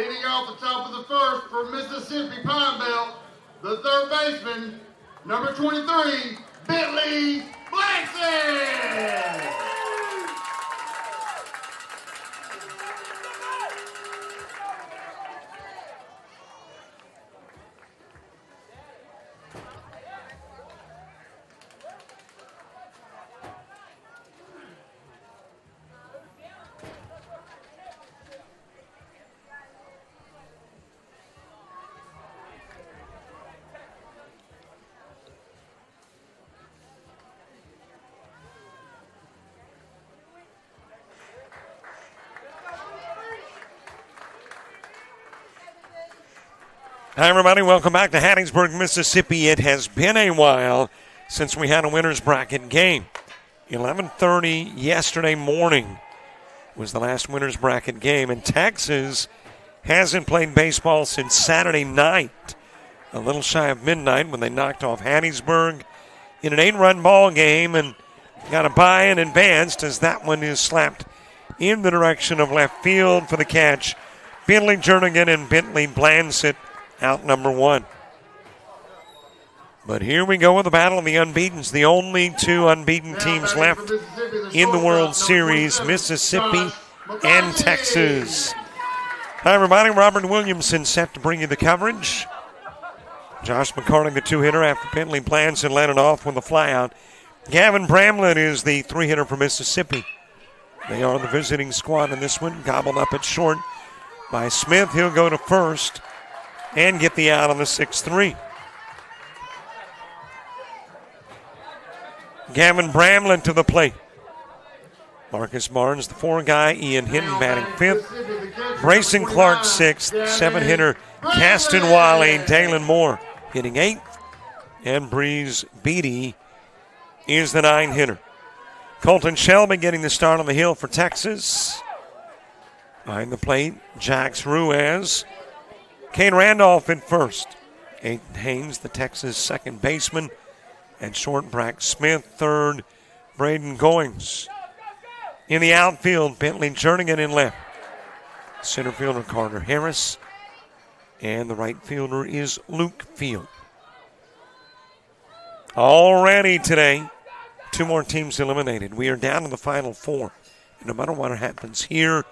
Leading off the top of the first for Mississippi Pine Belt, the third baseman, number 23, Bentley Blackson. Hi, everybody. Welcome back to Hattiesburg, Mississippi. It has been a while since we had a winner's bracket game. 11:30 yesterday morning was the last winner's bracket game, and Texas hasn't played baseball since Saturday night, a little shy of midnight, when they knocked off Hattiesburg in an 8-run ball game and got a bye and advanced, as that one is slapped in the direction of left field for the catch. Bentley Jernigan and Bentley Blansett out number one. But here we go with the battle of the unbeatens. The only two unbeaten teams left in the World Series, Mississippi and Texas. Hi, everybody. Robert Williamson set to bring you the coverage. Josh McCarty, the two-hitter, after Bentley Blansett led it off with a flyout. Gavin Bramlett is the three-hitter for Mississippi. They are the visiting squad in this one, gobbled up at short by Smith. He'll go to first and get the out on the 6-3. Gavin Bramlett to the plate. Marcus Barnes, the four guy. Ian Hinton batting fifth. Brayson Clark sixth. Seven-hitter Caston Wiley. Dalen Moore hitting eighth. And Breeze Beatty is the nine-hitter. Colton Shelby getting the start on the hill for Texas. Behind the plate, Jax Ruiz. Kane Randolph in first. Aiden Haynes, the Texas second baseman. And short, Brack Smith. Third, Braden Goings. In the outfield, Bentley Jernigan in left. Center fielder Carter Harris. And the right fielder is Luke Field. Already today, two more teams eliminated. We are down to the Final Four. And no matter what happens here,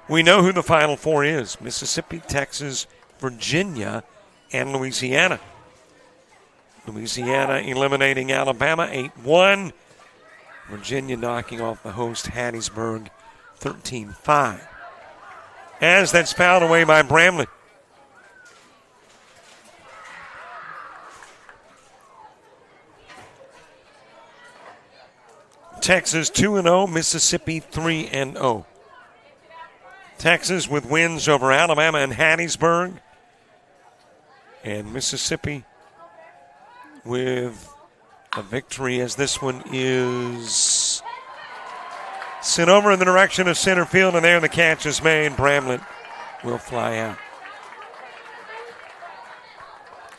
we know who the Final Four is. Mississippi, Texas, Virginia, and Louisiana. Louisiana eliminating Alabama 8-1. Virginia knocking off the host Hattiesburg 13-5. As that's fouled away by Bramlett. Texas 2-0, Mississippi 3-0. Texas with wins over Alabama and Hattiesburg. And Mississippi with a victory, as this one is sent over in the direction of center field, and there the catch is made. Bramlett will fly out.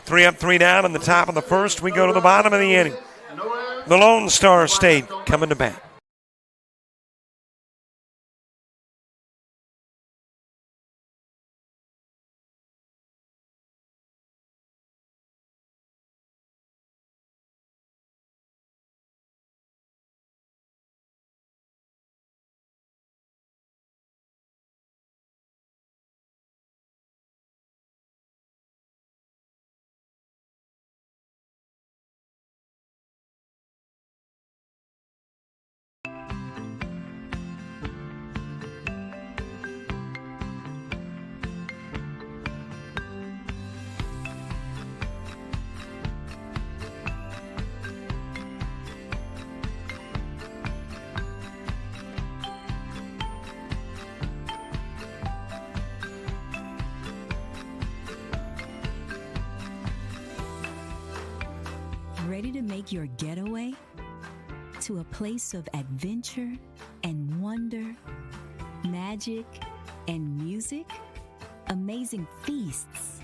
3 up, 3 down in the top of the first. We go to the bottom of the inning. The Lone Star State coming to bat. Ready to make your getaway to a place of adventure and wonder, magic and music, amazing feasts,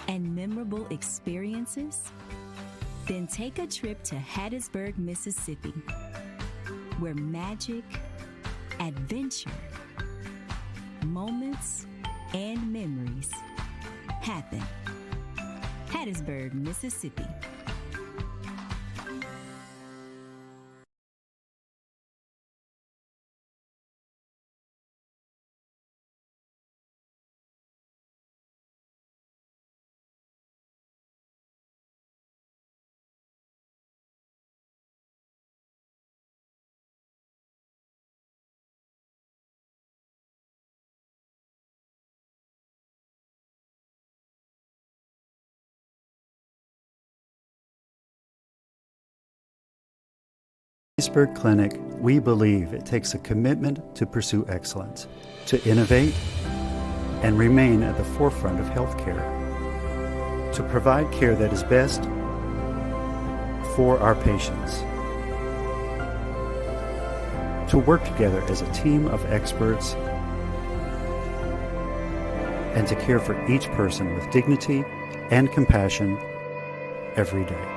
and memorable experiences? Then take a trip to Hattiesburg, Mississippi, where magic, adventure, moments, and memories happen. Hattiesburg, Mississippi. Hattiesburg Clinic, we believe it takes a commitment to pursue excellence, to innovate, and remain at the forefront of healthcare, to provide care that is best for our patients, to work together as a team of experts, and to care for each person with dignity and compassion every day.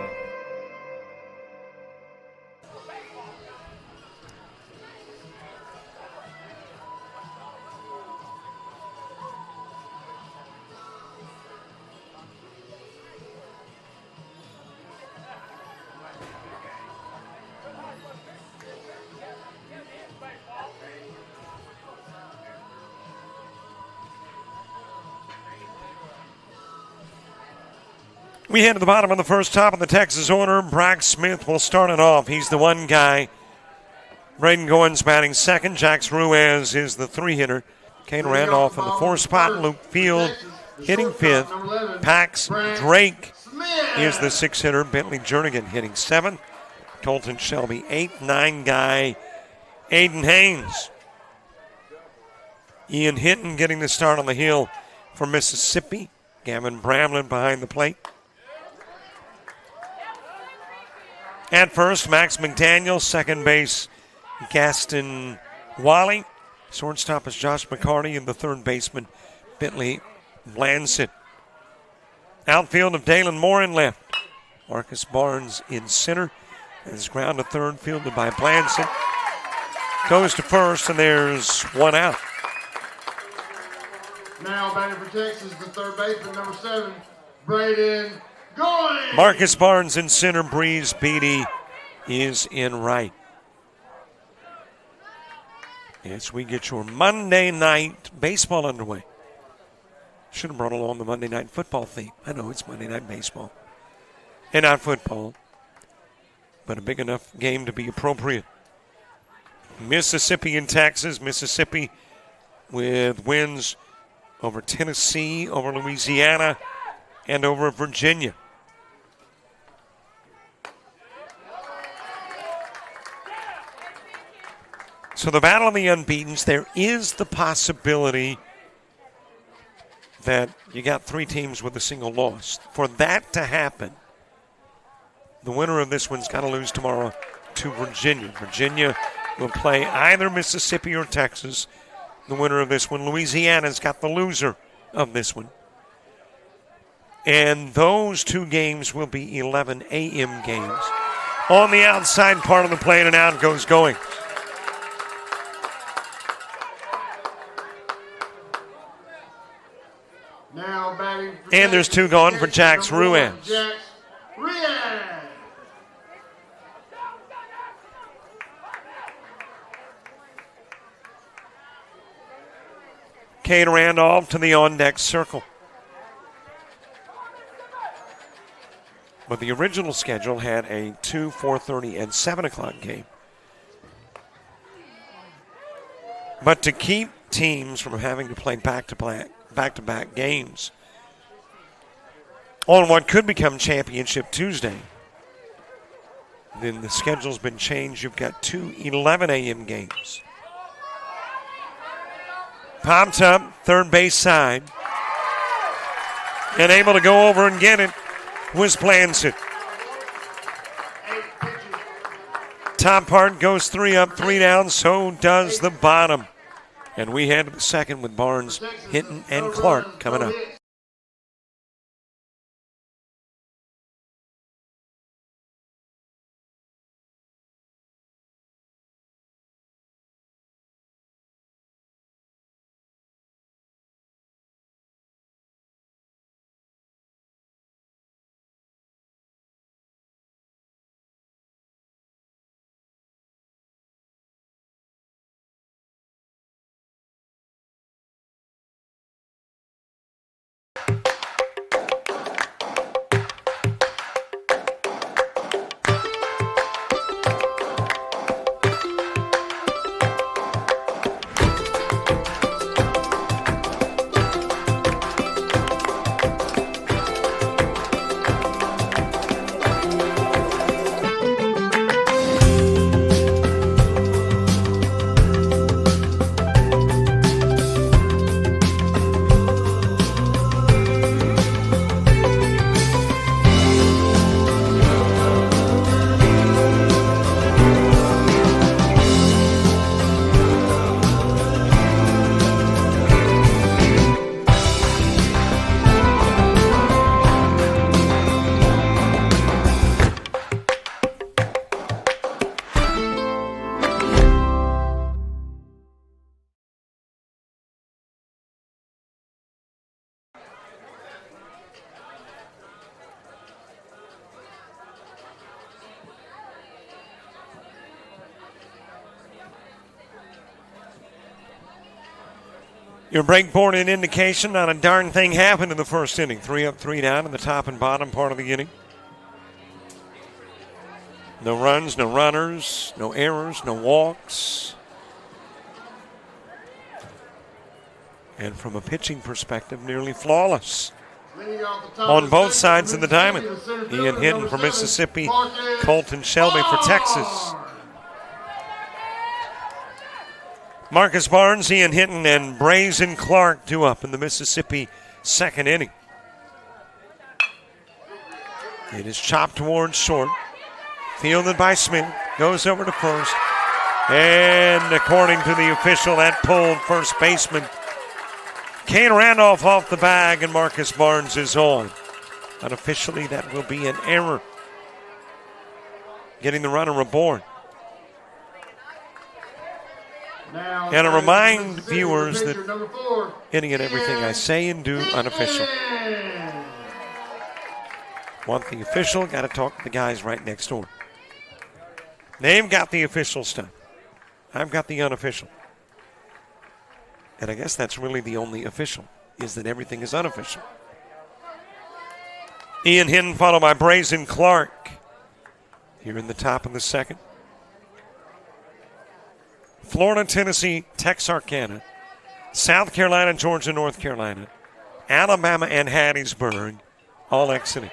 We head to the bottom of the first, top of the Texas order. Brock Smith will start it off. He's the one guy. Braden Goins batting second. Jax Ruiz is the three-hitter. Kane Randolph in the fourth spot. Luke Field hitting fifth. Pax Drake is the six-hitter. Bentley Jernigan hitting seventh. Colton Shelby eighth. 9 guy Aiden Haynes. Ian Hinton getting the start on the hill for Mississippi. Gavin Bramlin behind the plate. At first, Max McDaniel. Second base, Gaston Wally. Shortstop is Josh McCarty, and the third baseman, Bentley Blansit. Outfield of Dalen Moore in left. Marcus Barnes in center. And his ground to third, fielded by Blansit. Goes to first, and there's one out. Now batting for Texas, the third baseman, number 7, Braden Goins. Marcus Barnes in center. Breeze Beatty is in right. As we get your Monday night baseball underway. Should have brought along the Monday night football theme. I know it's Monday night baseball and not football, but a big enough game to be appropriate. Mississippi and Texas. Mississippi with wins over Tennessee, over Louisiana, and over Virginia. So the battle of the unbeatens, there is the possibility that you got 3 teams with a single loss. For that to happen, the winner of this one's got to lose tomorrow to Virginia. Virginia will play either Mississippi or Texas. The winner of this one, Louisiana's got the loser of this one. And those 2 games will be 11 a.m. games. On the outside part of the plate, and out goes going. Now batting for And there's 2 gone for Jax Ruiz. Jax Ruiz. Kane Randolph to the on-deck circle. But the original schedule had a 2, 4:30, and 7 o'clock game. But to keep teams from having to play back-to-back games on what could become Championship Tuesday, then the schedule's been changed. You've got 2 11 a.m. games. Popped up, third base side. And able to go over and get it was Blansit. Top part goes 3 up, 3 down, so does the bottom. And we head to the second with Barnes, Hinton, and Clark coming up. Your breakboard and indication, not a darn thing happened in the first inning. 3 up, 3 down in the top and bottom part of the inning. No runs, no runners, no errors, no walks. And from a pitching perspective, nearly flawless on both sides of the diamond. Ian Hinton for Mississippi, Colton Shelby for Texas. Marcus Barnes, Ian Hinton, and Brazen Clark 2 up in the Mississippi second inning. It is chopped towards short. Fielded by Smith. Goes over to first. And according to the official, that pulled first baseman Kane Randolph off the bag, and Marcus Barnes is on. Unofficially, that will be an error. Getting the runner aboard. And I remind viewers that any and everything I say and do unofficial. Want the official, got to talk to the guys right next door. They've got the official stuff. I've got the unofficial. And I guess that's really the only official, is that everything is unofficial. Ian Hinton followed by Brazen Clark here in the top of the second. Florida, Tennessee, Texarkana, South Carolina, Georgia, North Carolina, Alabama, and Hattiesburg all exiting.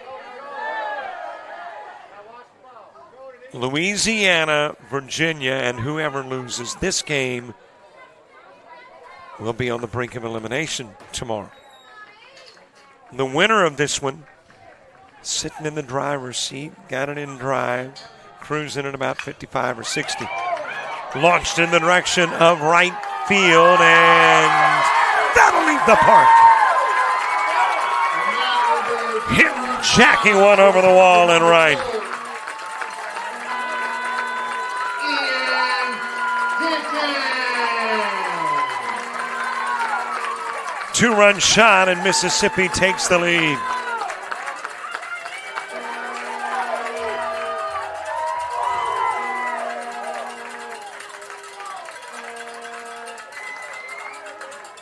Louisiana, Virginia, and whoever loses this game will be on the brink of elimination tomorrow. The winner of this one, sitting in the driver's seat, got it in drive, cruising at about 55 or 60. Launched in the direction of right field, and that'll leave the park. Jacking one over the wall and right. Two-run shot, and Mississippi takes the lead.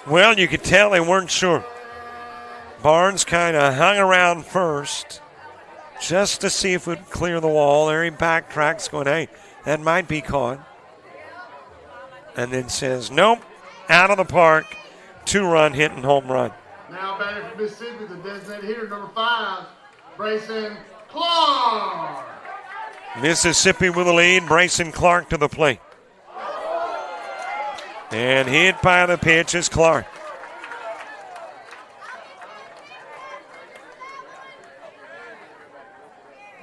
Well, you could tell they weren't sure. Barnes kind of hung around first just to see if it would clear the wall. There he backtracks going, hey, that might be caught. And then says, nope, out of the park. Two-run hit and home run. Now batting for Mississippi, the designated hitter, number 5, Brazen Clark. Mississippi with the lead. Brazen Clark to the plate. And hit by the pitch is Clark.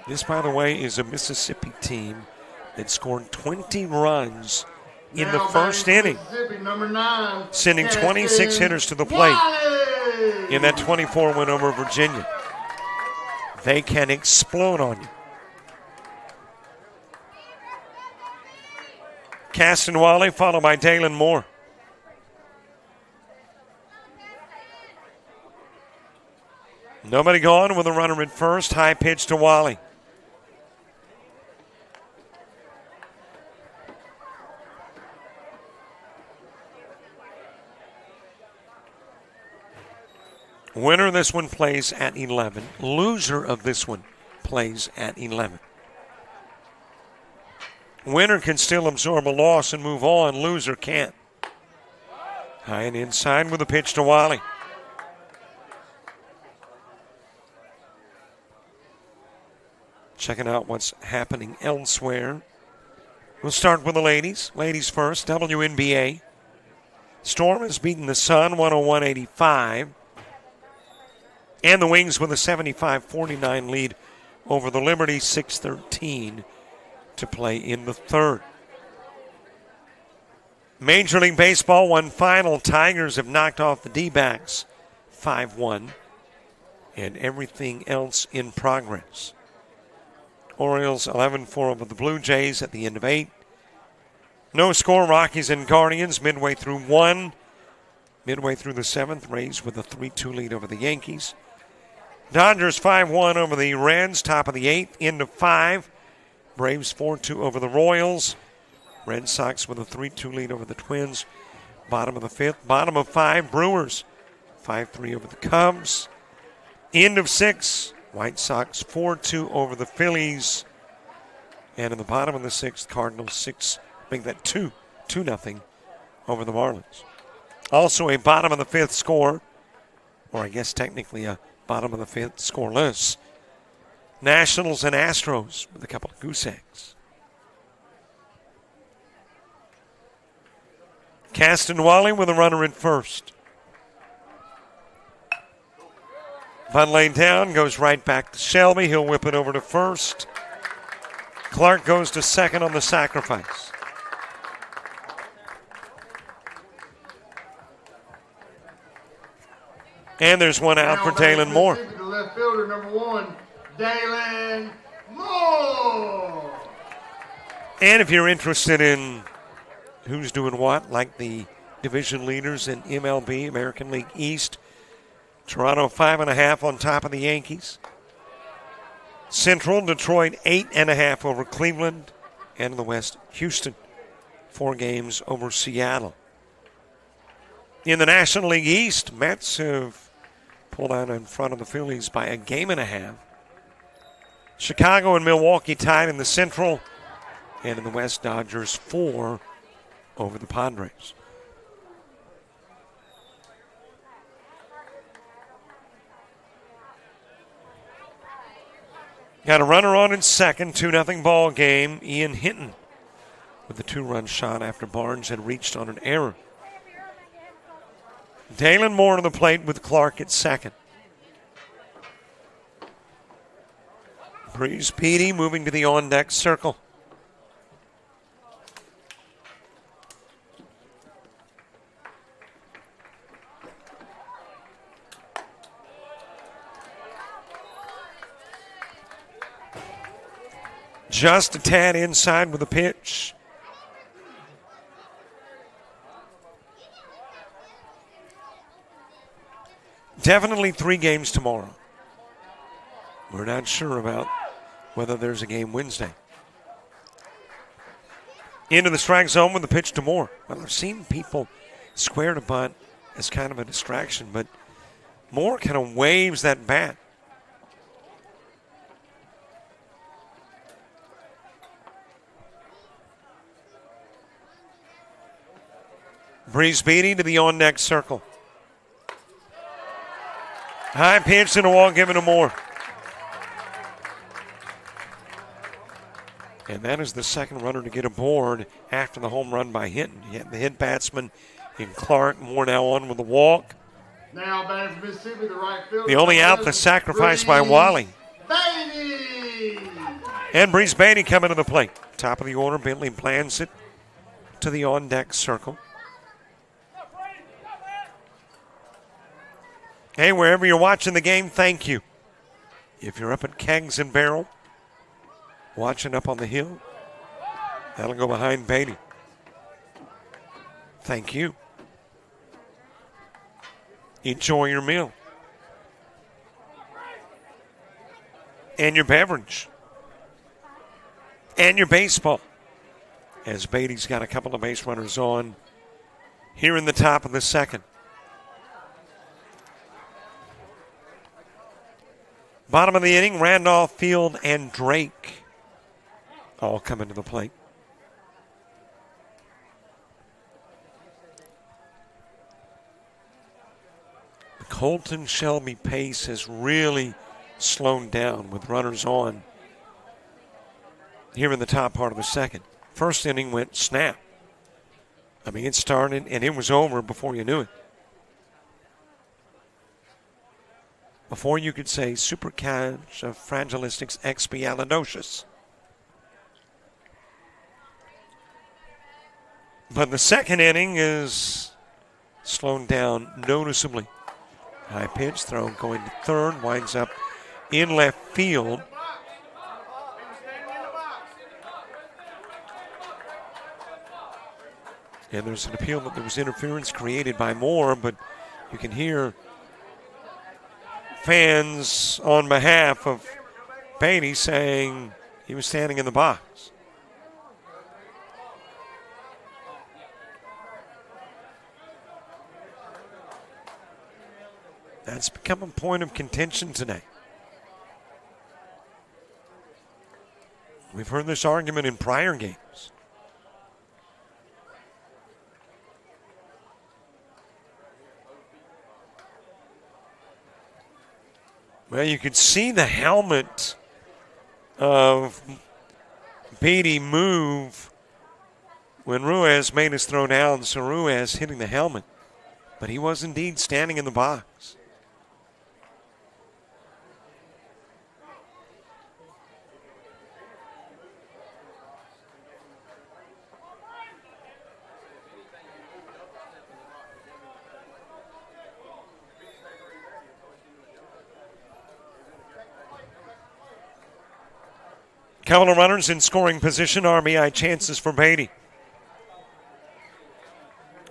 This, by the way, is a Mississippi team that scored 20 runs in the first inning, sending 26 hitters to the plate in that 24 win over Virginia. They can explode on you. Caston Wally followed by Dalen Moore. Nobody gone with a runner at first. High pitch to Wally. Winner of this one plays at 11. Loser of this one plays at 11. Winner can still absorb a loss and move on. Loser can't. High and inside with a pitch to Wally. Checking out what's happening elsewhere. We'll start with the ladies. Ladies first, WNBA. Storm has beaten the Sun 101-85. And the Wings with a 75-49 lead over the Liberty, 6:13 to play in the third. Major League Baseball, one final. Tigers have knocked off the D-backs 5-1. And everything else in progress. Orioles 11-4 over the Blue Jays at the end of 8. No score, Rockies and Guardians midway through 1. Midway through the 7th, Rays with a 3-2 lead over the Yankees. Dodgers 5-1 over the Reds, top of the 8th, into 5. Braves 4-2 over the Royals. Red Sox with a 3-2 lead over the Twins. Bottom of the 5th. Bottom of 5, Brewers 5-3 over the Cubs. End of 6, White Sox 4-2 over the Phillies. And in the bottom of the 6th, Cardinals 6, make that 2-0 over the Marlins. Also a bottom of the 5th score, or I guess technically a bottom of the 5th scoreless. Nationals and Astros with a couple of goose eggs. Caston Wally with a runner in first. Bunt laid down, goes right back to Shelby. He'll whip it over to first. Clark goes to second on the sacrifice. And there's one out for Dalen Moore. The left fielder, number 1, Dalen Moore. And if you're interested in who's doing what, like the division leaders in MLB, American League East, Toronto 5.5 on top of the Yankees. Central, Detroit 8.5 over Cleveland. And in the West, Houston 4 games over Seattle. In the National League East, Mets have pulled out in front of the Phillies by a game and a half. Chicago and Milwaukee tied in the Central. And in the West, Dodgers 4 over the Padres. Got a runner on in second, 2-0 ball game. Ian Hinton with a 2-run shot after Barnes had reached on an error. Dalen Moore to the plate with Clark at second. Breeze Petey moving to the on-deck circle. Just a tad inside with a pitch. Definitely 3 games tomorrow. We're not sure about whether there's a game Wednesday. Into the strike zone with the pitch to Moore. Well, I've seen people square to bunt as kind of a distraction, but Moore kind of waves that bat. Breeze Beatty to the on-deck circle. High pitch to the wall, given to Moore. And that is the second runner to get aboard after the home run by Hinton. You had the hit batsman in Clark. Moore now on with the walk. Now batting for Mississippi, the right fielder. The only out, the sacrifice by Wally. Beatty. And Breeze Beatty coming to the plate. Top of the order, Bentley plans it to the on-deck circle. Hey, wherever you're watching the game, thank you. If you're up at Kegs and Barrel, watching up on the hill, that'll go behind Beatty. Thank you. Enjoy your meal. And your beverage. And your baseball. As Beatty's got a couple of base runners on here in the top of the second. Bottom of the inning, Randolph, Field, and Drake all coming to the plate. The Colton Shelby pace has really slowed down with runners on here in the top part of the second. First inning went snap. I mean, it started and it was over before you knew it. Before you could say supercalifragilisticexpialidocious. But the second inning is slowed down noticeably. High pitch throw going to third, winds up in left field. And there's an appeal that there was interference created by Moore, but you can hear fans on behalf of Beatty saying he was standing in the box. That's become a point of contention today. We've heard this argument in prior games. Well, you could see the helmet of Beatty move when Ruiz made his throw down, so Ruiz hitting the helmet. But he was indeed standing in the box. Couple of runners in scoring position, RBI chances for Beatty.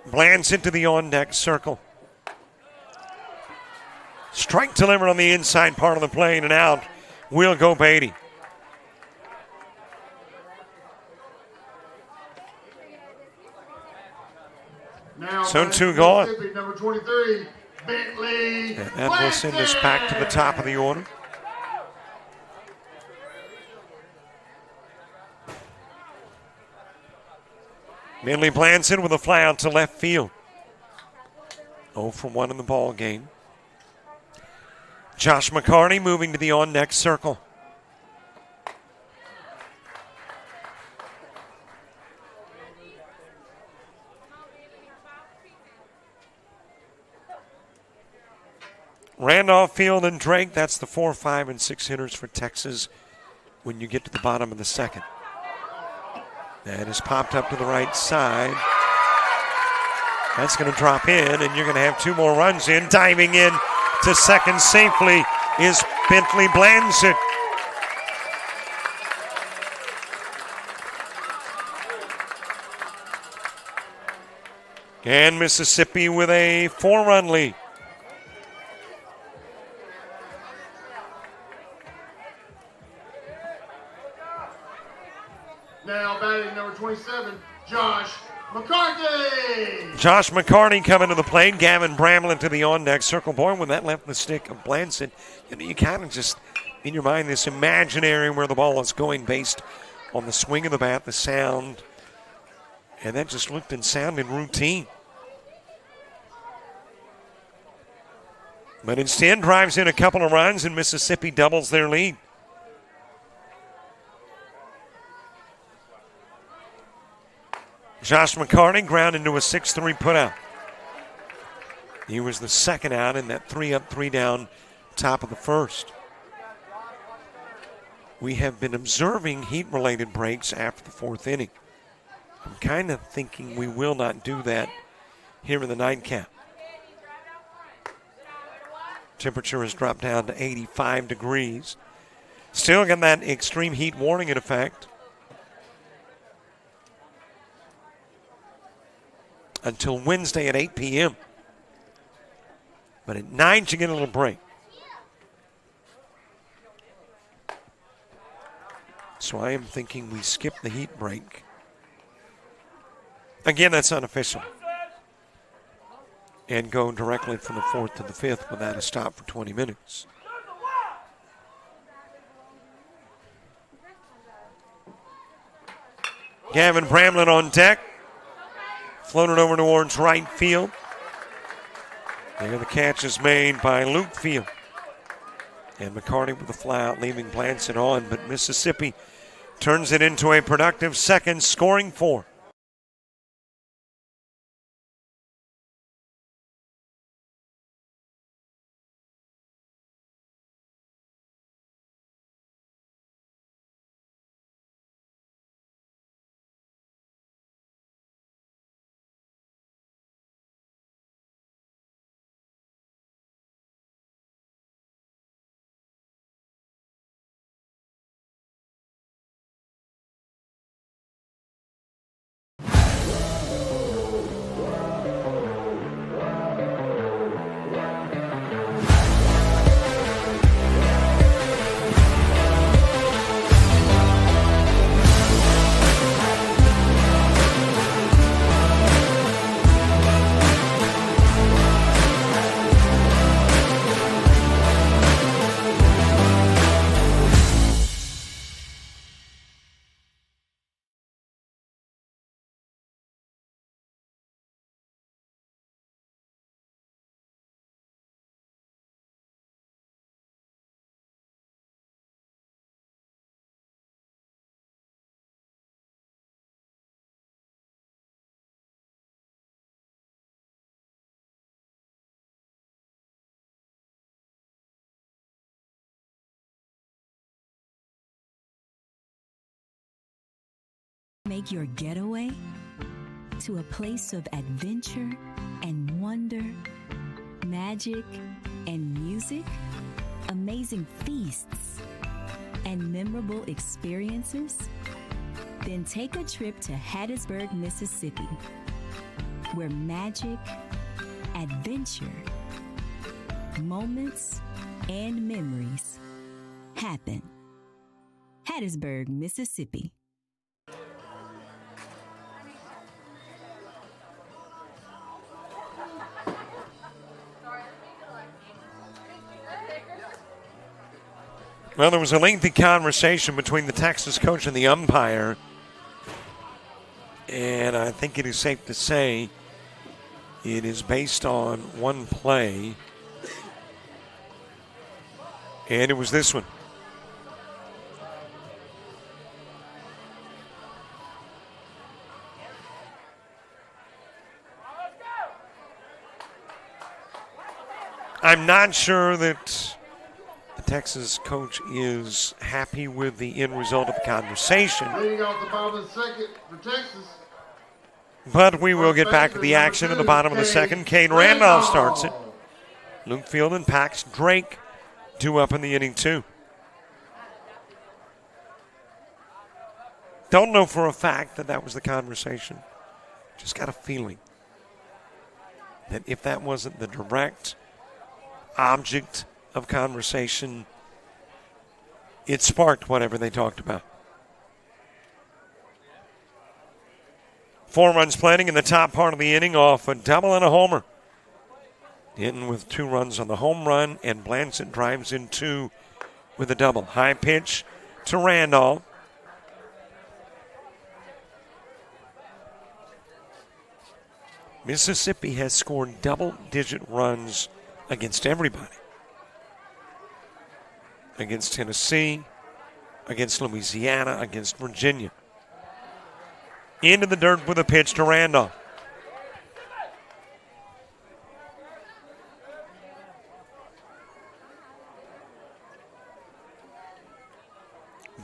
Blands into the on-deck circle. Strike delivered on the inside part of the plane and out. Will go Beatty. Now So 2 gone. Number 23, Bentley. And that will send us back to the top of the order. Bentley Blanson with a fly out to left field. 0 for 1 in the ball game. Josh McCarty moving to the on-deck circle. Randolph, Field, and Drake, that's the 4, 5, and 6 hitters for Texas when you get to the bottom of the second. That is popped up to the right side. That's going to drop in, and you're going to have 2 more runs in. Diving in to second safely is Bentley Blanson. And Mississippi with a 4-run lead. Now batting number 27, Josh McCarthy. Josh McCarty coming to the plate. Gavin Bramlett to the on-deck circle. Boy, when that left the stick of Blanson, you kind of just, in your mind, this imaginary where the ball is going based on the swing of the bat, the sound. And that just looked and sounded routine. But instead drives in a couple of runs and Mississippi doubles their lead. Josh McCarty ground into a 6-3 putout. He was the second out in that 3-up, 3-down top of the first. We have been observing heat-related breaks after the 4th inning. I'm kind of thinking we will not do that here in the nightcap. Temperature has dropped down to 85 degrees. Still got that extreme heat warning in effect until Wednesday at 8 p.m. But at 9, you get a little break. So I am thinking we skip the heat break. Again, that's unofficial. And go directly from the 4th to the 5th without a stop for 20 minutes. Gavin Bramlett on deck. Floated over towards right field. There the catch is made by Luke Field. And McCarty with the fly out, leaving Blanson on. But Mississippi turns it into a productive second, scoring 4. Make your getaway to a place of adventure and wonder, magic and music, amazing feasts, and memorable experiences? Then take a trip to Hattiesburg, Mississippi, where magic, adventure, moments, and memories happen. Hattiesburg, Mississippi. Well, there was a lengthy conversation between the Texas coach and the umpire, and I think it is safe to say it is based on one play, and it was this one. I'm not sure that the Texas coach is happy with the end result of the conversation. Leading off the bottom of the second for Texas. But we will get back to the action in the bottom of the second. Cade Randolph starts it. Luke Field and Pax Drake due up in the inning, too. Don't know for a fact that that was the conversation. Just got a feeling that if that wasn't the direct object of conversation, it sparked whatever they talked about. 4 runs planting in the top part of the inning off a double and a homer. Hinton with 2 runs on the home run, and Blanchett drives in 2 with a double. High pitch to Randolph. Mississippi has scored double-digit runs against everybody. Against Tennessee, against Louisiana, against Virginia. Into the dirt with a pitch to Randolph.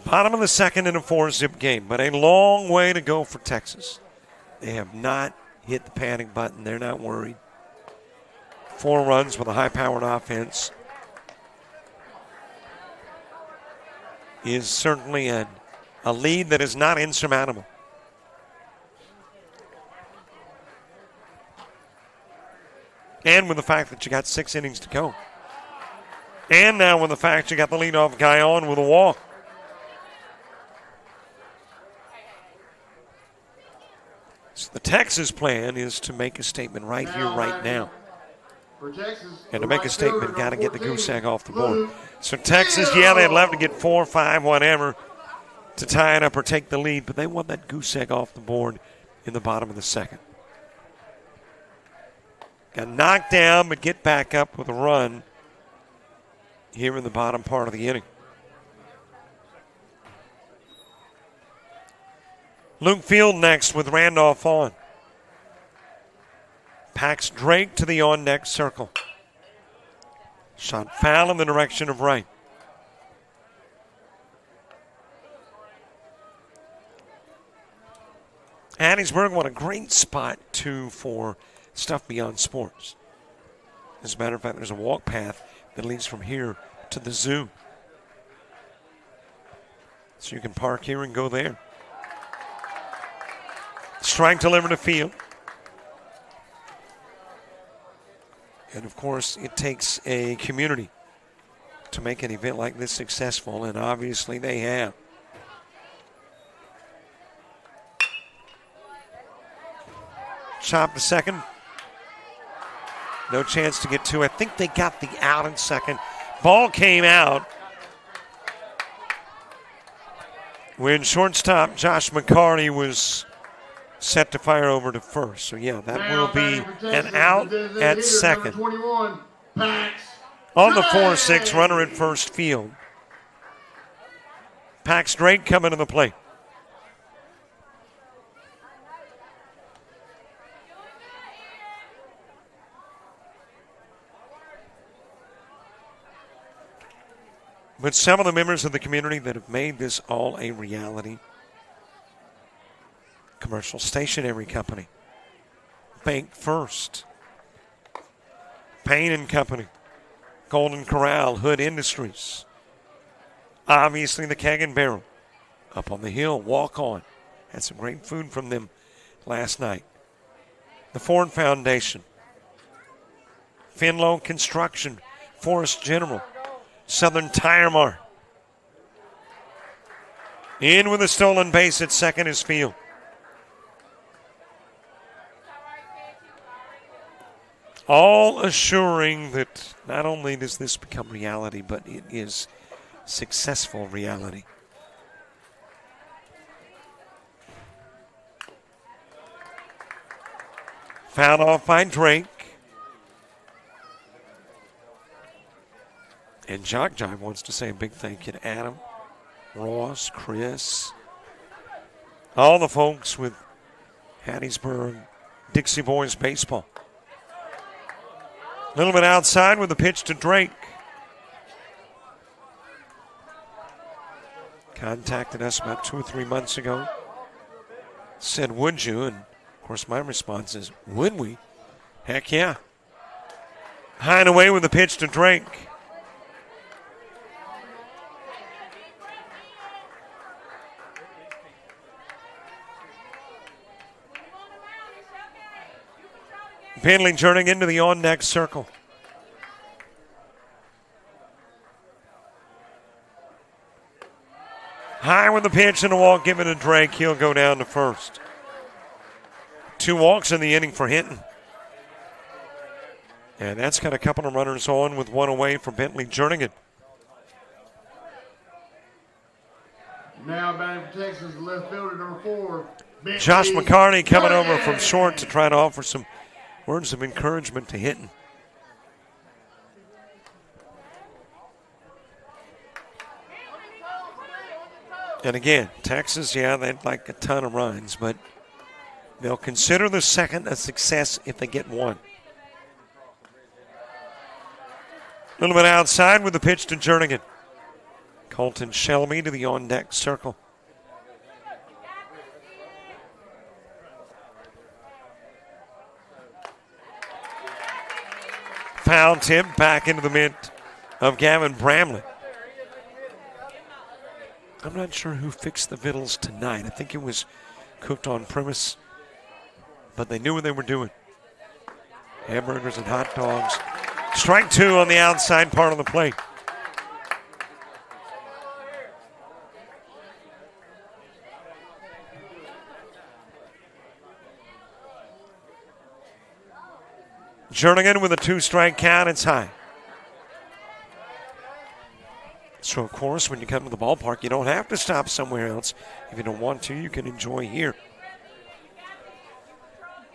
Bottom of the second in a 4-zip game, but a long way to go for Texas. They have not hit the panic button. They're not worried. 4 runs with a high-powered offense is certainly a lead that is not insurmountable. And with the fact that you got 6 innings to go. And now with the fact you got the leadoff guy on with a walk. So the Texas plan is to make a statement right here, right now. And to make a statement, got to get the goose egg off the board. So Texas, yeah, they'd love to get 4, 5, whatever to tie it up or take the lead, but they want that goose egg off the board in the bottom of the second. Got knocked down, but get back up with a run here in the bottom part of the inning. Luke Field next with Randolph on. Pax Drake to the on-deck circle. Shot foul in the direction of right. Hattiesburg, what a great spot, too, for stuff beyond sports. As a matter of fact, there's a walk path that leads from here to the zoo. So you can park here and go there. Strike delivered to Field. And, of course, it takes a community to make an event like this successful, and obviously they have. Chop to second. No chance to get 2. I think they got the out in second. Ball came out when shortstop Josh McCarty was set to fire over to first. So, yeah, that will be an out at second. On the 4-6, runner at first field. Pax Drake coming to the plate. But some of the members of the community that have made this all a reality Commercial Stationery Company, Bank First, Payne and Company, Golden Corral, Hood Industries. Obviously, the Keg and Barrel. Up on the hill, Walk On. Had some great food from them last night. The Ford Foundation, Finlow Construction, Forest General, Southern Tire Mart. In with a stolen base at second is Field. All assuring that not only does this become reality, but it is successful reality. Fouled off by Drake. And JockJive wants to say a big thank you to Adam, Ross, Chris, all the folks with Hattiesburg Dixie Boys baseball. A little bit outside with the pitch to Drake. Contacted us about 2 or 3 months ago. Said, would you? And of course my response is, would we? Heck yeah. High and away with the pitch to Drake. Bentley turning into the on-deck circle. High with the pitch and a walk given to Drake. He'll go down to first. 2 walks in the inning for Hinton. And that's got a couple of runners on with 1 away for Bentley Jernigan. Now batting for Texas, left fielder number 4. Bentley Josh McCarty coming over Jernigan. from short to try to offer some words of encouragement to Hinton. And again, Texas, yeah, they'd like a ton of runs, but they'll consider the second a success if they get 1. A little bit outside with the pitch to Jernigan. Colton Shelby to the on-deck circle. Foul tip back into the mitt of Gavin Bramlett. I'm not sure who fixed the victuals tonight. I think it was cooked on premise, but they knew what they were doing. Hamburgers and hot dogs. Strike 2 on the outside part of the plate. Jernigan with a 2-strike count. It's high. So, of course, when you come to the ballpark, you don't have to stop somewhere else. If you don't want to, you can enjoy here.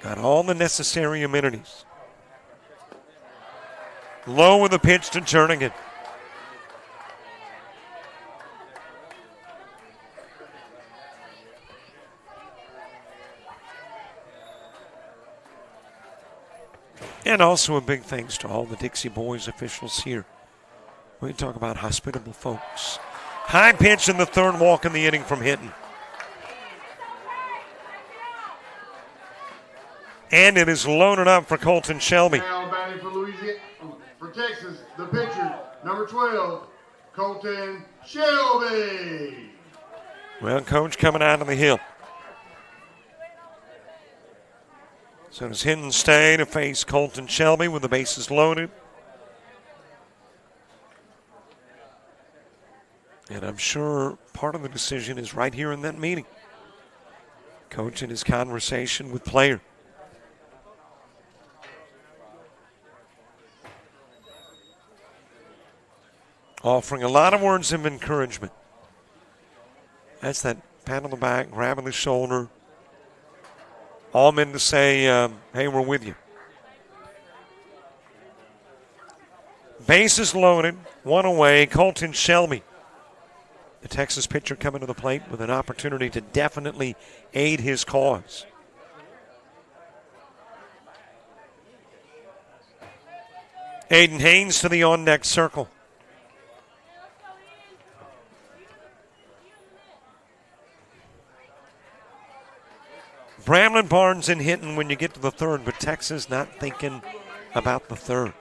Got all the necessary amenities. Low with a pitch to Jernigan. And also a big thanks to all the Dixie Boys officials here. We talk about hospitable folks. High pitch in the 3rd walk in the inning from Hinton. And it is loaded up for Colton Shelby. Now batting for Louisiana, for Texas, the pitcher, number 12, Colton Shelby. Well, coach coming out of the hill. So does Hinton stay to face Colton Shelby with the bases loaded? And I'm sure part of the decision is right here in that meeting. Coach in his conversation with player. Offering a lot of words of encouragement. That's that pat on the back, grabbing the shoulder. All meant to say, hey, we're with you. Bases loaded, 1 away, Colton Shelby. The Texas pitcher coming to the plate with an opportunity to definitely aid his cause. Aiden Haynes to the on-deck circle. Bramlett, Barnes, and Hinton when you get to the third, but Texas not thinking about the third.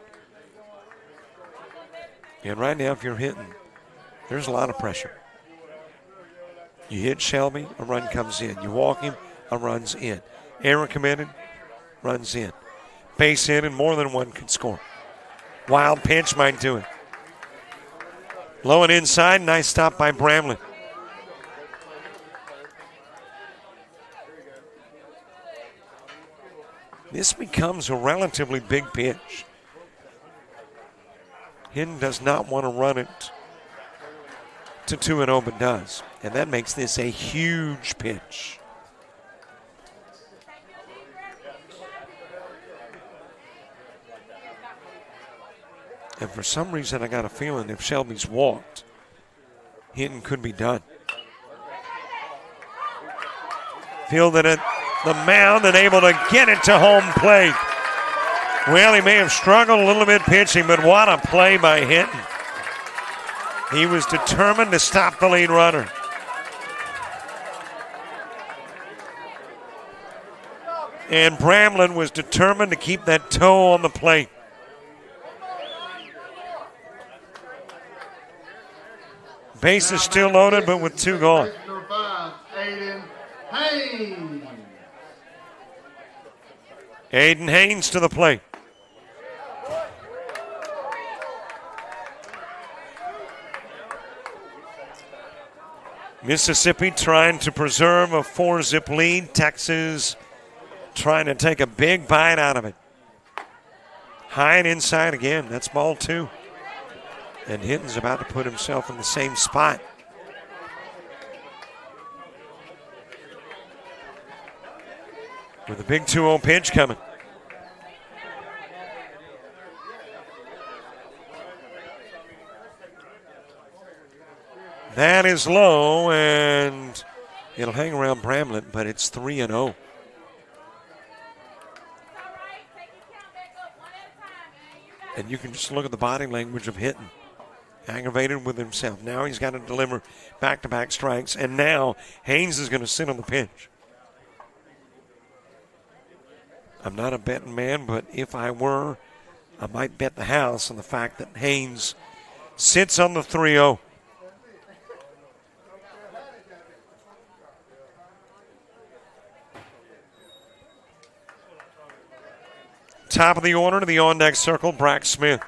And right now, if you're Hinton, there's a lot of pressure. You hit Shelby, a run comes in. You walk him, a run's in. Error committed, runs in. Base hit, and more than one could score. Wild pitch might do it. Low and inside, nice stop by Bramlett. This becomes a relatively big pitch. Hinton does not want to run it to 2-0, but does. And that makes this a huge pitch. And for some reason, I got a feeling if Shelby's walked, Hinton could be done. Fielded at the mound and able to get it to home plate. Well, he may have struggled a little bit pitching, but what a play by Hinton. He was determined to stop the lead runner. And Bramlett was determined to keep that toe on the plate. Base is still loaded, but with two gone. Number 5, Aiden Haynes. Aiden Haynes to the plate. Mississippi trying to preserve a 4-zip lead. Texas trying to take a big bite out of it. High and inside again. That's ball 2. And Hinton's about to put himself in the same spot. With a big 2-0 pitch coming. That is low, and it'll hang around Bramlett, but it's 3-0. And you can just look at the body language of Hinton. Aggravated with himself. Now he's got to deliver back-to-back strikes, and now Haynes is going to sit on the pitch. I'm not a betting man, but if I were, I might bet the house on the fact that Haynes sits on the 3-0. Top of the order to the on-deck circle, Brack Smith.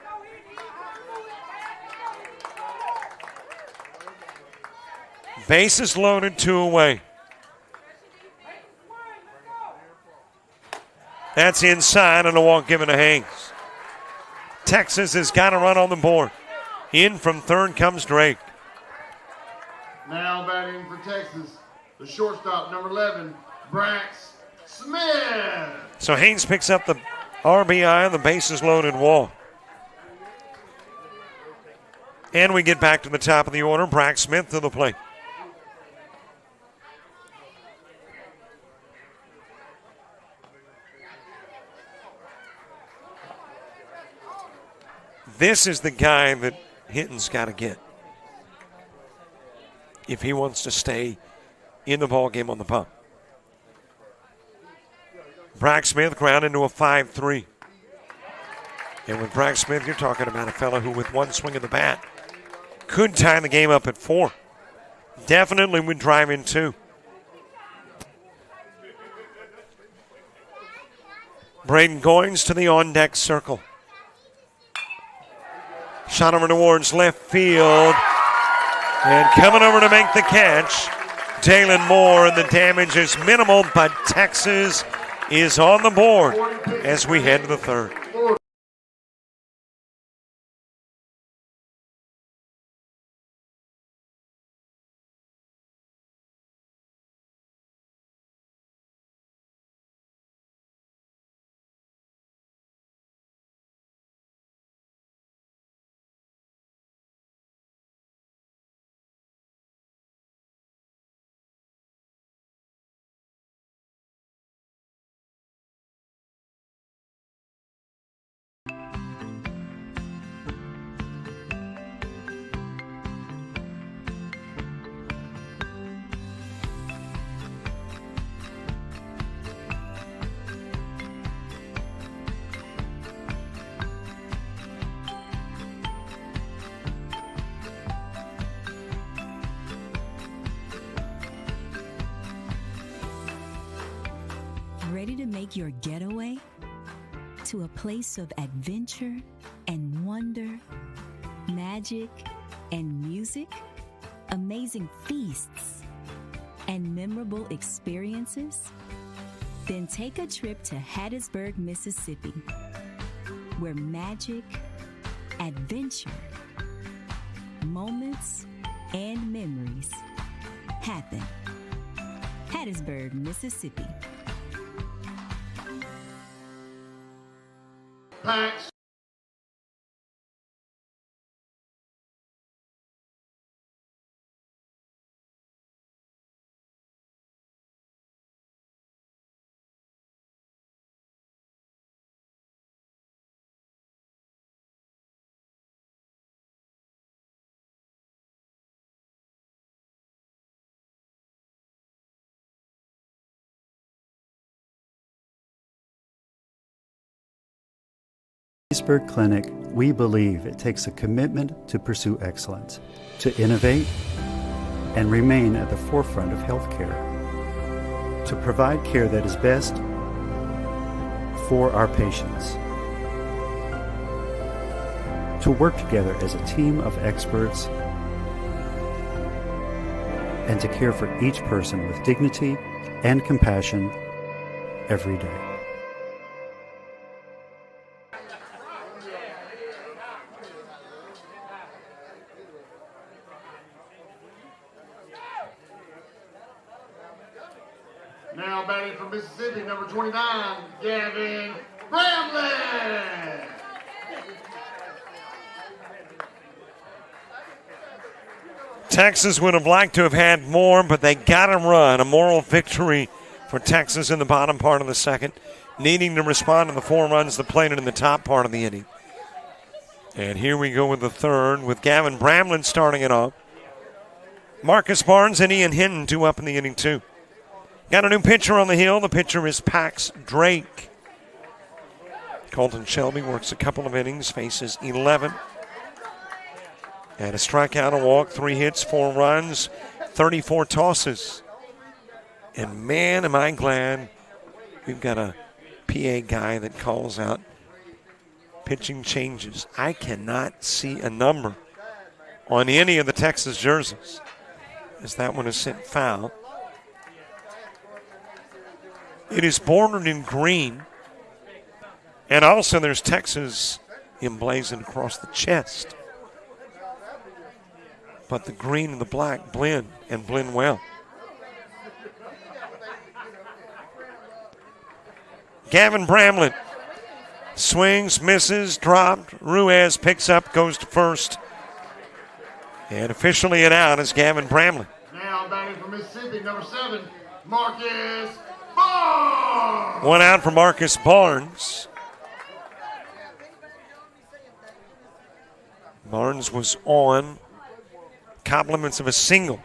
Bases loaded, 2 away. That's inside and a walk given to Haynes. Texas has got a run on the board. In from third comes Drake. Now batting for Texas, the shortstop, number 11, Brax Smith. So Haynes picks up the RBI on the bases loaded wall. And we get back to the top of the order. Brack Smith to the plate. This is the guy that Hinton's got to get if he wants to stay in the ball game on the pump. Brack Smith ground into a 5-3. And with Brack Smith, you're talking about a fellow who, with one swing of the bat, could tie the game up at 4. Definitely would drive in 2. Braden Goins to the on-deck circle. Shot over towards left field. And coming over to make the catch, Dalen Moore, and the damage is minimal, but Texas is on the board as we head to the third. ready to make your getaway to a place of adventure and wonder, magic and music, amazing feasts, and memorable experiences? Then take a trip to Hattiesburg, Mississippi, where magic, adventure, moments, and memories happen. Hattiesburg, Mississippi. Packs. Hattiesburg Clinic, we believe it takes a commitment to pursue excellence, to innovate and remain at the forefront of healthcare, to provide care that is best for our patients, to work together as a team of experts, and to care for each person with dignity and compassion every day. Now batting from Mississippi, number 29, Gavin Bramlett. Texas would have liked to have had more, but they got him run. A moral victory for Texas in the bottom part of the second, needing to respond to the 4 runs that played it in the top part of the inning. And here we go with the third, with Gavin Bramlett starting it off. Marcus Barnes and Ian Hinton 2 up in the inning, too. Got a new pitcher on the hill. The pitcher is Pax Drake. Colton Shelby works a couple of innings, faces 11. And a strikeout, a walk, 3 hits, 4 runs, 34 tosses. And man, am I glad we've got a PA guy that calls out pitching changes. I cannot see a number on any of the Texas jerseys, as that one is sent foul. It is bordered in green, and also there's Texas emblazoned across the chest. But the green and the black blend, and blend well. Gavin Bramlett swings, misses, dropped. Ruiz picks up, goes to first. And officially an out is Gavin Bramlett. Now batting from Mississippi, number 7, Marcus Barnes. 1 out for Marcus Barnes. Barnes was on compliments of a single.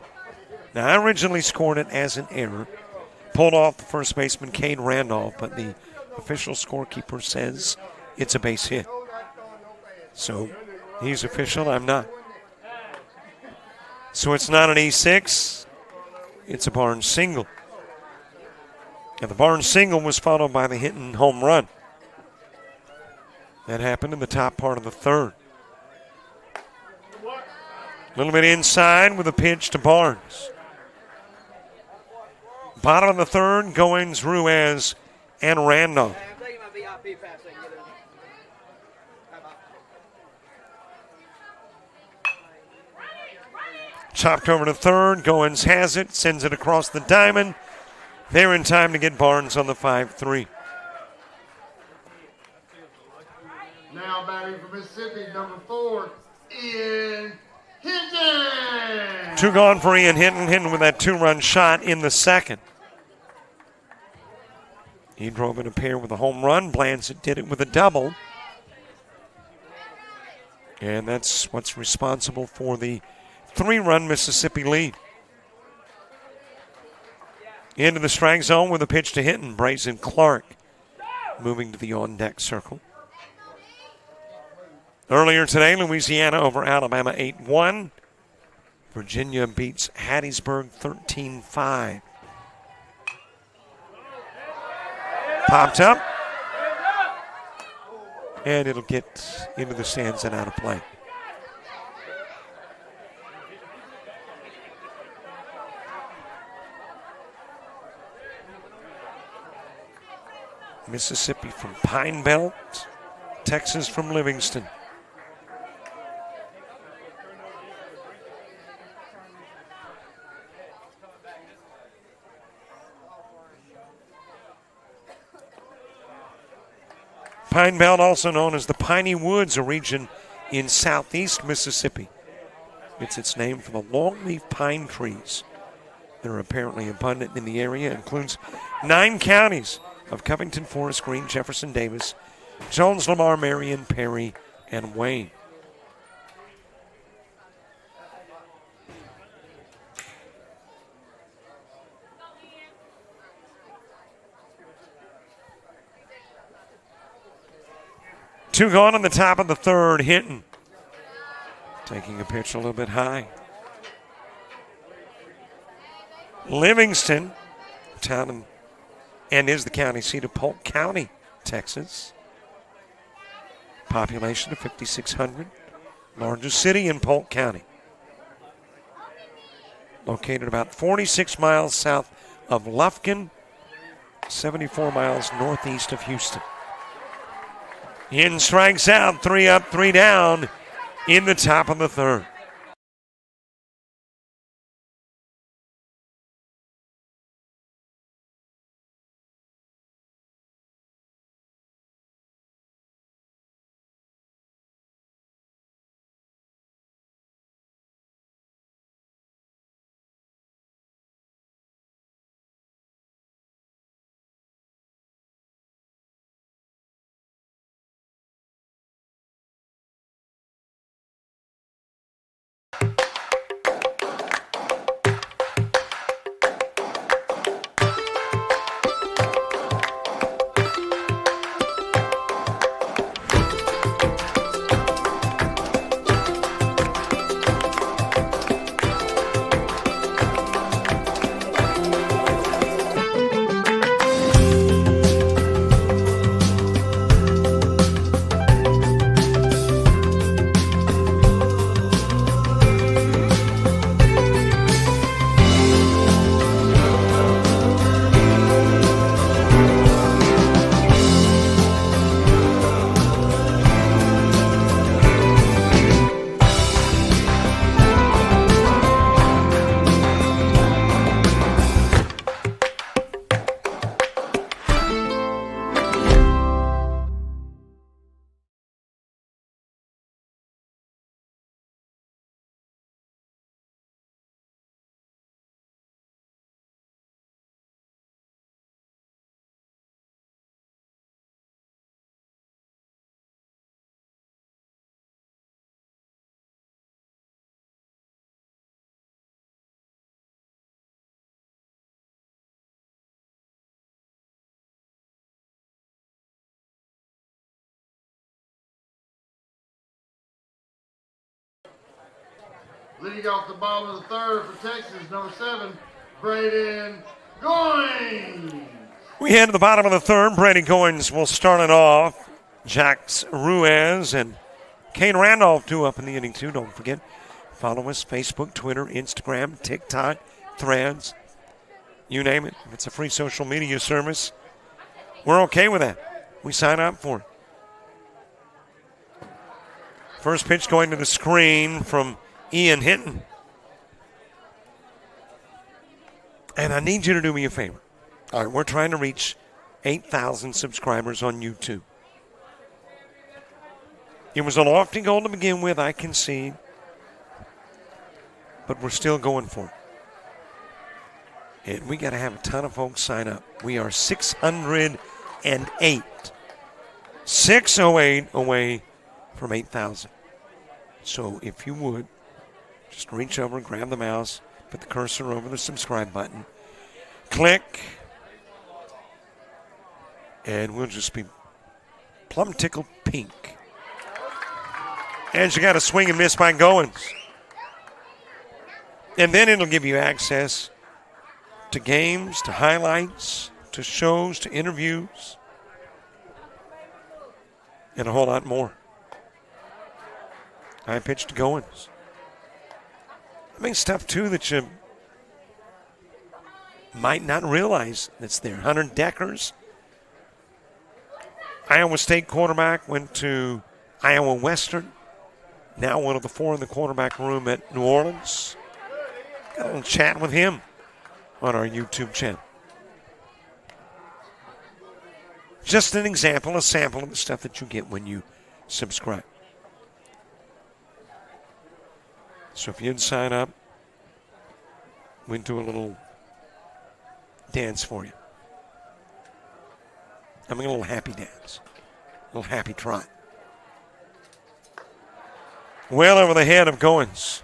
Now, I originally scored it as an error. Pulled off the first baseman, Cade Randolph, but the official scorekeeper says it's a base hit. So he's official, I'm not. So it's not an E6, it's a Barnes single. And the Barnes single was followed by the Hinton home run. That happened in the top part of the third. A little bit inside with a pitch to Barnes. Bottom of the third, Goins, Ruiz, and Randolph. Chopped over to third, Goins has it, sends it across the diamond. They're in time to get Barnes on the 5-3. Now batting for Mississippi, number 4, Ian Hinton. 2 gone for Ian Hinton. Hinton with that 2-run shot in the second. He drove in a pair with a home run. Blanchett did it with a double. And that's what's responsible for the 3-run Mississippi lead. Into the strike zone with a pitch to Hinton. Brazen Clark moving to the on-deck circle. Earlier today, Louisiana over Alabama 8-1. Virginia beats Hattiesburg 13-5. Popped up. And it'll get into the stands and out of play. Mississippi from Pine Belt, Texas from Livingston. Pine Belt, also known as the Piney Woods, a region in southeast Mississippi. Gets its name from the longleaf pine trees that are apparently abundant in the area. It includes 9 counties of Covington, Forest Green, Jefferson, Davis, Jones, Lamar, Marion, Perry, and Wayne. Two gone on the top of the third. Hinton taking a pitch a little bit high. Livingston, town and is the county seat of Polk County, Texas. Population of 5,600. Largest city in Polk County. Located about 46 miles south of Lufkin, 74 miles northeast of Houston. In strikes out, 3 up, 3 down in the top of the third. Leading off the bottom of the third for Texas, number 7, Braden Goins. We head to the bottom of the third. Brady Goins will start it off. Jax Ruiz and Kane Randolph 2 up in the inning, too. Don't forget, follow us, Facebook, Twitter, Instagram, TikTok, Threads, you name it. If it's a free social media service, we're okay with that. We sign up for it. First pitch going to the screen from Ian Hinton. And I need you to do me a favor. All right, we're trying to reach 8,000 subscribers on YouTube. It was a lofty goal to begin with, I concede. But we're still going for it. And we got to have a ton of folks sign up. We are 608. 608 away from 8,000. So if you would, just reach over, grab the mouse, put the cursor over the subscribe button, click, and we'll just be plum tickled pink. And you got a swing and miss by Goins. And then it'll give you access to games, to highlights, to shows to interviews and a whole lot more. High pitch to Goins. I mean, stuff, too, that you might not realize that's there. Hunter Deckers, Iowa State quarterback, went to Iowa Western. Now one of the 4 in the quarterback room at New Orleans. Got a little chat with him on our YouTube channel. Just an example, a sample of the stuff that you get when you subscribe. So if you'd sign up, we'd do a little dance for you. I mean, a little happy dance, a little happy trot. Well over the head of Goins.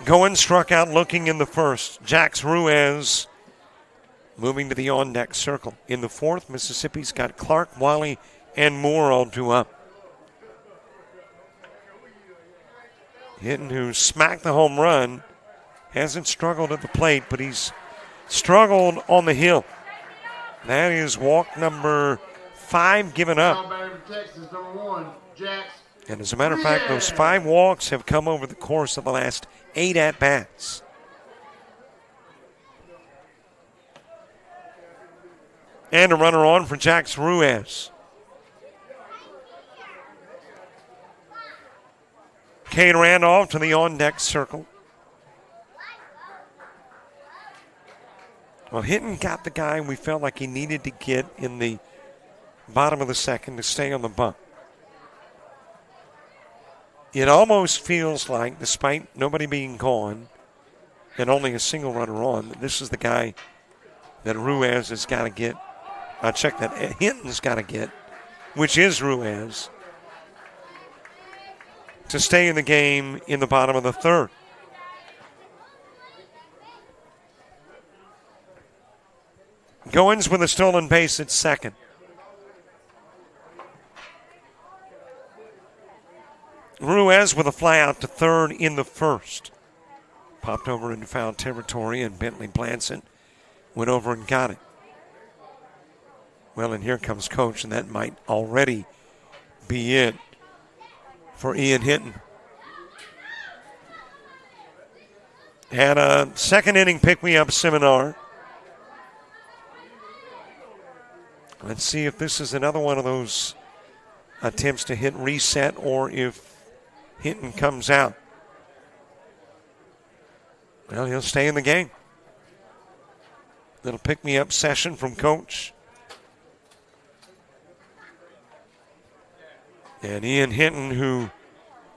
Goins struck out looking in the first. Jax Ruiz moving to the on-deck circle. In the fourth, Mississippi's got Clark, Wiley, and Moore all due up. Hinton, who smacked the home run, hasn't struggled at the plate, but he's struggled on the hill. That is walk number 5 given up. And as a matter of fact, those 5 walks have come over the course of the last 8 at-bats. And a runner on for Jax Ruiz. Cade Randolph to the on-deck circle. Well, Hinton got the guy we felt like he needed to get in the bottom of the second to stay on the bump. It almost feels like, despite nobody being gone and only a single runner on, that this is the guy that Ruiz has got to get. Hinton's got to get, which is Ruiz, to stay in the game in the bottom of the third. Goins with a stolen base at second. Ruiz with a fly out to third in the first. Popped over into foul territory, and Bentley Blanson went over and got it. Well, and here comes Coach, and that might already be it for Ian Hinton. Had a second inning pick-me-up seminar. Let's see if this is another one of those attempts to hit reset or if Hinton comes out. Well, he'll stay in the game. Little pick-me-up session from Coach. And Ian Hinton, who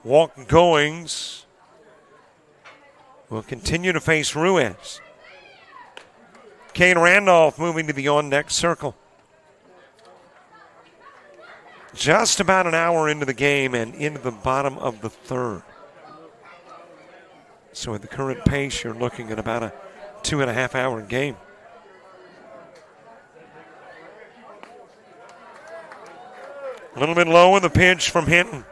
walked Goins, will continue to face Ruiz. Cade Randolph moving to the on-deck circle. Just about an hour into the game and into the bottom of the third. So at the current pace, you're looking at about a 2.5-hour game. A little bit low in the pitch from Hinton.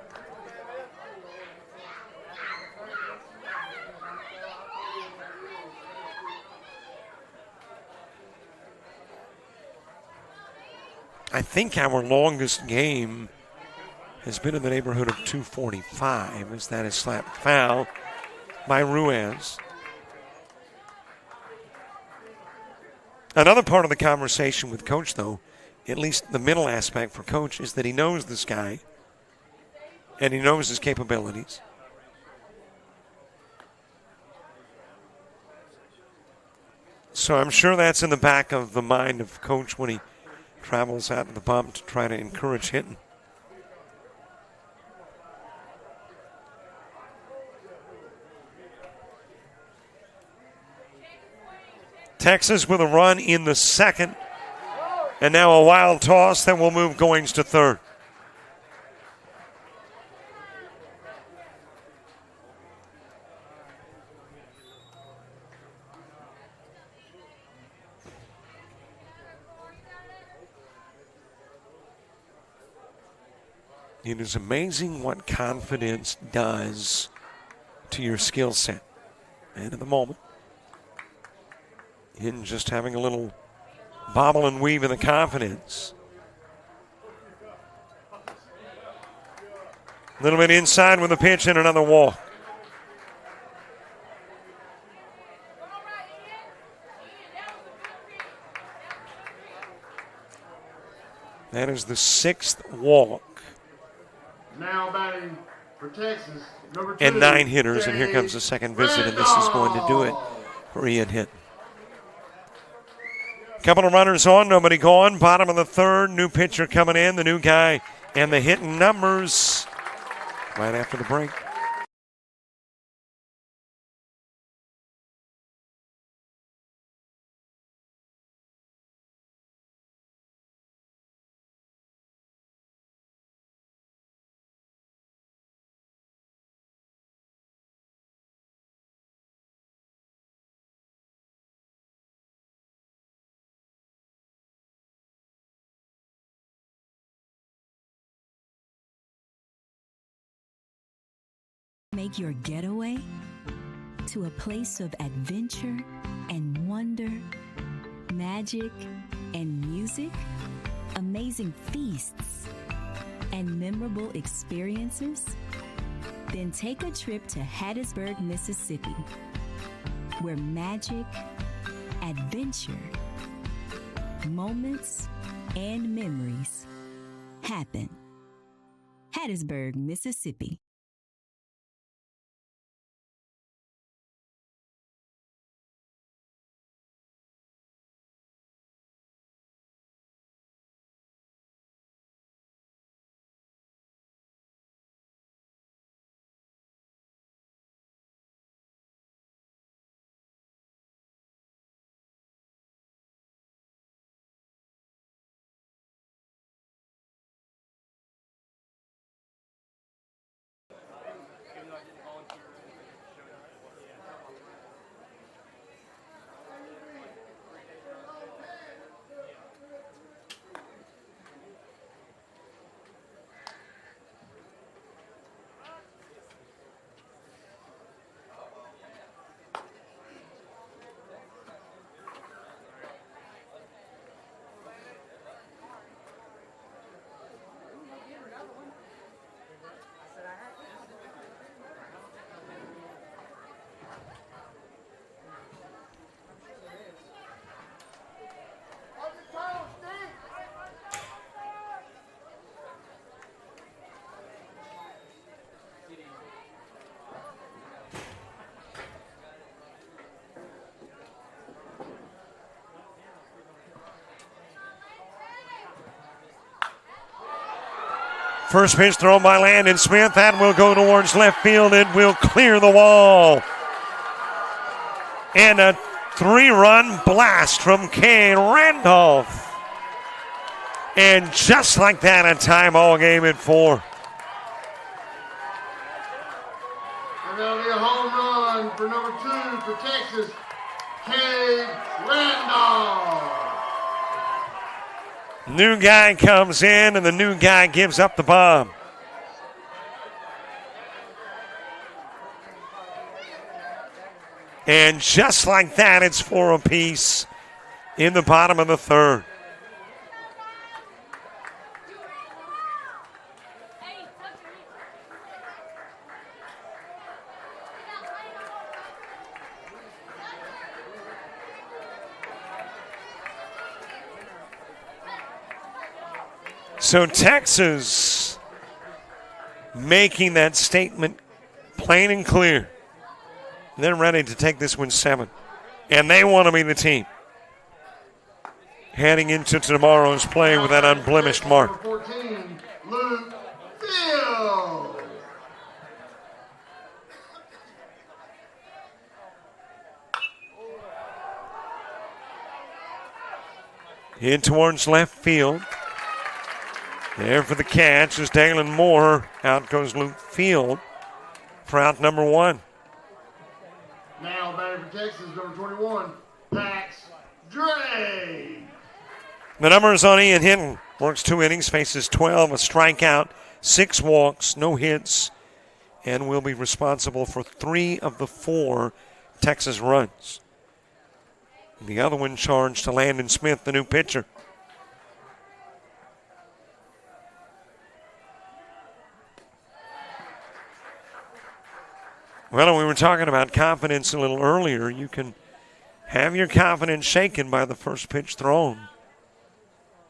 I think our longest game has been in the neighborhood of 2:45, as that is slapped foul by Ruiz. Another part of the conversation with Coach, though, at least the mental aspect for Coach, is that he knows this guy and he knows his capabilities. So I'm sure that's in the back of the mind of Coach when he travels out to the bump to try to encourage Hinton. Texas with a run in the second. And now a wild toss that will move Goins to third. It is amazing what confidence does to your skill set. And at the moment, Hinton just having a little bobble and weave in the confidence. A little bit inside with a pitch and another walk. That is the 6th walk. Now batting for Texas, number 2. And 9 hitters, and here comes the second visit, and this is going to do it for Ian Hinton. Couple of runners on, nobody gone. Bottom of the 3rd, new pitcher coming in, the new guy, and the Hinton numbers right after the break. Make your getaway to a place of adventure and wonder, magic and music, amazing feasts, and memorable experiences? Then take a trip to Hattiesburg, Mississippi, where magic, adventure, moments, and memories happen. Hattiesburg, Mississippi. First pitch thrown by Landon Smith. That will go towards left field. It will clear the wall. And a 3-run blast from Kane Randolph. And just like that, a tie ball game at 4. And that'll be a home run for number 2 for Texas, Kane Randolph. New guy comes in, and the new guy gives up the bomb. And just like that, it's 4 apiece in the bottom of the 3rd. So Texas making that statement plain and clear. They're ready to take this one 7. And they want to be the team heading into tomorrow's play with that unblemished mark. 14, Luke Field. In towards left field. There for the catch is Dalen Moore. Out goes Luke Field for out number 1. Now batting for Texas, number 21, Pax Drake. The numbers on Ian Hinton. Works 2 innings, faces 12, a strikeout, 6 walks, no hits, and will be responsible for 3 of the 4 Texas runs. The other one charged to Landon Smith, the new pitcher. Well, we were talking about confidence a little earlier. You can have your confidence shaken by the first pitch thrown,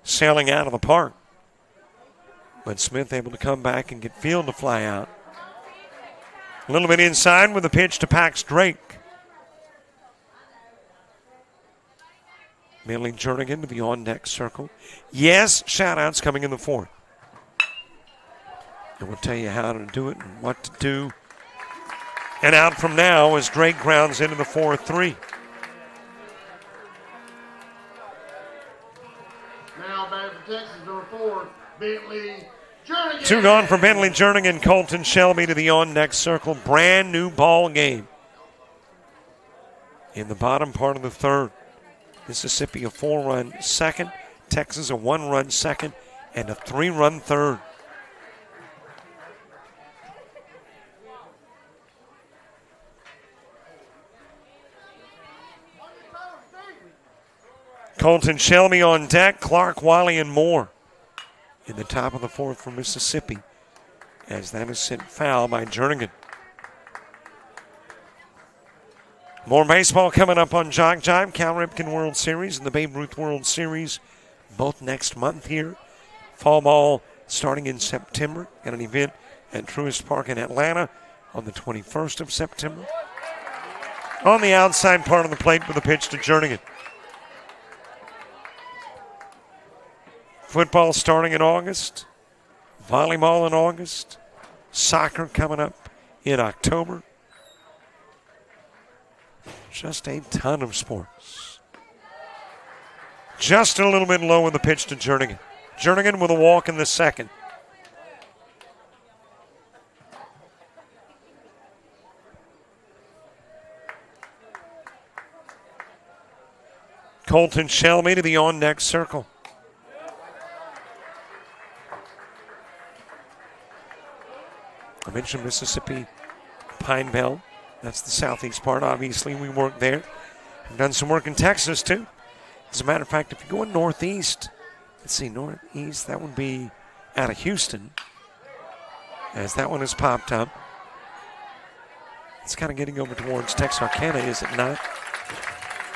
sailing out of the park. But Smith able to come back and get Field to fly out. A little bit inside with the pitch to Pax Drake. Bentley Jernigan to the on-deck circle. Yes, shout-outs coming in the fourth. And we'll tell you how to do it and what to do. And out from now as Drake grounds into the 4-3. Now back for Texas, number 4, Bentley Jernigan. 2 gone for Bentley Jernigan. Colton Shelby to the on-deck circle. Brand new ball game. In the bottom part of the third, Mississippi a 4-run second, Texas a 1-run second, and a 3-run third. Colton Shelby on deck, Clark, Wiley, and Moore in the top of the fourth for Mississippi, as that is sent foul by Jernigan. More baseball coming up on JockJive. Cal Ripken World Series and the Babe Ruth World Series both next month here. Fall ball starting in September at an event at Truist Park in Atlanta on the 21st of September. On the outside part of the plate with a pitch to Jernigan. Football starting in August. Volleyball in August. Soccer coming up in October. Just a ton of sports. Just a little bit low with the pitch to Jernigan. Jernigan with a walk in the second. Colton Shelby to the on-deck circle. I mentioned Mississippi Pine Belt. That's the southeast part. Obviously, we work there. We've done some work in Texas, too. As a matter of fact, if you're going northeast, let's see, northeast, that would be out of Houston, as that one has popped up. It's kind of getting over towards Texarkana, is it not?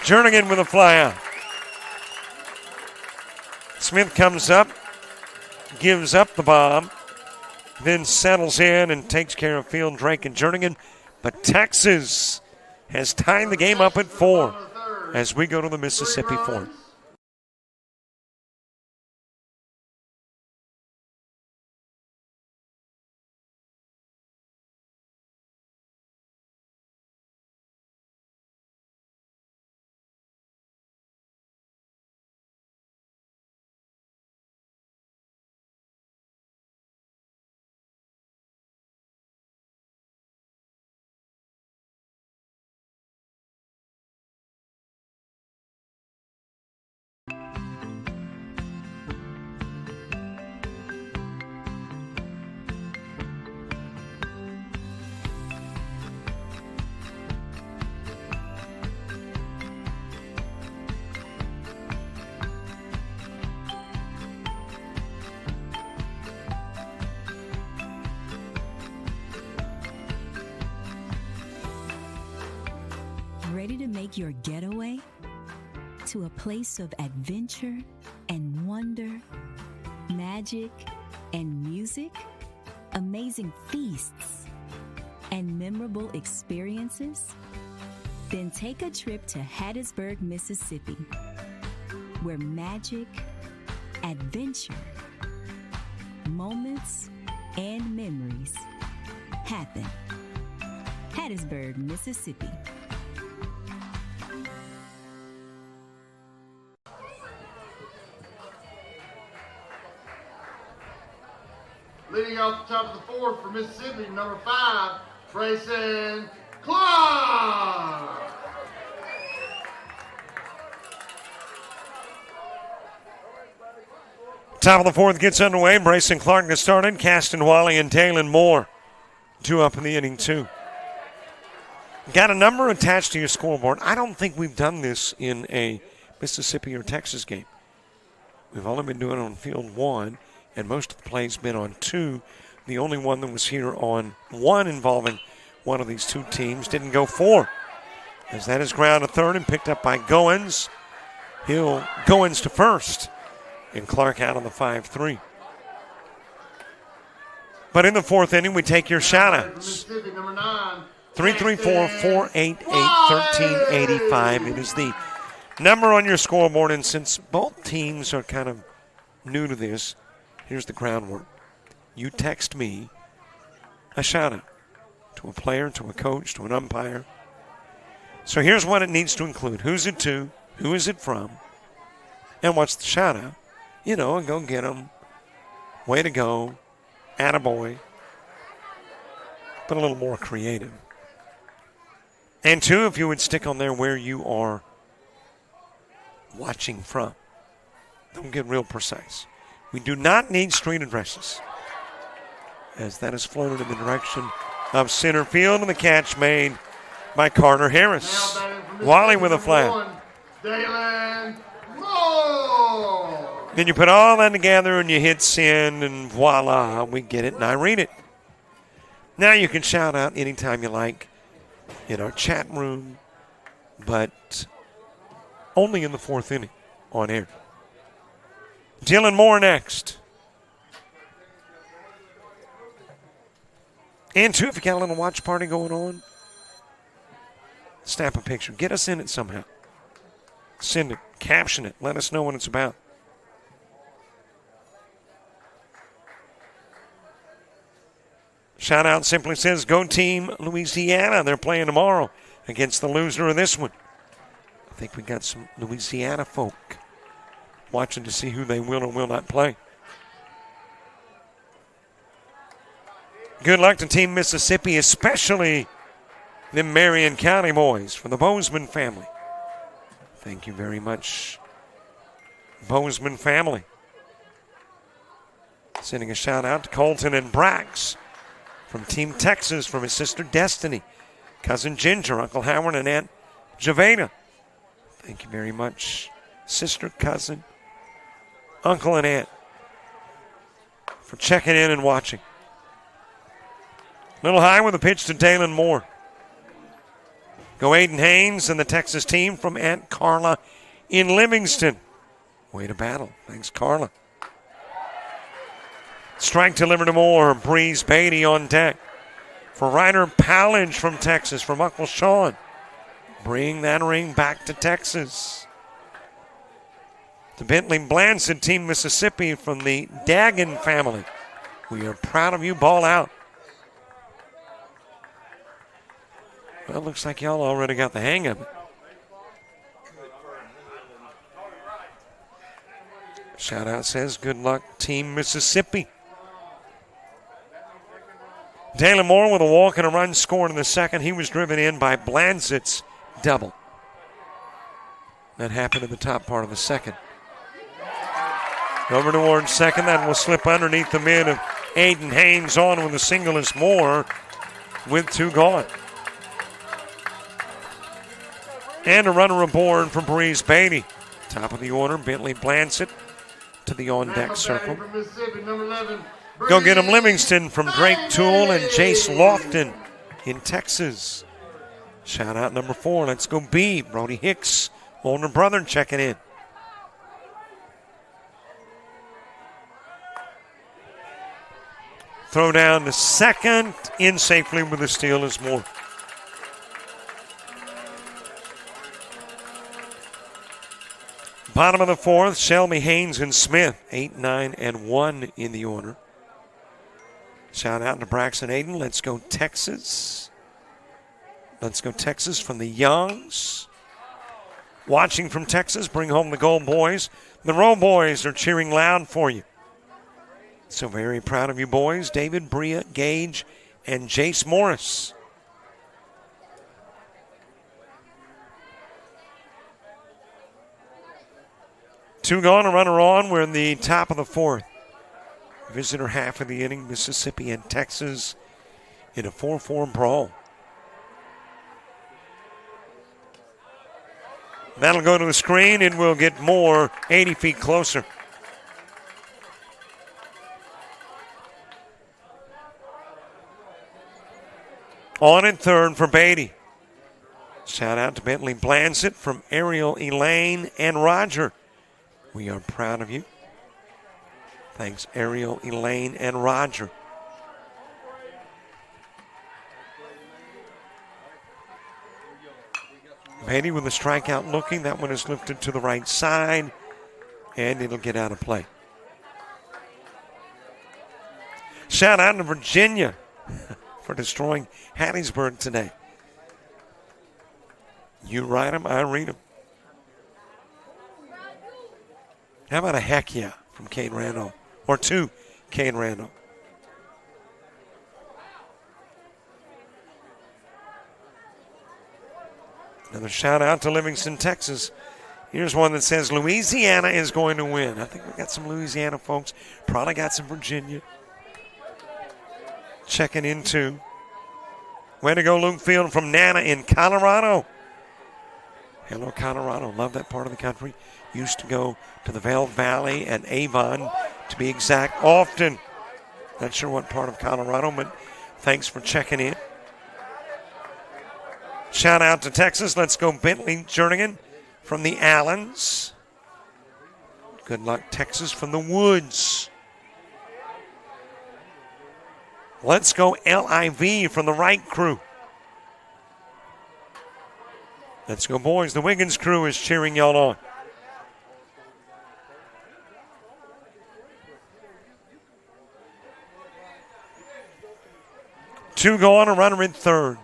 Jernigan with a fly out. Smith comes up, gives up the bomb, then settles in and takes care of Field, Drake, and Jernigan. But Texas has tied the game up at 4 as we go to the Mississippi fourth. Ready to make your getaway to a place of adventure and wonder, magic and music, amazing feasts and memorable experiences? Then take a trip to Hattiesburg, Mississippi, where magic, adventure, moments, and memories happen. Hattiesburg, Mississippi. Leading off the top of the fourth for Mississippi, number 5, Grayson Clark. Top of the fourth gets underway. Brayson Clark gets started. Caston Wiley and Taylon Moore. 2 up in the inning, 2. Got a number attached to your scoreboard. I don't think we've done this in a Mississippi or Texas game. We've only been doing it on field 1, and most of the plays been on 2. The only one that was here on 1 involving one of these two teams didn't go 4. As that is ground to third and picked up by Goins. Goins to first, and Clark out on the 5-3. But in the 4th inning, we take your shout-outs. 334-488-1385. It is the number on your scoreboard, and since both teams are kind of new to this, here's the groundwork. You text me a shout-out to a player, to a coach, to an umpire. So here's what it needs to include. Who's it to? Who is it from? And what's the shout-out? And go get them. Way to go. Attaboy. But a little more creative. And 2, if you would stick on there where you are watching from. Don't get real precise. We do not need street addresses, as that is floated in the direction of center field, and the catch made by Carter Harris. Wally with a flag. Then you put all that together and you hit send, and voila, we get it, and I read it. Now you can shout out anytime you like in our chat room, but only in the 4th inning on air. Dylan Moore next. And 2, if you got a little watch party going on, snap a picture. Get us in it somehow. Send it. Caption it. Let us know what it's about. Shout out simply says, go Team Louisiana. They're playing tomorrow against the loser of this one. I think we got some Louisiana folk watching to see who they will or will not play. Good luck to Team Mississippi, especially the Marion County boys from the Bozeman family. Thank you very much, Bozeman family. Sending a shout out to Colton and Brax from Team Texas, from his sister Destiny, cousin Ginger, Uncle Howard, and Aunt Javeda. Thank you very much, sister, cousin, uncle, and aunt, for checking in and watching. Little high with a pitch to Dalen Moore. Go Aiden Haynes and the Texas team from Aunt Carla in Livingston. Way to battle. Thanks, Carla. Strike delivered to Moore. Breeze Beatty on deck. For Ryder Powledge from Texas, from Uncle Sean. Bring that ring back to Texas. To Bentley Blanson, Team Mississippi from the Dagan family. We are proud of you. Ball out. Well, it looks like y'all already got the hang of it. Shout out says, good luck, Team Mississippi. Dalen Moore with a walk and a run scored in the second. He was driven in by Blansett's double. That happened in the top part of the second. Over towards second. That will slip underneath the mid of Aiden Haynes on with a single is Moore with 2 gone. And a runner aboard for Breeze Beatty. Top of the order, Bentley Blansett to the on-deck circle. Go get him, Livingston from Drake Toole and Jace Lofton in Texas. Shout out number 4. Let's go B. Brody Hicks, older brother, checking in. Throw down to second. In safely with the steal is Moore. Bottom of the 4th, Shelby, Haynes, and Smith. 8, 9, and 1 in the order. Shout out to Braxton Aiden. Let's go Texas. Let's go Texas from the Youngs. Watching from Texas, bring home the Gold Boys. The Roll Boys are cheering loud for you. So very proud of you boys. David, Bria, Gage, and Jace Morris. Two gone, a runner on. We're in the top of the 4th. Visitor half of the inning, Mississippi and Texas in a 4-4 brawl. That'll go to the screen and we'll get more 80 feet closer. On at third for Beatty. Shout out to Bentley Blansett from Ariel, Elaine, and Roger. We are proud of you. Thanks, Ariel, Elaine, and Roger. Beatty with a strikeout looking. That one is lifted to the right side, and it'll get out of play. Shout out to Virginia for destroying Hattiesburg today. You write them, I read them. How about a heck yeah from Kane Randall? Or to Kane Randall. Another shout out to Livingston, Texas. Here's one that says Louisiana is going to win. I think we got some Louisiana folks. Probably got some Virginia. Checking in too. Way to go, Luke Field from Nana in Colorado. Hello, Colorado. Love that part of the country. Used to go to the Vail Valley and Avon, to be exact, often. Not sure what part of Colorado, but thanks for checking in. Shout out to Texas. Let's go Bentley Jernigan from the Allens. Good luck, Texas, from the Woods. Let's go LIV from the Wright crew. Let's go, boys. The Wiggins crew is cheering y'all on. Two go on, a runner in third.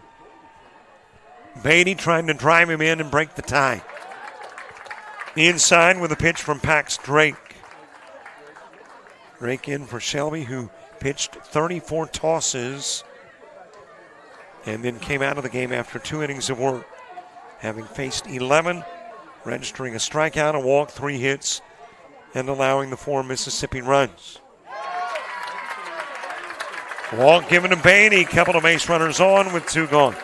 Beatty trying to drive him in and break the tie. Inside with a pitch from Pax Drake. Drake in for Shelby, who pitched 34 tosses and then came out of the game after 2 innings of work, having faced 11, registering a strikeout, a walk, 3 hits, and allowing the 4 Mississippi runs. Walk given to Beatty, couple of base runners on with 2 gone.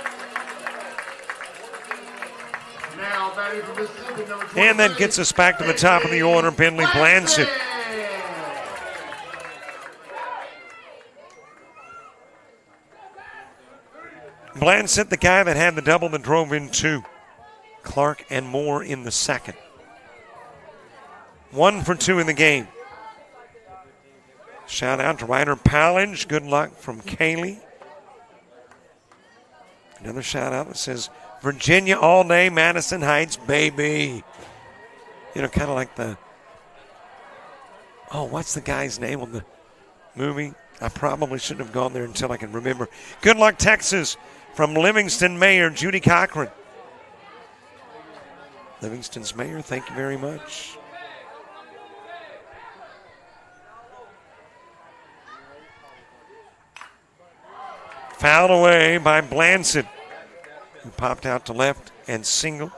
And that gets us back to the top of the order, Bentley Blansett. Blansett, the guy that had the double that drove in 2. Clark and Moore in the second. 1 for 2 in the game. Shout out to Ryder Pallage. Good luck from Kaylee. Another shout out that says, Virginia all day, Madison Heights, baby. You know, kind of like the, what's the guy's name on the movie? I probably shouldn't have gone there until I can remember. Good luck, Texas, from Livingston Mayor Judy Cochran. Livingston's mayor, thank you very much. Fouled away by Blansett, who popped out to left and single.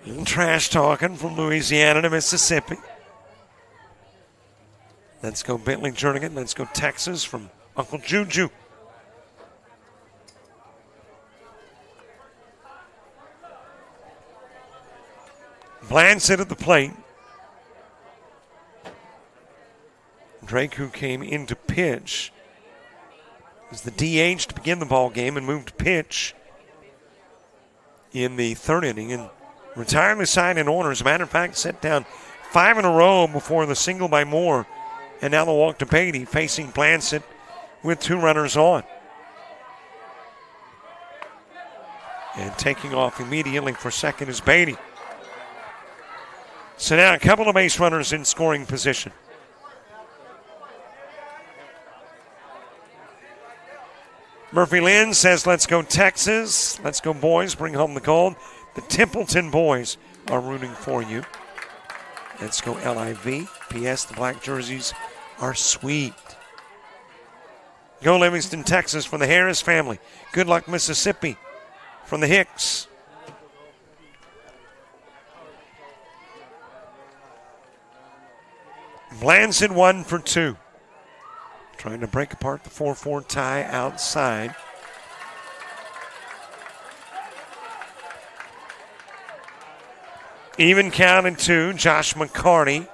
Little trash talking from Louisiana to Mississippi. Let's go Bentley Jernigan. Let's go Texas from Uncle Juju. Blansett at the plate. Drake, who came in to pitch, was the DH to begin the ball game and moved to pitch in the 3rd inning and retired the side in order. As a matter of fact, set down 5 in a row before the single by Moore, and now the walk to Beatty, facing Blansett with 2 runners on. And taking off immediately for second is Beatty. So now a couple of base runners in scoring position. Murphy Lynn says, let's go Texas. Let's go boys, bring home the gold. The Templeton boys are rooting for you. Let's go LIV. P.S. The black jerseys are sweet. Go Livingston, Texas from the Harris family. Good luck, Mississippi from the Hicks. Blansett 1 for 2. Trying to break apart the 4-4 tie outside. Even count at 2, Josh McCarty,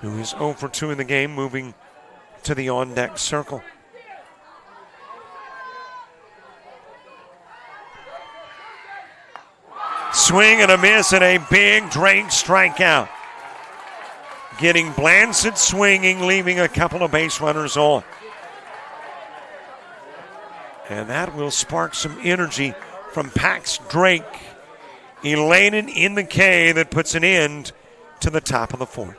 who is 0 for 2 in the game, moving to the on-deck circle. Swing and a miss and a big Drake strikeout. Getting Blancett swinging, leaving a couple of base runners on. And that will spark some energy from Pax Drake. Elated in the K that puts an end to the top of the 4th.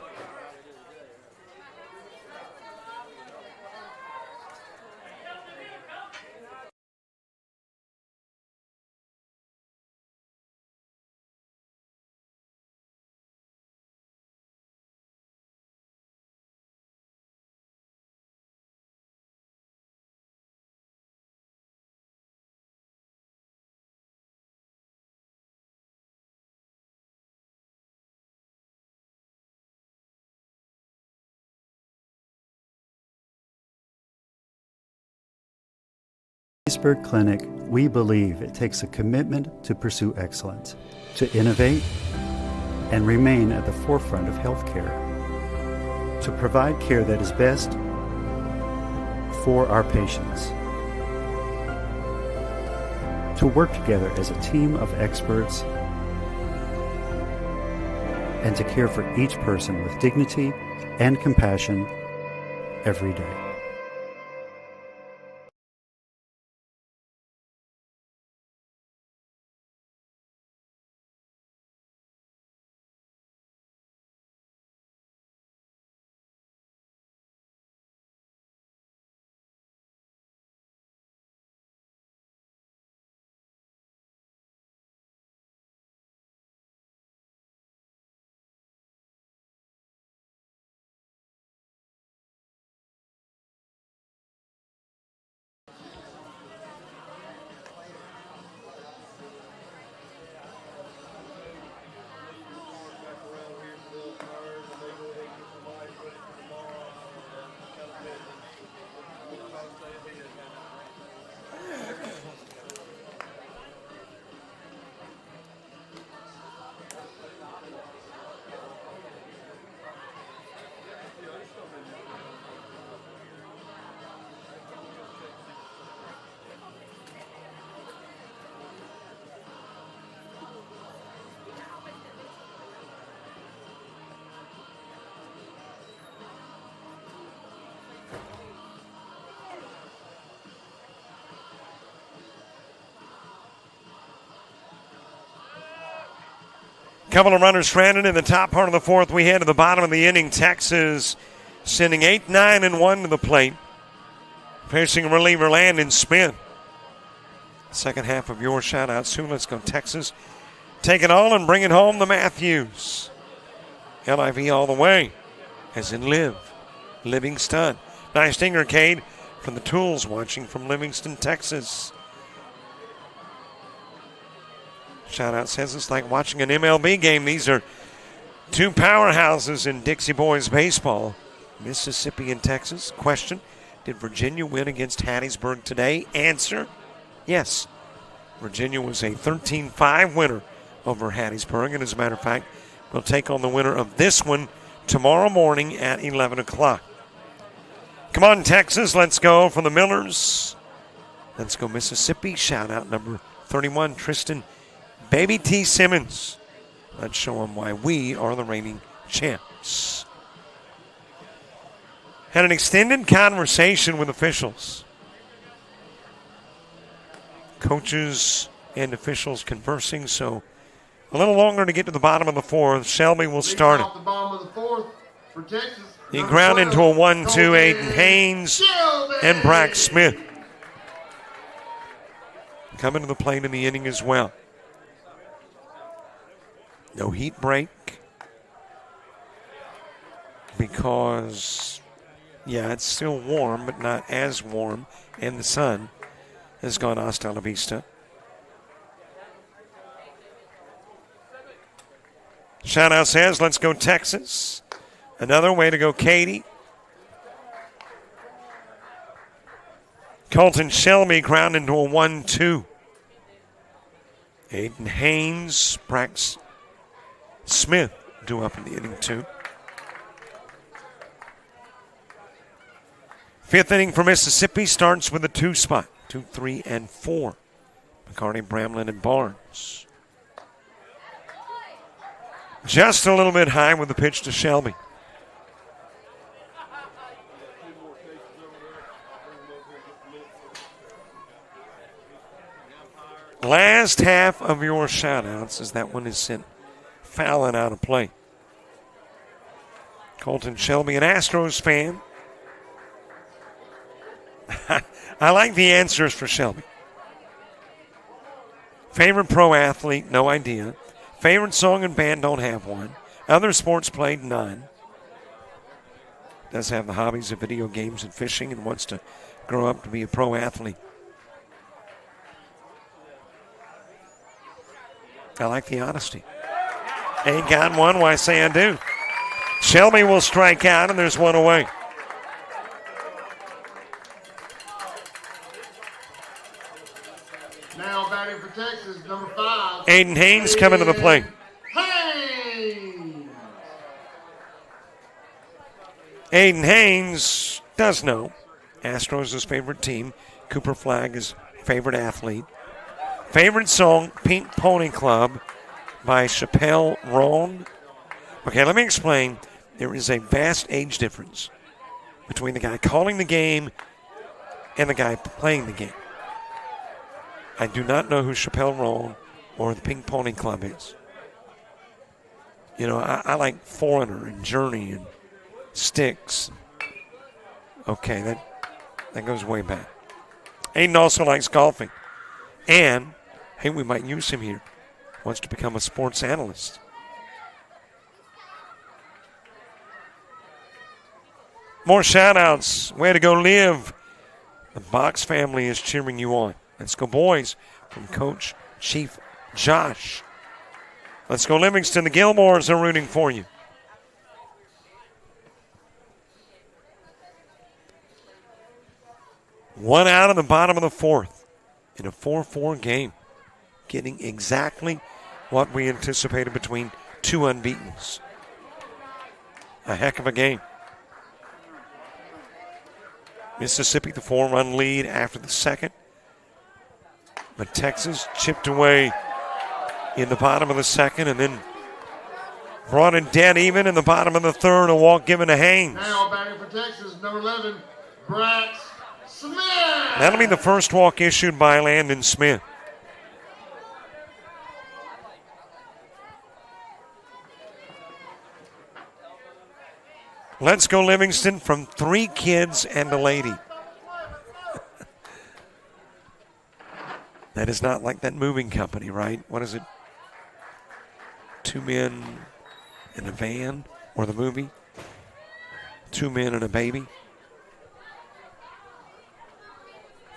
Hattiesburg Clinic, we believe it takes a commitment to pursue excellence, to innovate and remain at the forefront of healthcare, to provide care that is best for our patients, to work together as a team of experts, and to care for each person with dignity and compassion every day. Couple of runners stranded in the top part of the 4th. We head to the bottom of the inning. Texas sending 8, 9, and 1 to the plate. Facing reliever Landon Smith. Second half of your shout-out soon. Let's go Texas. Take it all and bring it home to Matthews. LIV all the way, as in live. Livingston. Nice stinger, Cade, from the Tools, watching from Livingston, Texas. Shout-out says it's like watching an MLB game. These are two powerhouses in Dixie Boys baseball. Mississippi and Texas. Question, did Virginia win against Hattiesburg today? Answer, yes. Virginia was a 13-5 winner over Hattiesburg. And as a matter of fact, we'll take on the winner of this one tomorrow morning at 11 o'clock. Come on, Texas. Let's go for the Millers. Let's go Mississippi. Shout-out number 31, Tristan Baby T. Simmons. Let's show them why we are the reigning champs. Had an extended conversation with officials. Coaches and officials conversing, so a little longer to get to the bottom of the 4th. Shelby will start it. Off the bottom of the 4th for Texas. He ground into a 1-2, Aiden Haynes and Brack Smith. Coming to the plate in the inning as well. No heat break because, yeah, it's still warm, but not as warm, and the sun has gone hasta la vista. Shout-out says, let's go Texas. Another way to go, Katie. Colton Shelby ground into a 1-2. Aiden Haynes, Brax Smith due up in the inning 2. Fifth inning for Mississippi starts with a 2 spot. 2, 3, and 4. McCarty, Bramlin, and Barnes. Just a little bit high with the pitch to Shelby. Last half of your shout-outs as that one is sent fouling out of play. Colton Shelby, an Astros fan. I like the answers for Shelby. Favorite pro athlete, no idea. Favorite song and band, don't have one. Other sports played, none. Does have the hobbies of video games and fishing and wants to grow up to be a pro athlete. I like the honesty. Ain't got one, why say I do? Shelby will strike out, and there's one away. Now batting for Texas, number 5. Aiden Haynes coming to the plate. Haynes. Aiden Haynes does know Astros his favorite team. Cooper Flagg is favorite athlete. Favorite song, Pink Pony Club by Chappelle Roan. Okay, let me explain. There is a vast age difference between the guy calling the game and the guy playing the game. I do not know who Chappelle Roan or the Pink Pony Club is. You know, I like Foreigner and Journey and Styx. Okay, that goes way back. Aiden also likes golfing. And, hey, we might use him here. Wants to become a sports analyst. More shout-outs. Way to go, Liv. The Box family is cheering you on. Let's go, boys, from Coach Chief Josh. Let's go, Livingston. The Gilmores are rooting for you. One out in the bottom of the 4th in a 4-4 game. Getting exactly what we anticipated between two unbeatens. A heck of a game. Mississippi, the 4-run lead after the 2nd. But Texas chipped away in the bottom of the 2nd and then brought it dead even in the bottom of the 3rd. A walk given to Haynes. Now batting for Texas, number 11, Brax Smith. That'll be the first walk issued by Landon Smith. Let's go, Livingston, from 3 kids and a lady. That is not like that moving company, right? What is it? 2 men in a van, or the movie? 2 men and a baby.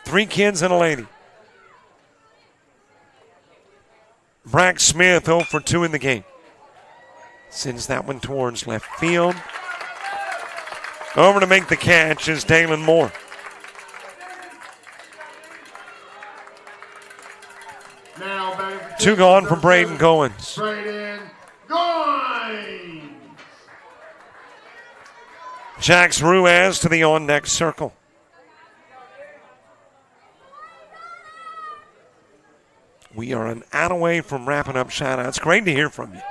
3 kids and a lady. Brax Smith 0 for 2 in the game. Sends that one towards left field. Over to make the catch is Dalen Moore. Now batting for 2 Texas, gone for number Braden 7, Goins. Braden Goins. Jax Ruiz to the on-deck circle. We are an out away from wrapping up shout-outs. Great to hear from you.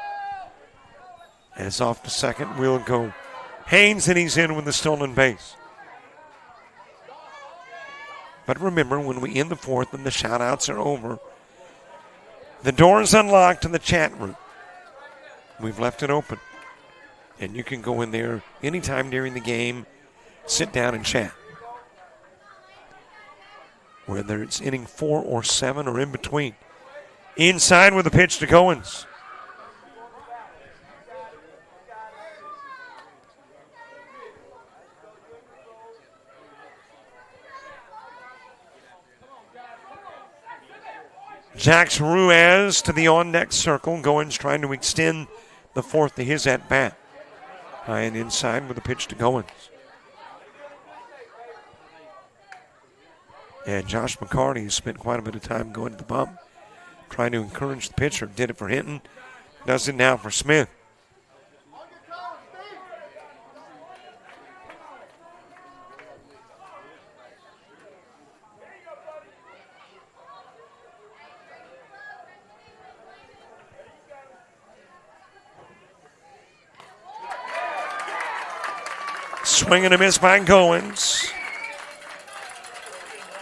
As off the 2nd, we'll go Haynes, and he's in with the stolen base. But remember, when we end the 4th and the shout-outs are over, the door is unlocked in the chat room. We've left it open. And you can go in there anytime during the game, sit down and chat. Whether it's inning 4 or 7 or in between. Inside with a pitch to Goins. Jax Ruiz to the on-deck circle. Goins trying to extend the 4th to his at-bat. High and inside with a pitch to Goins. And Josh McCarty has spent quite a bit of time going to the bump. trying to encourage the pitcher. Did it for Hinton. Does it now for Smith. Swing and a miss by Goins.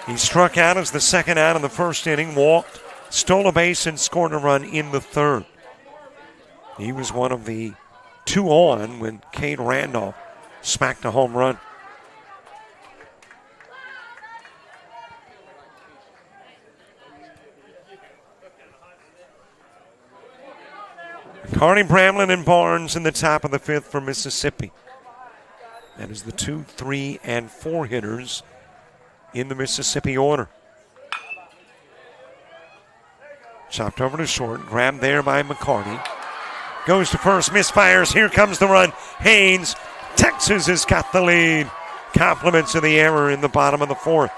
He struck out as the second out of the first inning, walked, stole a base, and scored a run in the third. He was one of the 2 on when Cade Randolph smacked a home run. Carney, Bramlin, and Barnes in the top of the 5th for Mississippi. That is the 2, 3, and 4 hitters in the Mississippi order. Chopped over to short, grabbed there by McCarty. Goes to first, misfires. Here comes the run. Haynes, Texas has got the lead. Compliments of the error in the bottom of the 4th.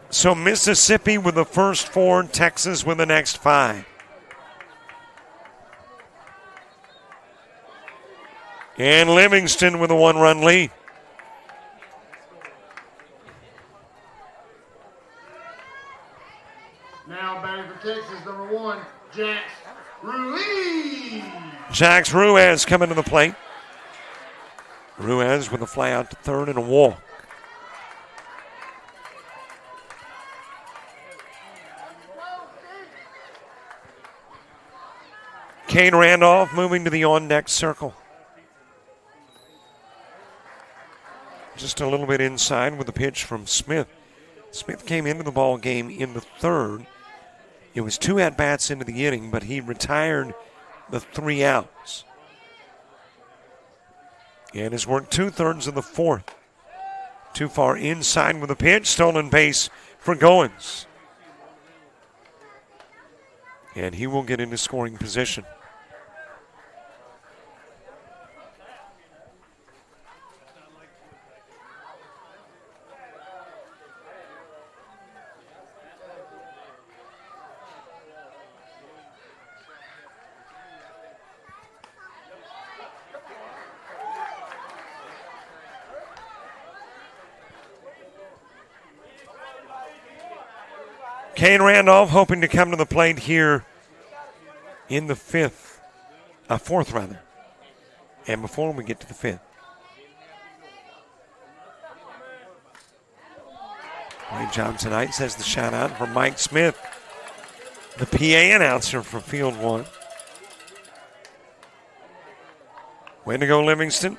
So Mississippi with the first 4, Texas with the next 5. And Livingston with a 1-run lead. Now batting for Texas, number 1, Jax Ruiz. Jax Ruiz coming to the plate. Ruiz with a fly out to third and a walk. Cade Randolph moving to the on-deck circle. Just a little bit inside with a pitch from Smith. Smith came into the ball game in the 3rd. It was 2 at-bats into the inning, but he retired the 3 outs. And has worked 2/3 of the 4th. Too far inside with a pitch. Stolen base for Goins. And he will get into scoring position. Cade Randolph hoping to come to the plate here in the 5th, 4th rather. And before we get to the 5th. Great job tonight, says the shout out from Mike Smith, the PA announcer for Field 1. Way to go, Livingston.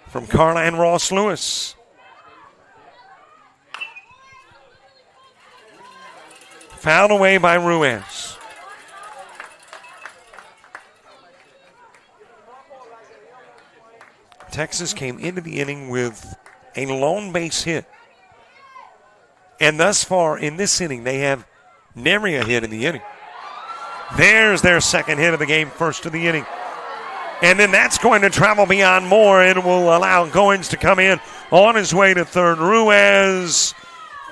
From Carline Ross Lewis. Fouled away by Ruiz. Texas came into the inning with a lone base hit. And thus far in this inning, they have nary a hit in the inning. There's their second hit of the game, first of the inning. And then that's going to travel beyond more and will allow Goins to come in on his way to third. Ruiz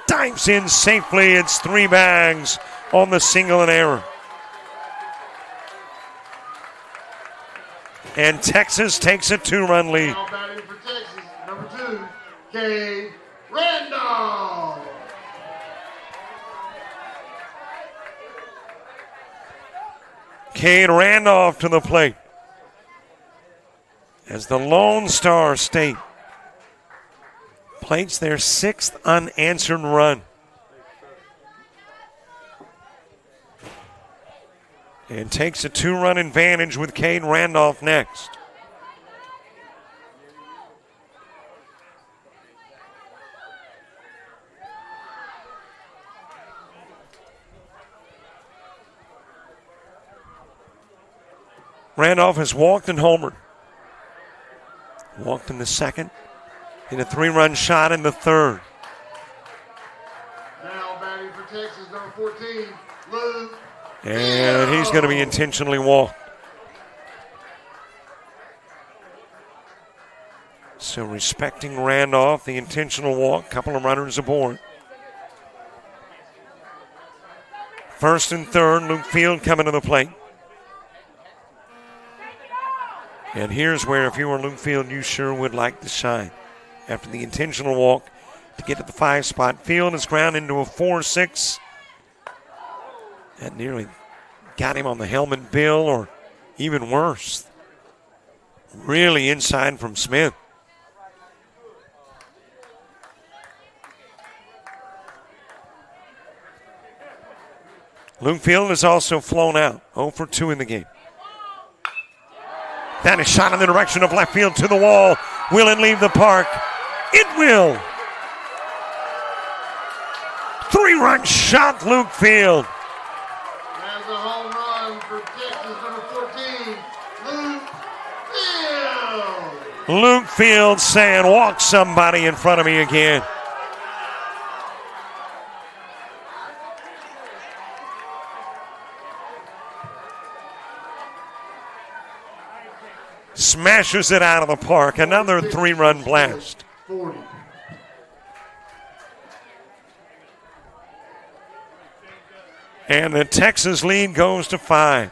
dives in safely. It's 3 bags on the single and error. And Texas takes a 2-run lead. Now batting for Texas, number 2, Cade Randolph. Cade Randolph to the plate as the Lone Star State plates their 6th unanswered run. And takes a 2-run advantage with Cade Randolph next. Randolph has walked and homered. Walked in the 2nd. In a 3-run shot in the 3rd. Now batting for Texas, number 14, Luke. And he's going to be intentionally walked. So respecting Randolph, the intentional walk, couple of runners aboard. First and third, Luke Field coming to the plate. And here's where, if you were Luke Field, you sure would like to shine. After the intentional walk to get to the 5 spot, Field is ground into a 4-6. That nearly got him on the helmet bill, or even worse, really inside from Smith. Luke Field is also flown out, 0 for 2 in the game. That is shot in the direction of left field to the wall. Will it leave the park? It will. 3-run shot, Luke Field. Has a home run for Texas, number 14, Luke Field. Luke Field saying, walk somebody in front of me again. Smashes it out of the park. Another 3-run blast. 40. And the Texas lead goes to 5.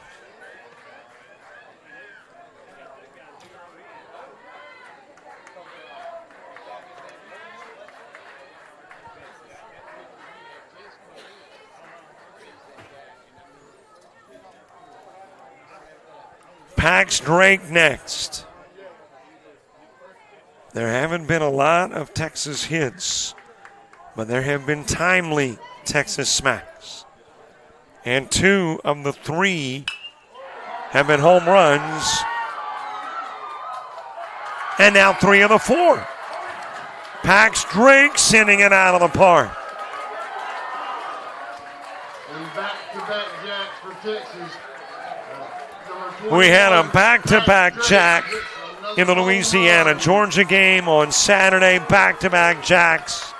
Pax Drake next. There haven't been a lot of Texas hits, but there have been timely Texas smacks. And 2 of the 3 have been home runs. And now 3 of the 4. Pax Drake sending it out of the park. And back-to-back jacks for Texas. We had a back-to-back jack in the Louisiana-Georgia game on Saturday. Back-to-back jacks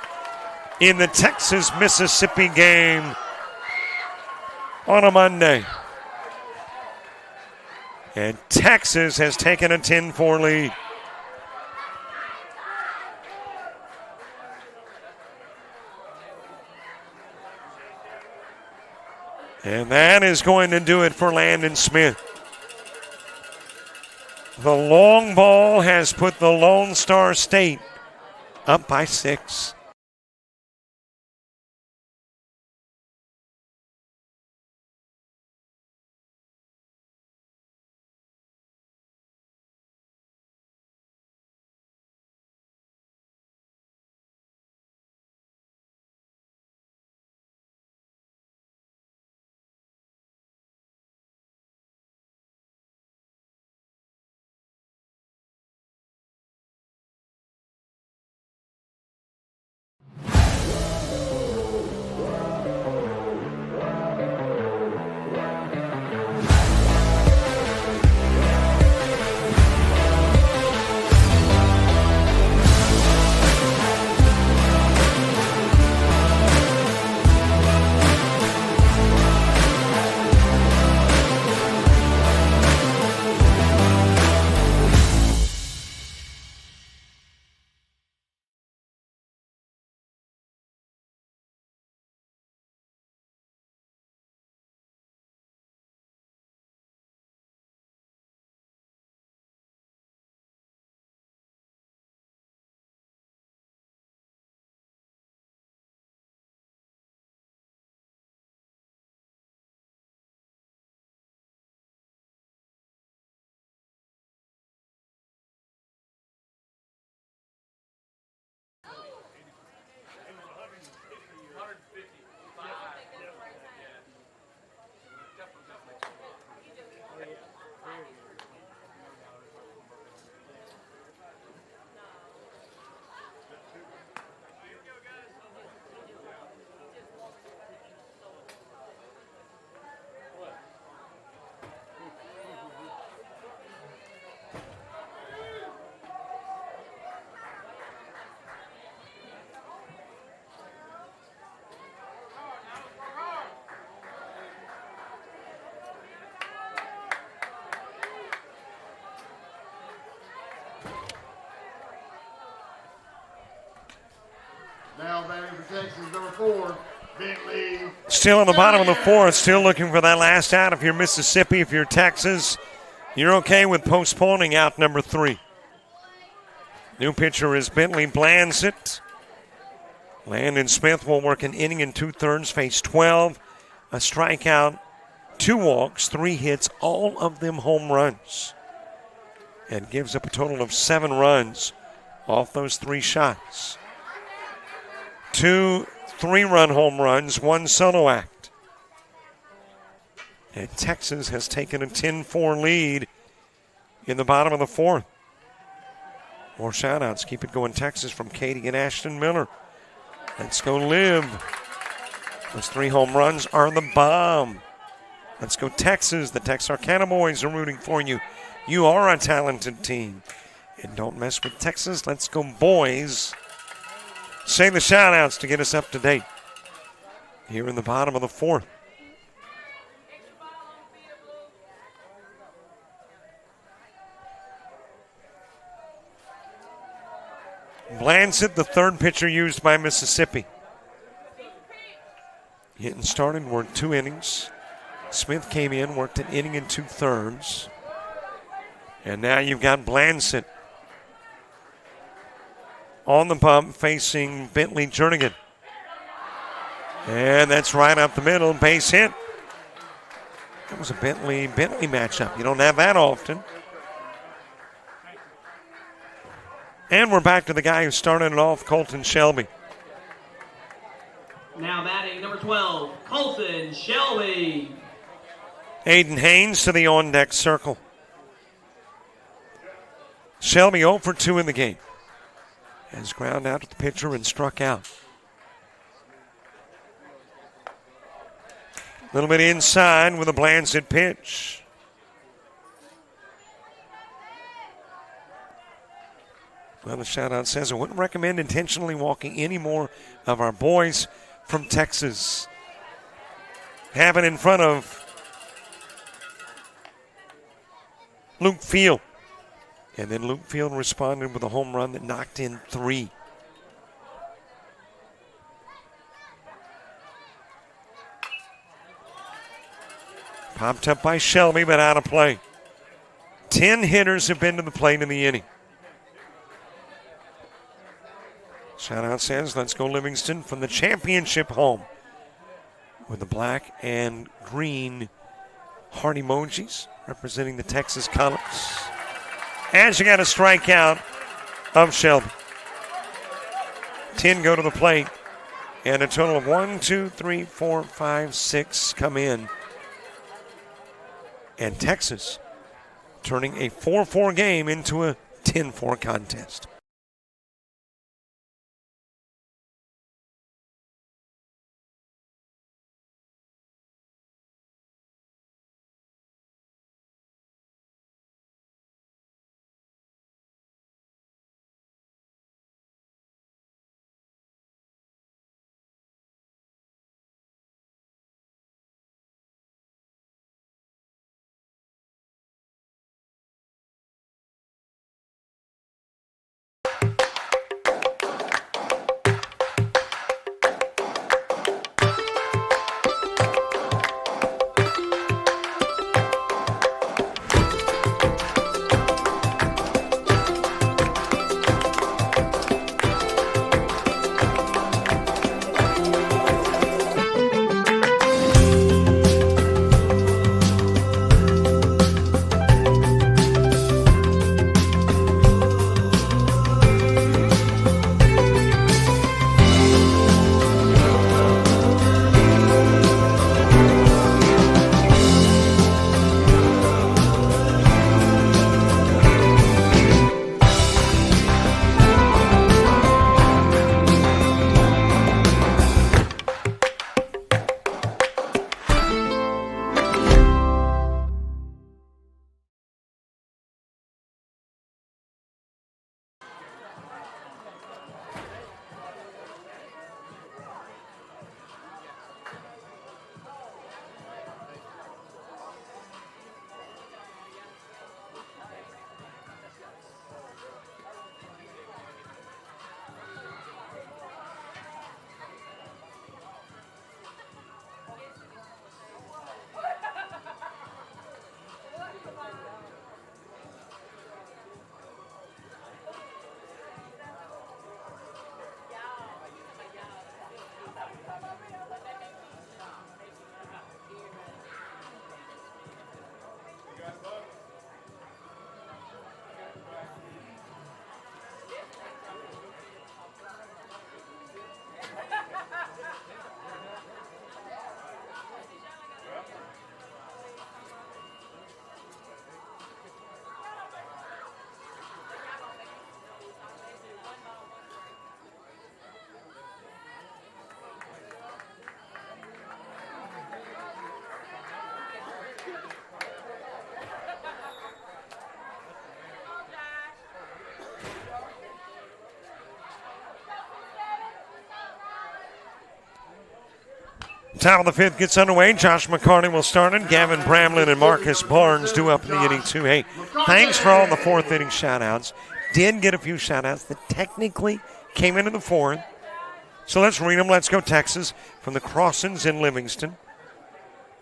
in the Texas-Mississippi game on a Monday. And Texas has taken a 10-4 lead. And that is going to do it for Landon Smith. The long ball has put the Lone Star State up by 6. fourth, Bentley. Still on the bottom of the fourth, still looking for that last out. If you're Mississippi, if you're Texas, you're okay with postponing out number 3. New pitcher is Bentley Blansit. Landon Smith will work an inning and 2/3, face 12, a strikeout, 2 walks, 3 hits, all of them home runs. And gives up a total of 7 runs off those 3 shots. 2 3-run home runs, 1 solo act. And Texas has taken a 10-4 lead in the bottom of the 4th. More shout-outs. Keep it going, Texas, from Katie and Ashton Miller. Let's go Liv. Those 3 home runs are the bomb. Let's go Texas. The Texarkana boys are rooting for you. You are a talented team. And don't mess with Texas. Let's go boys. Say the shout-outs to get us up to date here in the bottom of the 4th. Blansit, the 3rd pitcher used by Mississippi. Hitting started, worked 2 innings. Smith came in, worked an inning and 2/3. And now you've got Blansit on the bump facing Bentley Jernigan. And that's right up the middle, base hit. That was a Bentley matchup. You don't have that often. And we're back to the guy who started it off, Colton Shelby. Now batting number 12, Colton Shelby. Aiden Haynes to the on-deck circle. Shelby 0 for 2 in the game. Has ground out to the pitcher and struck out. A little bit inside with a Blansit pitch. Well, the shout-out says, I wouldn't recommend intentionally walking any more of our boys from Texas. Have it in front of Luke Field. And then Luke Field responded with a home run that knocked in 3. Popped up by Shelby, but out of play. 10 hitters have been to the plate in the inning. Shout-out says, let's go Livingston from the championship home with the black and green heart emojis representing the Texas colors. And she got a strikeout of Shelby. 10 go to the plate, and a total of 1, 2, 3, 4, 5, 6 come in. And Texas turning a 4-4 game into a 10-4 contest. Top of the fifth gets underway. Josh McCarty will start it. Gavin Bramlin and Marcus Barnes due up in the inning 2. Hey, thanks for all the fourth inning shout-outs. Did get a few shout-outs that technically came into the fourth. So let's read them. Let's go Texas from the Crossings in Livingston.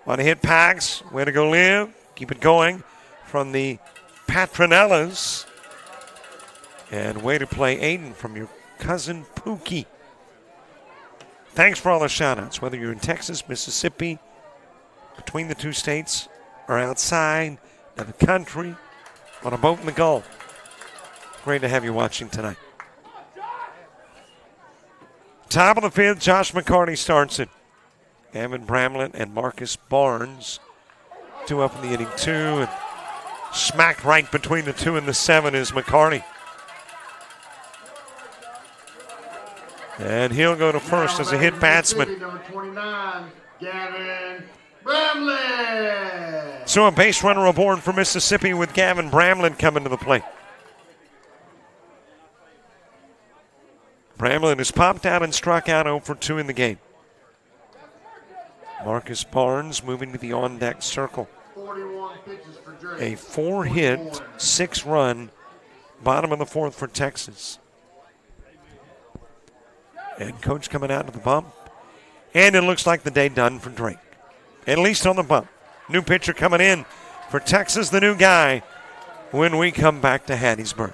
Want to hit Pax. Way to go, Liv. Keep it going from the Patronellas. And way to play, Aiden, from your cousin Pookie. Thanks for all the shout-outs, whether you're in Texas, Mississippi, between the two states, or outside of the country, on a boat in the Gulf. Great to have you watching tonight. Top of the fifth, Josh McCarty starts it. Gavin Bramlett and Marcus Barnes due up in the inning 2. And smack right between the 2 and the 7 is McCarty. And he'll go to first as a hit batsman. Number 29, Gavin Bramlett. So a base runner aboard for Mississippi with Gavin Bramlett coming to the plate. Bramlett has popped out and struck out 0 for 2 in the game. Marcus Barnes moving to the on-deck circle. 41 pitches for Drake. A 4-hit, 6-run bottom of the fourth for Texas. And coach coming out to the bump. And it looks like the day done for Drake. At least on the bump. New pitcher coming in for Texas, the new guy, when we come back to Hattiesburg.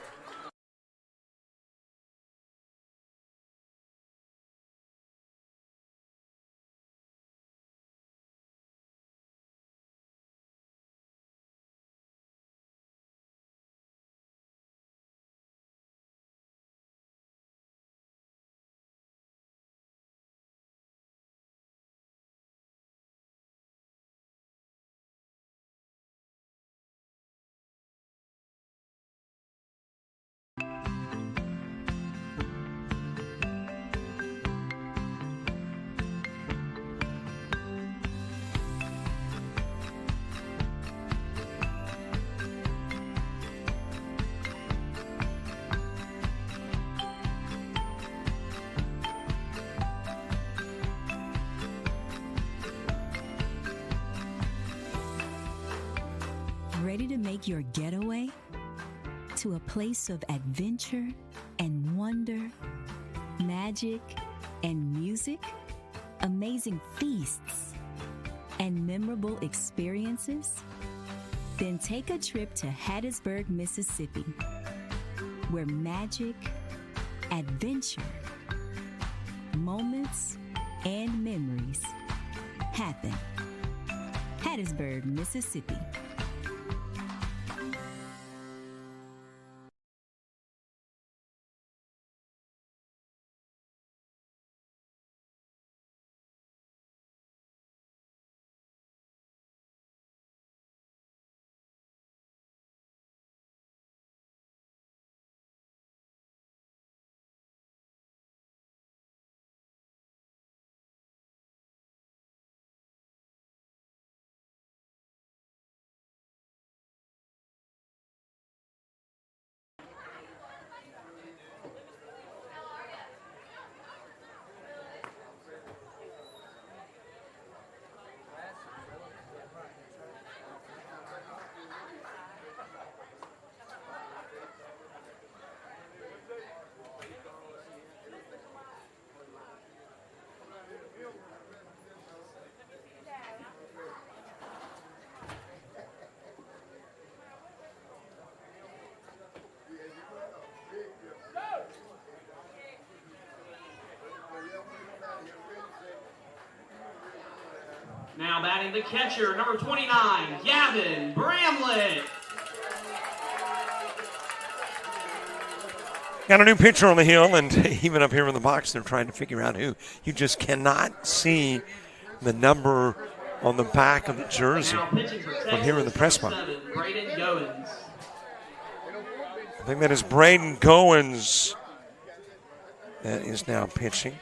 Ready to make your getaway to a place of adventure and wonder, magic and music, amazing feasts and memorable experiences? Then take a trip to Hattiesburg, Mississippi, where magic, adventure, moments, and memories happen. Hattiesburg, Mississippi. Now batting the catcher, number 29, Gavin Bramlett. Got a new pitcher on the hill, and even up here in the box, they're trying to figure out who. You just cannot see the number on the back of the jersey from here in the press box. Braden Goins. I think that is Braden Goins that is now pitching.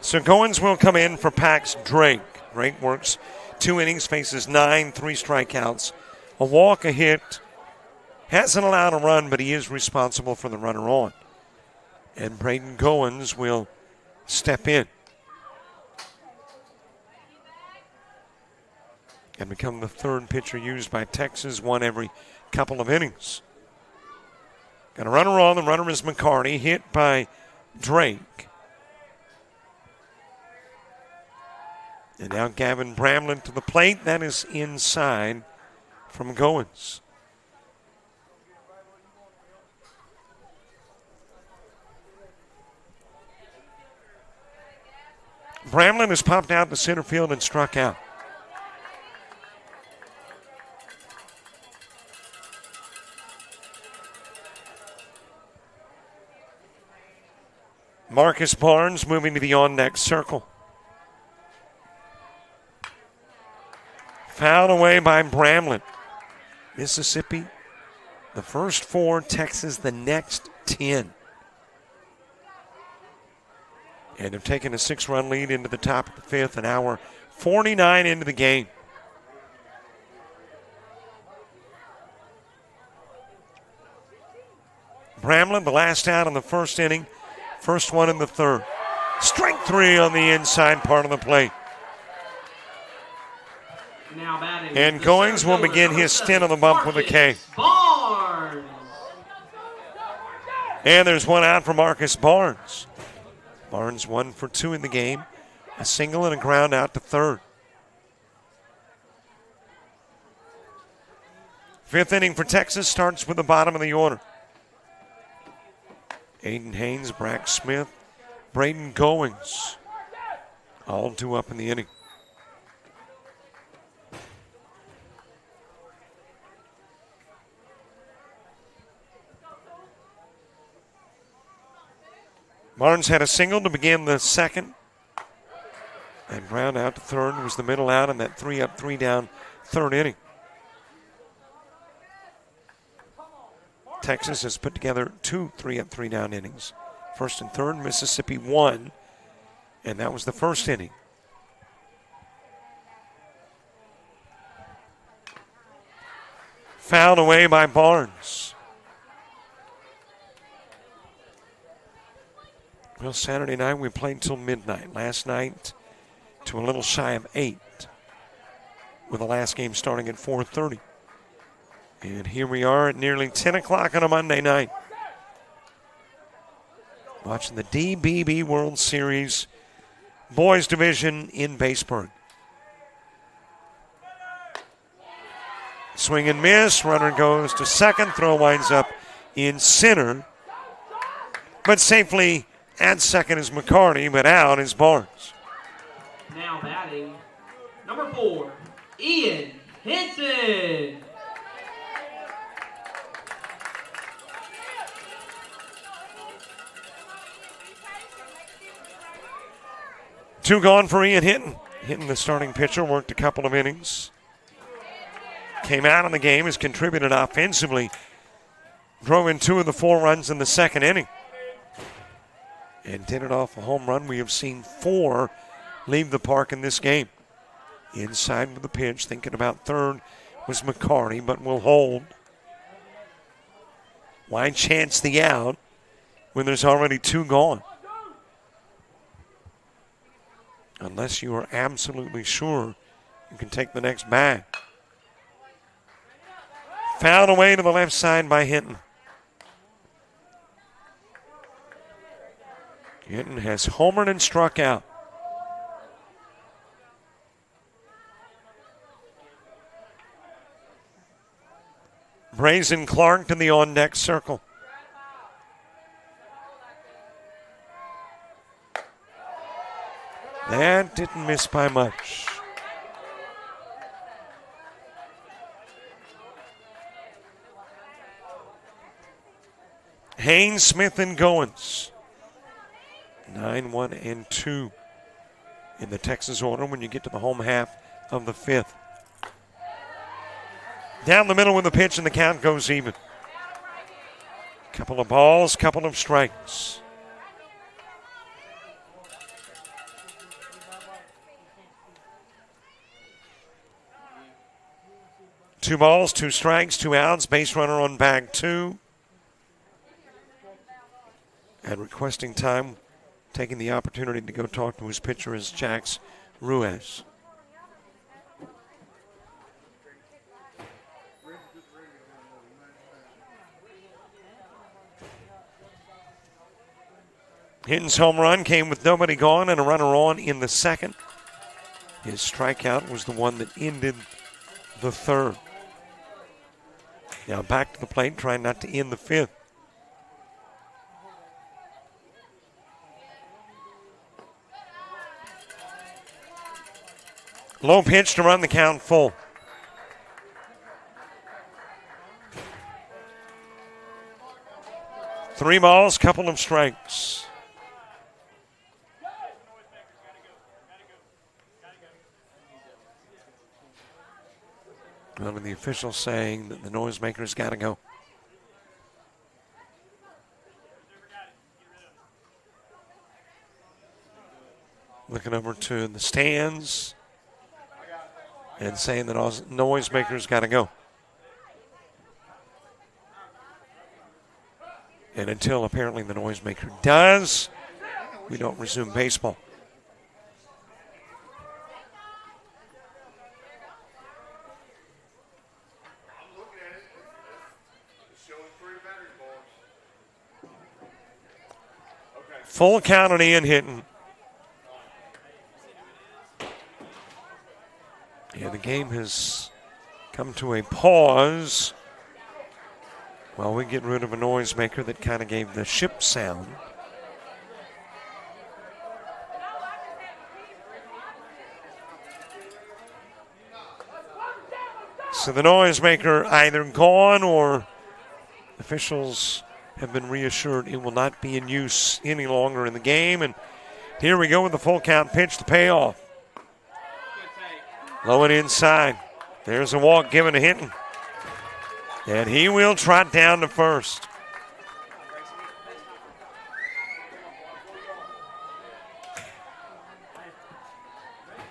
So Goins will come in for Pax Drake. Drake works 2 innings, faces 9, 3 strikeouts, a walk, a hit. Hasn't allowed a run, but he is responsible for the runner on. And Braden Goins will step in and become the third pitcher used by Texas, one every couple of innings. Got a runner on. The runner is McCarty, hit by Drake. And now Gavin Bramlin to the plate. That is inside from Goins. Bramlin has popped out to center field and struck out. Marcus Barnes moving to the on-deck circle. Fouled away by Bramlin. Mississippi, the first 4, Texas, the next 10. And have taken a 6-run lead into the top of the 5th, an hour 49 into the game. Bramlin, the last out in the first inning, first one in the third. Strike 3 on the inside part of the plate. Now batting. And Goins will begin his stint on the bump with a K. Barnes. And there's one out for Marcus Barnes. Barnes 1 for 2 in the game. A single and a ground out to third. 5th inning for Texas starts with the bottom of the order. Aiden Haynes, Brack Smith, Braden Goins. All 2 up in the inning. Barnes had a single to begin the second. And ground out to third was the middle out in that 3 up, 3 down third inning. Texas has put together 2 3 up, 3 down innings. First and third, Mississippi 1. And that was the first inning. Fouled away by Barnes. Well, Saturday night we played till midnight. Last night to a little shy of 8, with the last game starting at 4:30. And here we are at nearly 10 o'clock on a Monday night, watching the DBB World Series Boys Division in Baseburg. Swing and miss. Runner goes to second. Throw winds up in center. But safely at second is McCarty, but out is Barnes. Now batting, number 4, Ian Hinton. Two gone for Ian Hinton. Hinton, the starting pitcher, worked a couple of innings. Came out in the game, has contributed offensively. Drove in 2 of the 4 runs in the second inning. And did it off a home run. We have seen 4 leave the park in this game. Inside with the pitch, thinking about third was McCarty, but will hold. Why chance the out when there's already 2 gone? Unless you are absolutely sure you can take the next bag. Fouled away to the left side by Hinton. Hinton has homered and struck out. Brazen Clark to the on-deck circle. That didn't miss by much. Haynes, Smith, and Goins. 9, 1, and 2 in the Texas order when you get to the home half of the 5th. Down the middle with the pitch, and the count goes even. Couple of balls, couple of strikes. Two balls, 2 strikes, 2 outs. Base runner on bag 2. And requesting time, taking the opportunity to go talk to his pitcher is Jax Ruiz. Hinton's home run came with nobody gone and a runner on in the second. His strikeout was the one that ended the third. Now back to the plate, trying not to end the fifth. Low pitch to run the count full. Three balls, couple of strikes. One of the officials saying that the noisemaker's got to go. Looking over to the stands and saying that noisemaker's got to go. And until apparently the noisemaker does, we don't resume baseball. Full count on Ian Hinton. Yeah, the game has come to a pause while we get rid of a noisemaker that kind of gave the ship sound. So the noisemaker either gone or officials have been reassured it will not be in use any longer in the game. And here we go with the full count pitch to pay off. Low and inside. There's a walk given to Hinton. And he will trot down to first.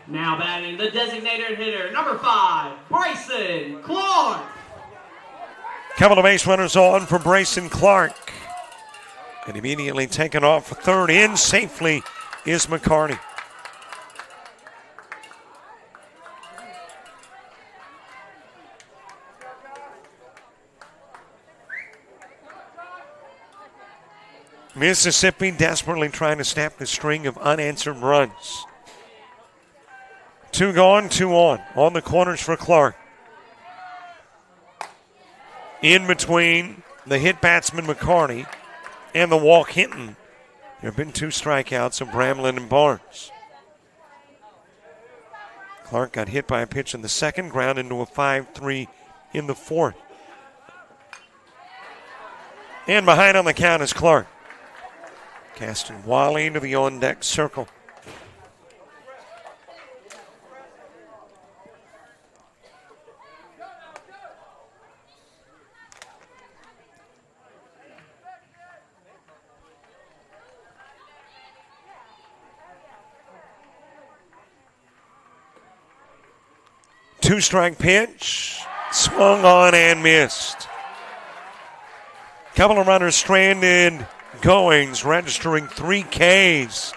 Now batting the designated hitter, number 5, Bryson Clark. Couple of base runners on for Bryson Clark. And immediately taken off for third. In safely is McCarty. Mississippi desperately trying to snap the string of unanswered runs. 2 gone, 2 on the corners for Clark. In between the hit batsman McCarty and the walk Hinton, there have been 2 strikeouts of Bramlin and Barnes. Clark got hit by a pitch in the second, ground into a 5-3 in the fourth. And behind on the count is Clark. Casting Wally into the on-deck circle. Two-strike pitch, swung on and missed. Couple of runners stranded. Goings registering 3 Ks,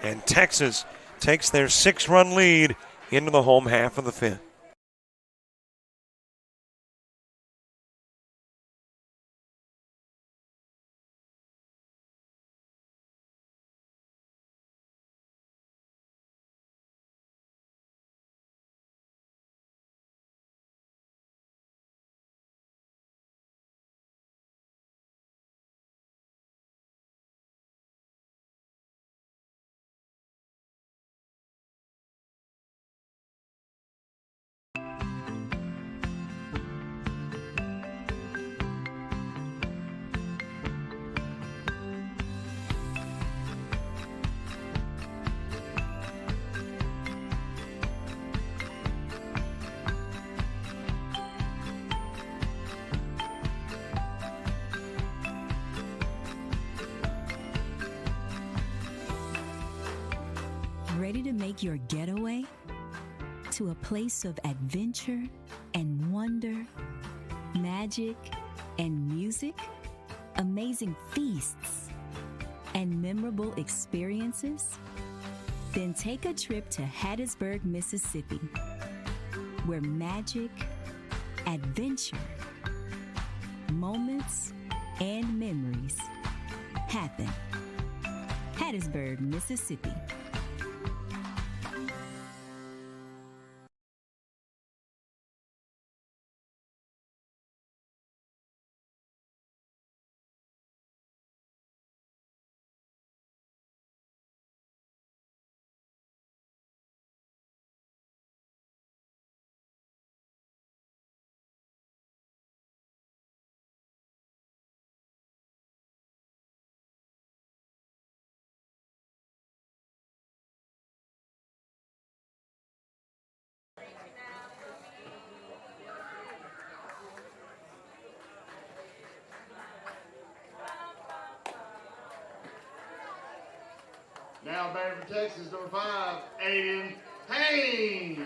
and Texas takes their 6-run lead into the home half of the fifth. Ready to make your getaway to a place of adventure and wonder, magic and music, amazing feasts, and memorable experiences? Then take a trip to Hattiesburg, Mississippi, where magic, adventure, moments, and memories happen. Hattiesburg, Mississippi. Now batting for Texas, number 5, Aiden Haynes.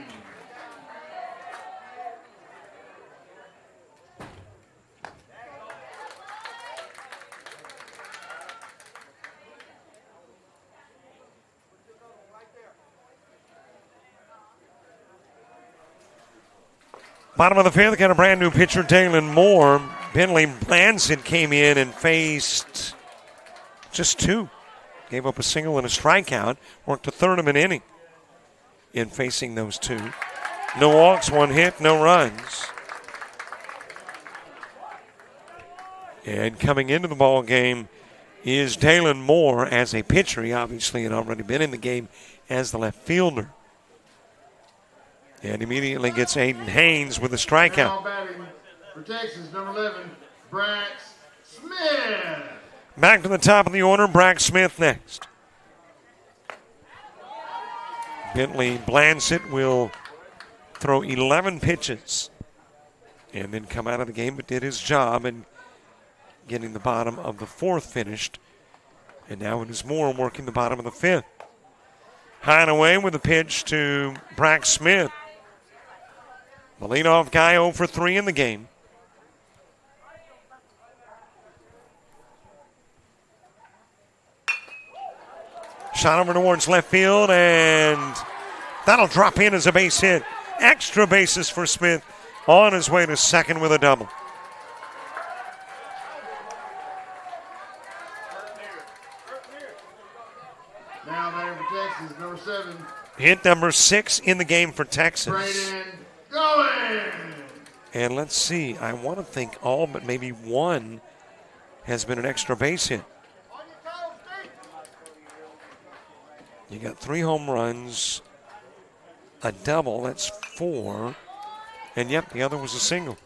Bottom of the fifth, got a brand new pitcher, Dalen Moore. Bentley Blanson came in and faced just 2. Gave up a single and a strikeout. Worked a third of an inning in facing those 2. No walks, 1 hit, no runs. And coming into the ball game is Dalen Moore as a pitcher. He obviously had already been in the game as the left fielder. And immediately gets Aiden Haynes with a strikeout. Now batting for Texas, number 11, Brax Smith. Back to the top of the order, Brax Smith next. Bentley Blansett will throw 11 pitches and then come out of the game, but did his job in getting the bottom of the 4th finished. And now it is Moore working the bottom of the 5th. High and away with a pitch to Brax Smith. The leadoff guy 0 for 3 in the game. Shot over towards left field, and that'll drop in as a base hit. Extra bases for Smith on his way to second with a double. Now batting for Texas, number 7, Hit number 6 in the game for Texas. Braden Going. And let's see, I want to think all but maybe 1 has been an extra base hit. You got 3 home runs, a double, that's 4. And yep, the other was a single.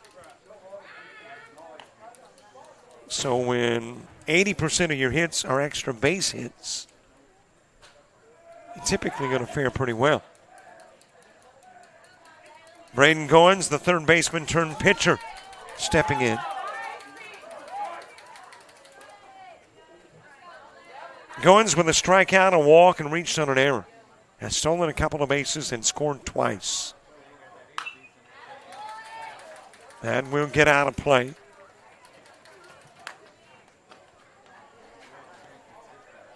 So when 80% of your hits are extra base hits, you're typically going to fare pretty well. Braden Goins, the third baseman turned pitcher, stepping in. Goins with a strikeout, a walk, and reached on an error. Has stolen a couple of bases and scored twice. That will get out of play.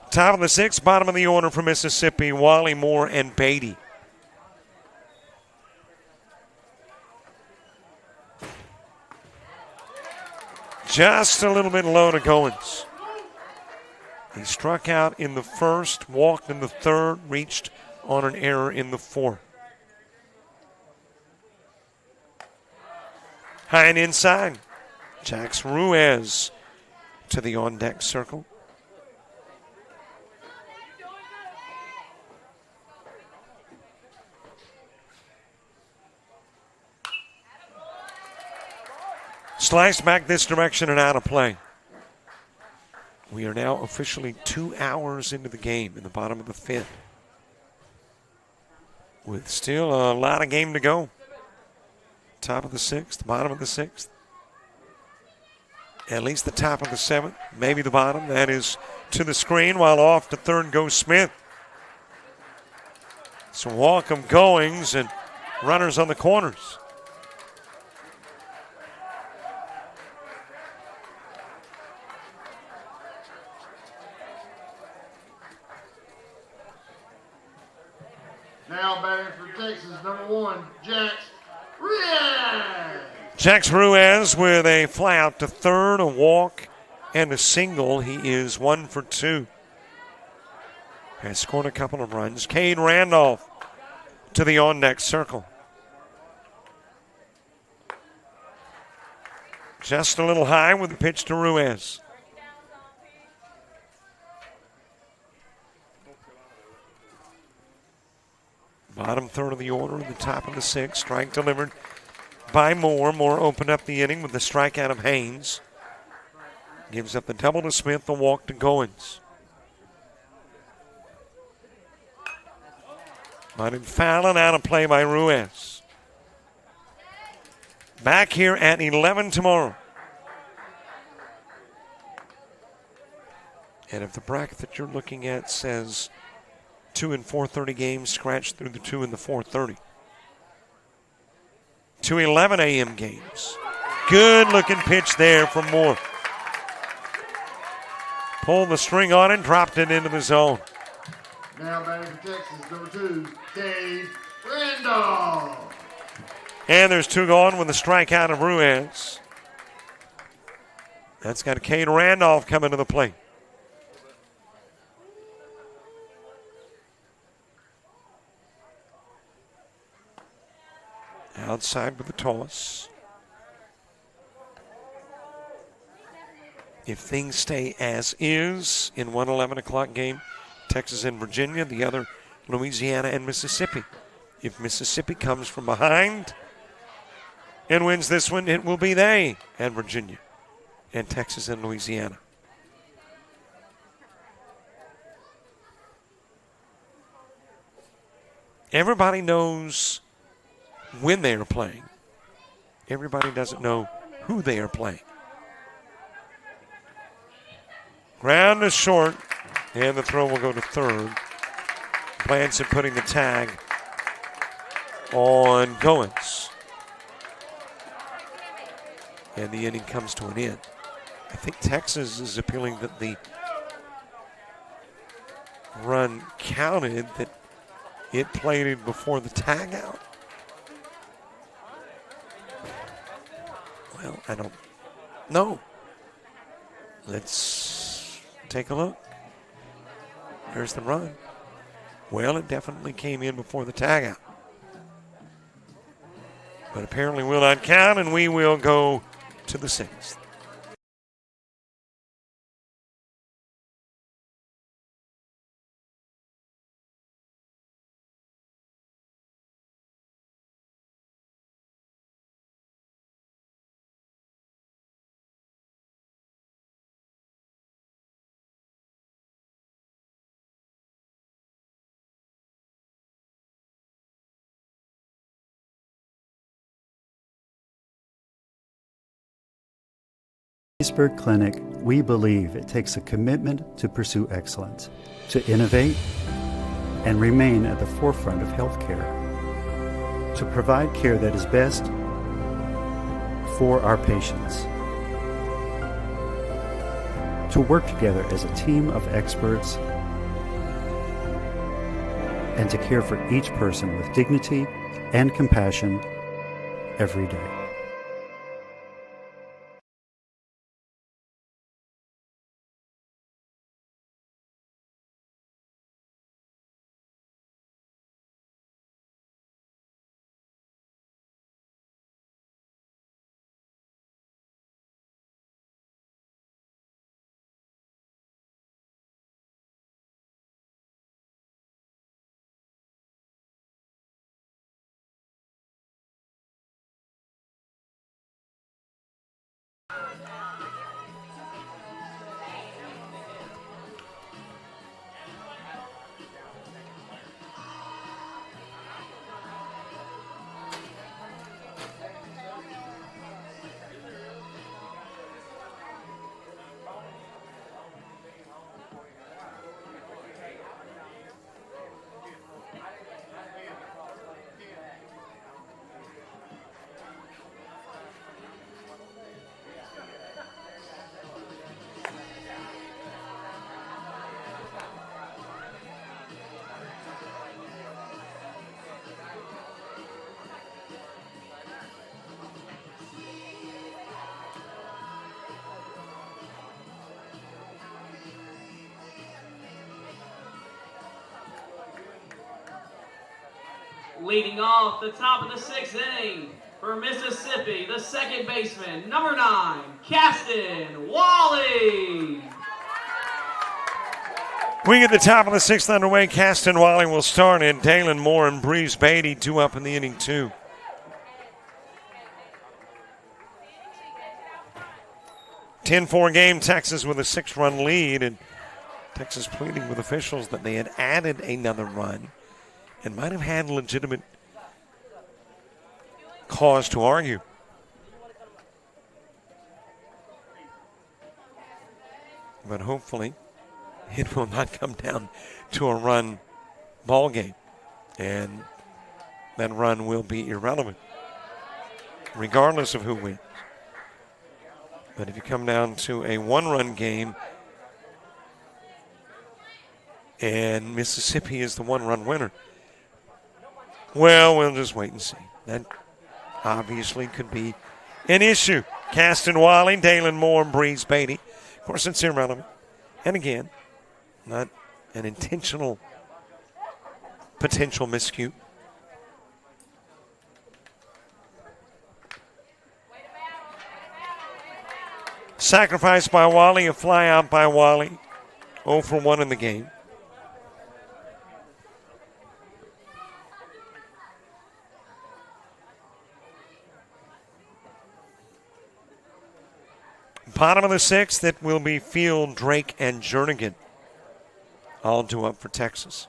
Top of the 6th, bottom of the order for Mississippi, Wally Moore and Beatty. Just a little bit low to Goins. He struck out in the 1st, walked in the 3rd, reached on an error in the 4th. High and inside. Jax Ruiz to the on-deck circle. Sliced back this direction and out of play. We are now officially 2 hours into the game in the bottom of the 5th. With still a lot of game to go. Top of the 6th, bottom of the 6th. At least the top of the 7th, maybe the bottom. That is to the screen, while off to third goes Smith. So walk of Goings and runners on the corners. Now batting for Texas, number 1, Jax Ruiz. Jax Ruiz with a fly out to third, a walk, and a single. He is 1 for 2. Has scored a couple of runs. Cade Randolph to the on-deck circle. Just a little high with the pitch to Ruiz. Bottom third of the order, the top of the 6th. Strike delivered by Moore. Moore opened up the inning with the strikeout of Haynes. Gives up the double to Smith, the walk to Goins. Bunted foul and out of play by Ruiz. Back here at 11 tomorrow. And if the bracket that you're looking at says 2 and 4:30 games, scratch through the 2 and the 4:30. 2 11 a.m. games. Good looking pitch there from Moore. Pulled the string on it, dropped it into the zone. Now batting for Texas, number 2, Cade Randolph. And there's 2 gone with a strikeout of Ruiz. That's got Cade Randolph coming to the plate. Outside with the toss. If things stay as is in one 11 o'clock game, Texas and Virginia, the other Louisiana and Mississippi. If Mississippi comes from behind and wins this one, it will be they and Virginia and Texas and Louisiana. Everybody knows when they are playing. Everybody doesn't know who they are playing. Ground is short, and the throw will go to third. Blanson putting the tag on Goins. And the inning comes to an end. I think Texas is appealing that the run counted, that it played it before the tag out. Well, I don't know. Let's take a look. There's the run. Well, it definitely came in before the tag out. But apparently will not count, and we will go to the 6th. Gettysburg Clinic, we believe it takes a commitment to pursue excellence, to innovate and remain at the forefront of healthcare, to provide care that is best for our patients, to work together as a team of experts, and to care for each person with dignity and compassion every day. Leading off the top of the 6th inning for Mississippi, the second baseman, number 9, Caston Wally. We get the top of the 6th underway. Caston Wally will start, and Dalen Moore and Breeze Beatty 2 up in the inning, 2. (10-4) game, Texas with a 6-run lead, and Texas pleading with officials that they had added another run and might have had legitimate cause to argue. But hopefully it will not come down to a run ball game, and that run will be irrelevant regardless of who wins. But if you come down to a 1-run game and Mississippi is the 1-run winner, well, we'll just wait and see. That obviously could be an issue. Caston Wally, Dalen Moore, and Breeze Beatty. Of course, it's irrelevant. And again, not an intentional potential miscue. Sacrifice by Wally, a fly out by Wally. 0 for 1 in the game. Bottom of the 6th, it will be Field, Drake, and Jernigan. All 2 up for Texas.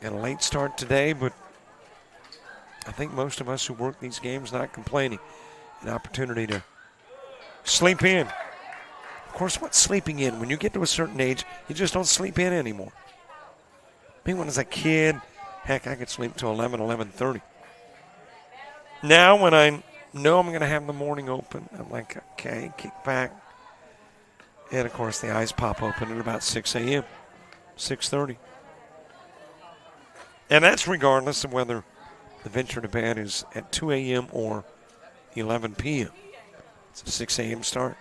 Got a late start today, but I think most of us who work these games not complaining. An opportunity to sleep in. Of course, what's sleeping in? When you get to a certain age, you just don't sleep in anymore. I mean, when I was a kid, heck, I could sleep till 11, 11:30. Now, when I know I'm going to have the morning open, I'm like, okay, kick back. And, of course, the eyes pop open at about 6 a.m., 6:30. And that's regardless of whether the venture to bed is at 2 a.m. or 11 p.m. It's a 6 a.m. start.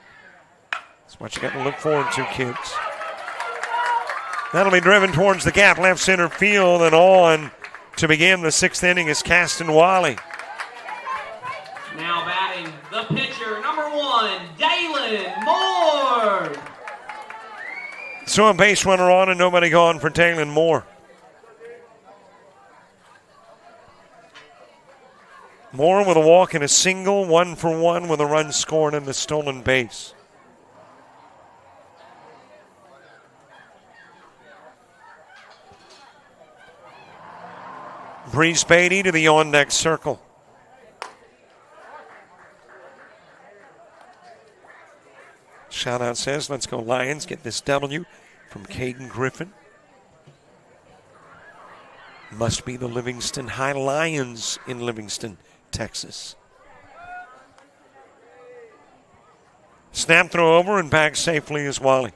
That's what you got to look forward to, kids. That'll be driven towards the gap, left center field, and on to begin the 6th inning is Caston Wally. Now batting the pitcher, number 1, Dalen Moore. So a base runner on and nobody gone for Dalen Moore. Moore with a walk and a single, 1 for 1 with a run scored and the stolen base. Breeze Beatty to the on-deck circle. Shout-out says, let's go Lions, get this W from Caden Griffin. Must be the Livingston High Lions in Livingston, Texas. Snap throw over and back safely is Wally.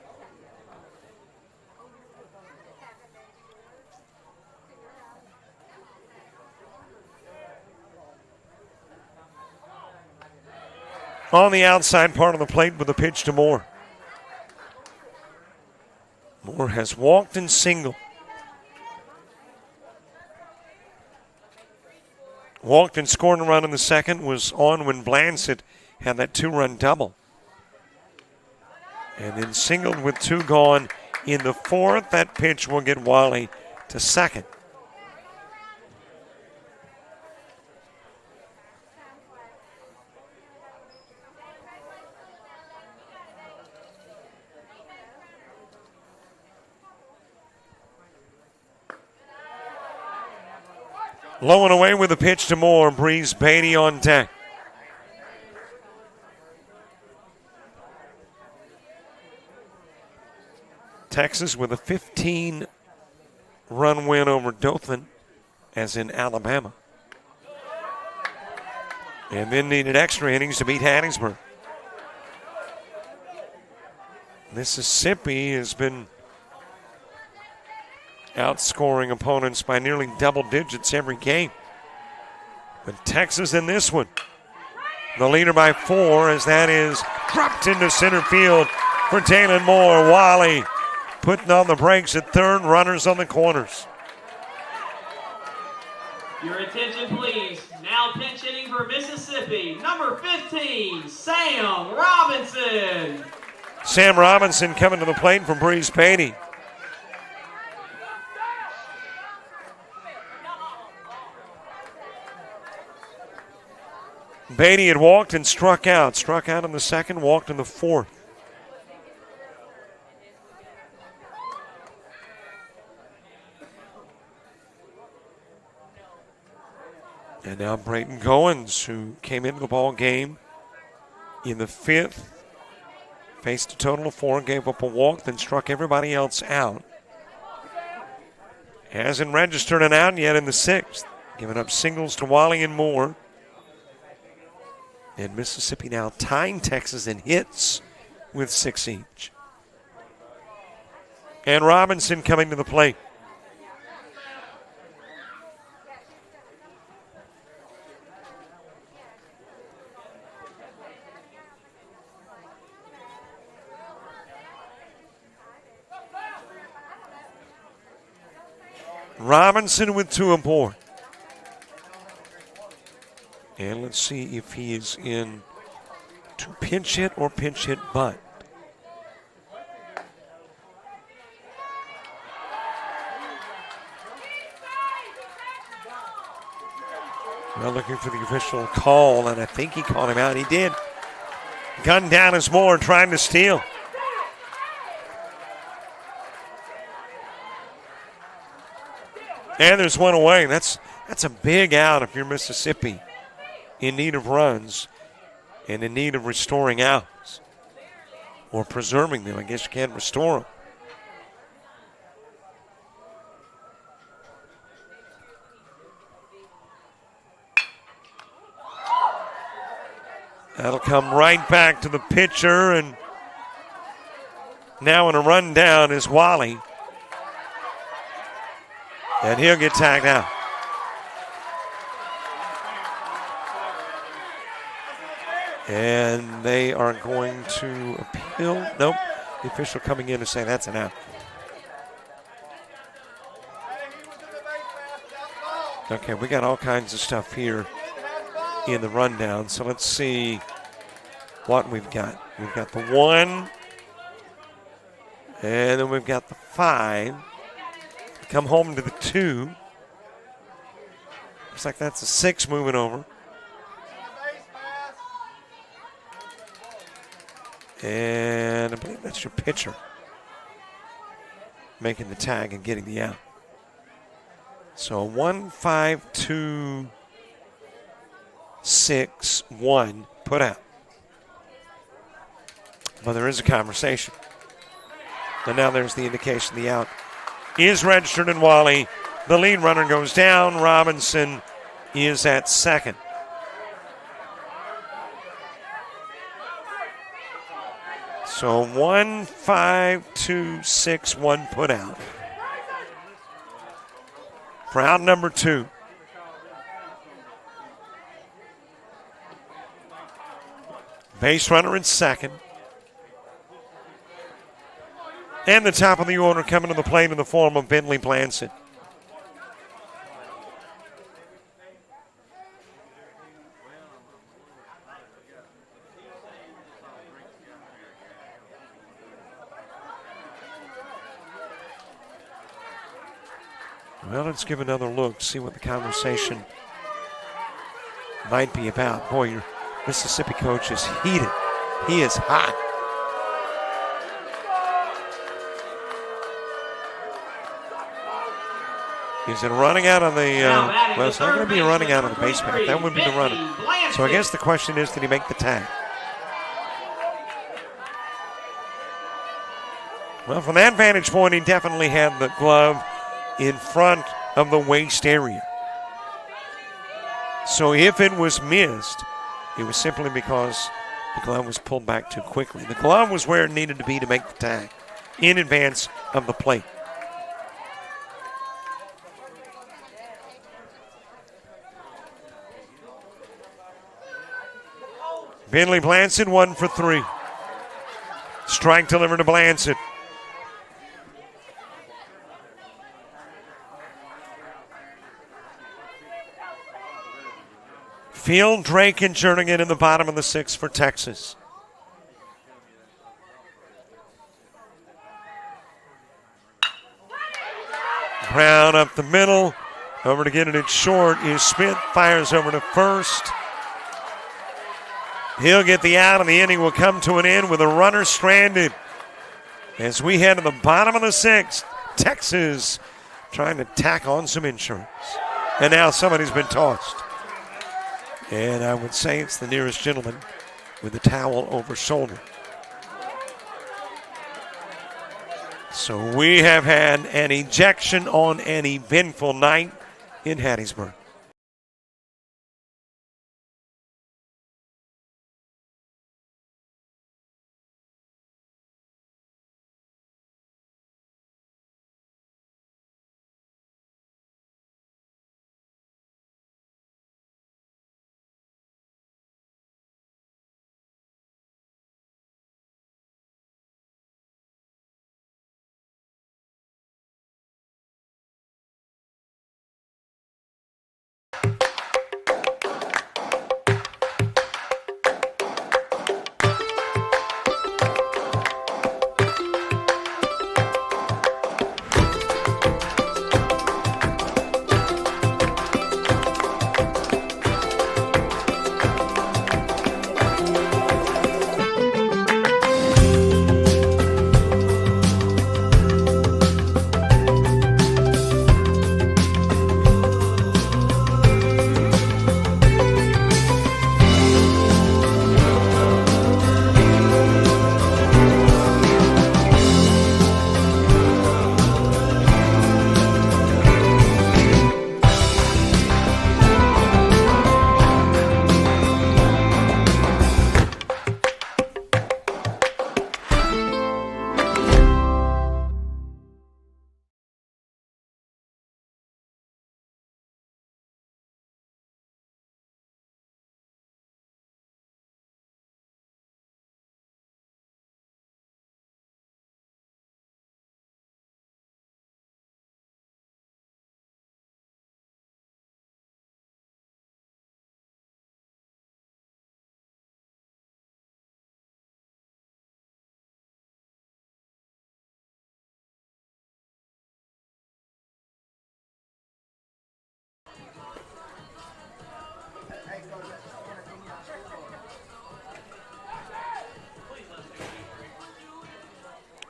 On the outside part of the plate with a pitch to Moore. Moore has walked and singled. Walked and scored a run in the second, was on when Blansett had that 2-run double. And then singled with 2 gone in the 4th. That pitch will get Wally to second. Low and away with a pitch to Moore. Breeze Beatty on deck. Texas with a 15-run win over Dothan, as in Alabama. And then needed extra innings to beat Hattiesburg. Mississippi has been outscoring opponents by nearly double digits every game. But Texas in this one the leader by 4, as that is dropped into center field for Taylor Moore. Wally putting on the brakes at third, runners on the corners. Your attention, please. Now pinch hitting for Mississippi, number 15, Sam Robinson. Sam Robinson coming to the plate from Breeze Beatty. Beatty had walked and struck out. Struck out in the second, walked in the fourth. And now Brayton Goins, who came into the ball game in the fifth, faced a total of 4, gave up a walk, then struck everybody else out. Hasn't registered an out yet in the sixth, giving up singles to Wally and Moore. And Mississippi now tying Texas in hits with 6 each. And Robinson coming to the plate. Robinson with 2 aboard. And let's see if he is in to pinch hit or pinch hit bunt. Well, looking for the official call, and I think he called him out. He did. Gunned down as Moore trying to steal. And there's one away. That's a big out if you're Mississippi, in need of runs and in need of restoring outs or preserving them. I guess you can't restore them. That'll come right back to the pitcher, and now in a run down is Wally. And he'll get tagged out. And they are going to appeal. Nope. The official coming in to say that's an out. Okay, we got all kinds of stuff here in the rundown. So let's see what we've got. We've got the 1. And then we've got the 5. Come home to the 2. Looks like that's a 6 moving over. And I believe that's your pitcher making the tag and getting the out. So 1, 5, 2, 6, 1 put out. But there is a conversation. And now there's the indication the out is registered in Wally. The lead runner goes down. Robinson is at second. So 1, 5, 2, 6, 1 put out. For out number 2. Base runner in second. And the top of the order coming to the plate in the form of Bentley Blanson. Well, let's give another look, see what the conversation might be about. Boy, your Mississippi coach is heated. He is hot. Is it running out on the, well, it's not going to be a running out on the base path. That would be the runner. So I guess the question is, did he make the tag? Well, from that vantage point, he definitely had the glove in front of the waist area. So if it was missed, it was simply because the glove was pulled back too quickly. The glove was where it needed to be to make the tag, in advance of the plate. Bentley Blanchett 1 for 3. Strike delivered to Blanchett. Field, Drake, and Jernigan in the bottom of the 6th for Texas. Brown up the middle. Over to get it short is Smith. Fires over to first. He'll get the out, and the inning will come to an end with a runner stranded. As we head to the bottom of the 6th, Texas trying to tack on some insurance. And now somebody's been tossed. And I would say it's the nearest gentleman with a towel over shoulder. So we have had an ejection on an eventful night in Hattiesburg.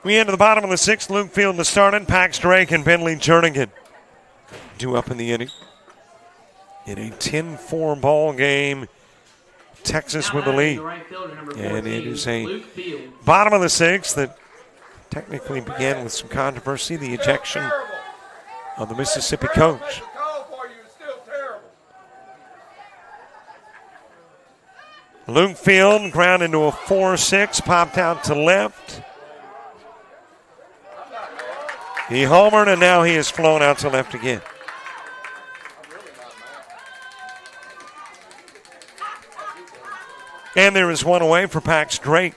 We enter the bottom of the 6th. Luke Field to start it. Pax Drake and Bentley Jernigan due up in the inning. In a 10-4 ball game, Texas with the lead. And it is a bottom of the 6th that technically began with some controversy, the ejection of the Mississippi coach. Luke Field ground into a 4-6, popped out to left. He homered, and now he has flown out to left again. And there is one away for Pax Drake.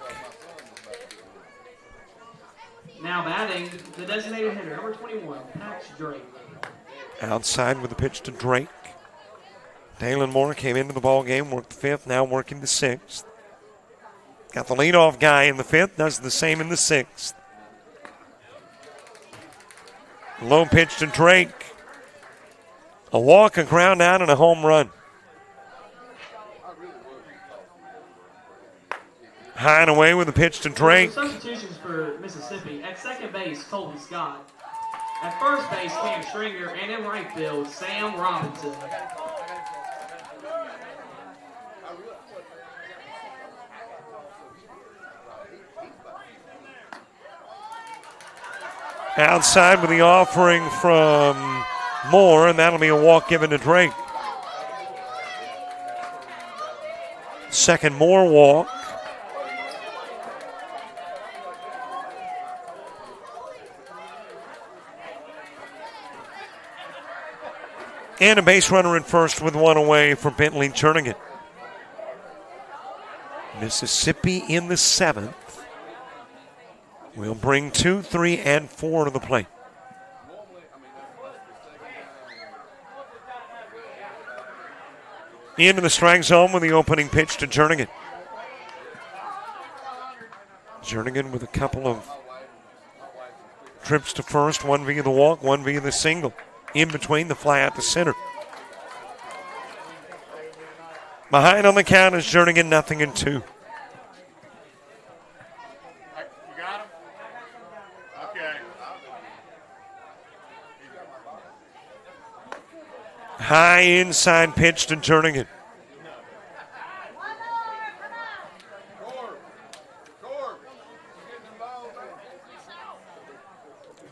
Now batting, the designated hitter, number 21, Pax Drake. Outside with the pitch to Drake. Dalen Moore came into the ball game, worked the 5th, now working the 6th. Got the leadoff guy in the 5th, does the same in the 6th. Low pitch to Drake. A walk, a ground out, and a home run. High and away with a pitch to Drake. Substitutions for Mississippi. At second base, Colton Scott. At first base, Cam Stringer. And in right field, Sam Robinson. Outside with the offering from Moore, and that'll be a walk given to Drake. Second Moore walk. And a base runner at first with one away for Bentley Jernigan. Mississippi in the 7th will bring 2, 3, and 4 to the plate. Into the strike zone with the opening pitch to Jernigan. Jernigan with a couple of trips to first, one via the walk, one via the single. In between, the fly out to center. Behind on the count is Jernigan, 0-2. You got him? Okay. High inside pitch to Jernigan.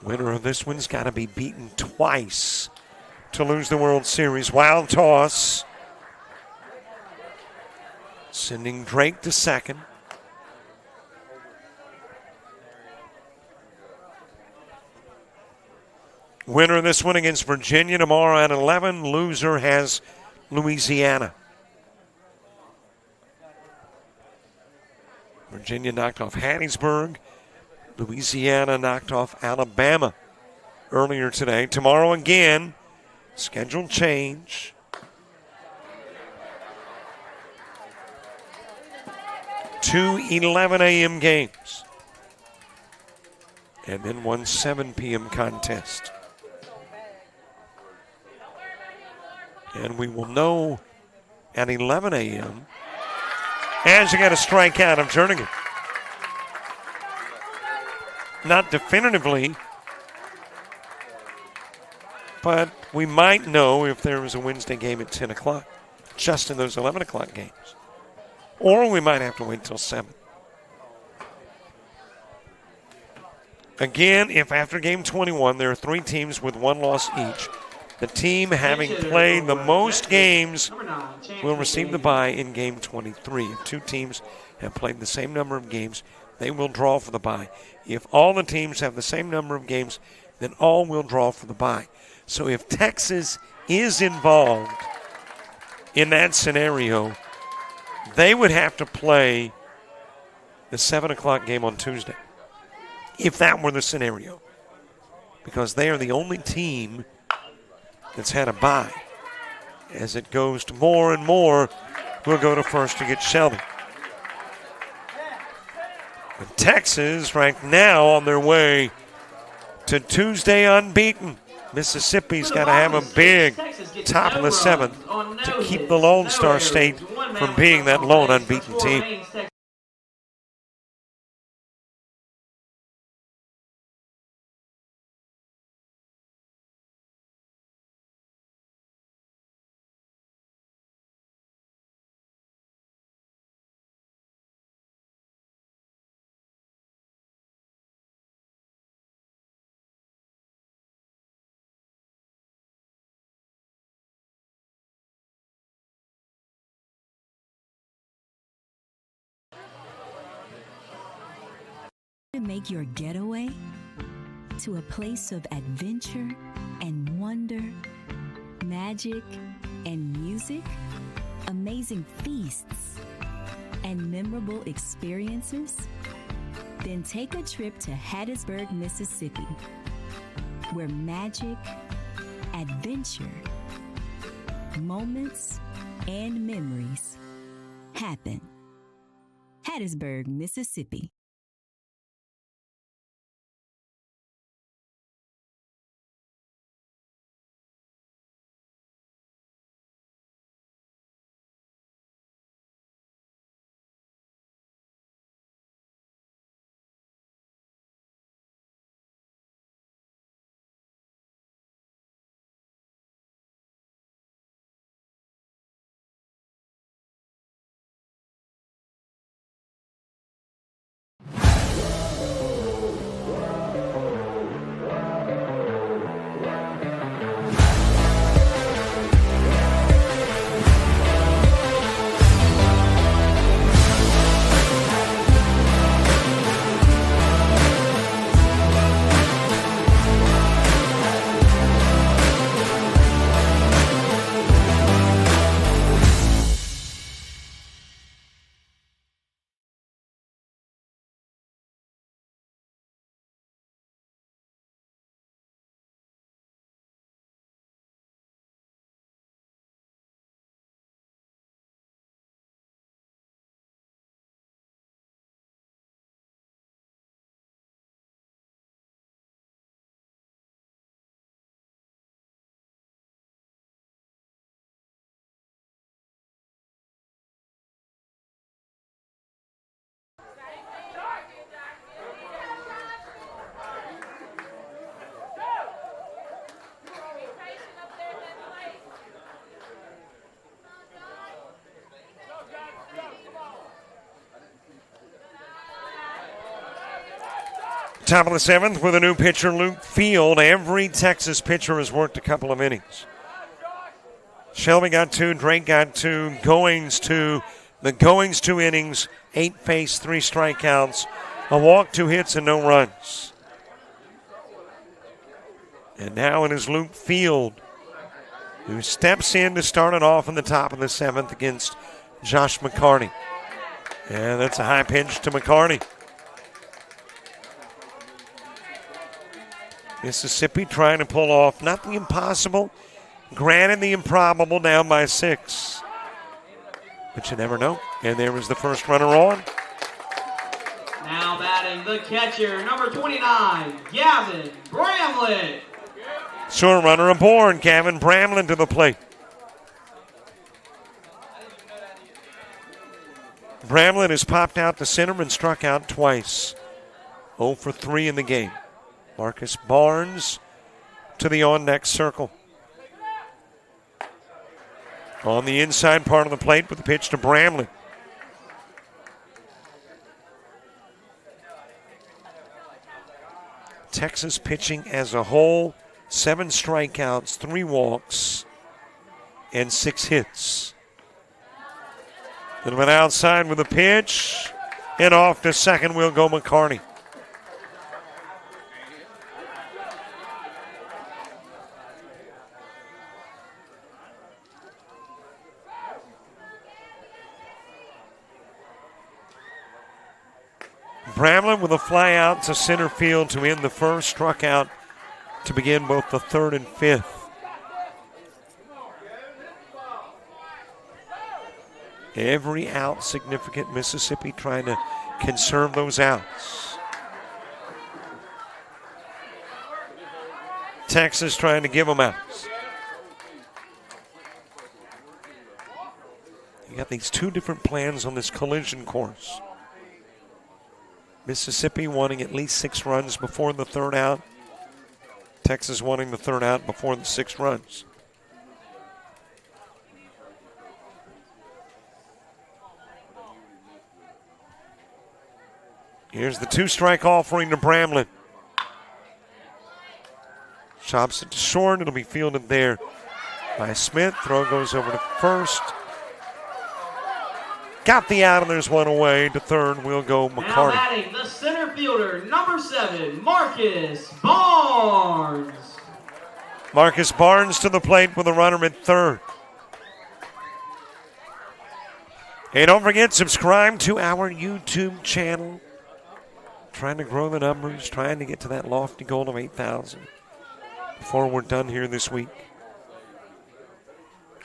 Winner of this one's got to be beaten twice to lose the World Series. Wild toss. Sending Drake to second. Winner of this one against Virginia tomorrow at 11. Loser has Louisiana. Virginia knocked off Hattiesburg. Louisiana knocked off Alabama earlier today. Tomorrow again, scheduled change. Two 11 a.m. games. And then one 7 p.m. contest. And we will know at 11 a.m. as you got a strikeout of Jernigan. Not definitively, but we might know if there was a Wednesday game at 10 o'clock, just in those 11 o'clock games. Or we might have to wait till 7. Again, if after game 21 there are 3 teams with 1 loss each, the team having played the most games will receive the bye in game 23. If 2 teams have played the same number of games, they will draw for the bye. If all the teams have the same number of games, then all will draw for the bye. So if Texas is involved in that scenario, they would have to play the 7 o'clock game on Tuesday, if that were the scenario, because they are the only team that's had a bye. As it goes to more and more, we'll go to first to get Shelby. And Texas right now on their way to Tuesday unbeaten. Mississippi's got to have a big top of the 7th to keep the Lone Star State from being that lone unbeaten team. To make your getaway to a place of adventure and wonder, magic and music, amazing feasts and memorable experiences? Then take a trip to Hattiesburg, Mississippi, where magic, adventure, moments, and memories happen. Hattiesburg, Mississippi. Top of the 7th with a new pitcher, Luke Field. Every Texas pitcher has worked a couple of innings. Shelby got 2, Drake got 2, Goings 2. The Goings 2 innings, 8 face, 3 strikeouts, a walk, 2 hits, and no runs. And now it is Luke Field who steps in to start it off in the top of the 7th against Josh McCarty. And that's a high pitch to McCarty. Mississippi trying to pull off not the impossible, granted the improbable, down by 6. But you never know. And there was the first runner on. Now batting the catcher, number 29, Gavin Bramlett. Short runner aboard, Gavin Bramlett to the plate. Bramlett has popped out to center and struck out twice. 0 for 3 in the game. Marcus Barnes to the on-deck circle. On the inside part of the plate with the pitch to Bramlett. Texas pitching as a whole, 7 strikeouts, 3 walks, and 6 hits. Little bit outside with a pitch, and off to second will go McCarty. Bramlett with a fly out to center field to end the first, struck out to begin both the 3rd and 5th. Every out significant. Mississippi trying to conserve those outs. Texas trying to give them outs. You got these 2 different plans on this collision course. Mississippi wanting at least 6 runs before the 3rd out. Texas wanting the 3rd out before the 6 runs. Here's the 2-strike offering to Bramlett. Chops it to short. It'll be fielded there by Smith. Throw goes over to first. Got the out, and there's one away. To third will go McCarty. Now batting the center fielder, number 7, Marcus Barnes. Marcus Barnes to the plate with a runner at third. Hey, don't forget, subscribe to our YouTube channel. Trying to grow the numbers, trying to get to that lofty goal of 8,000 before we're done here this week.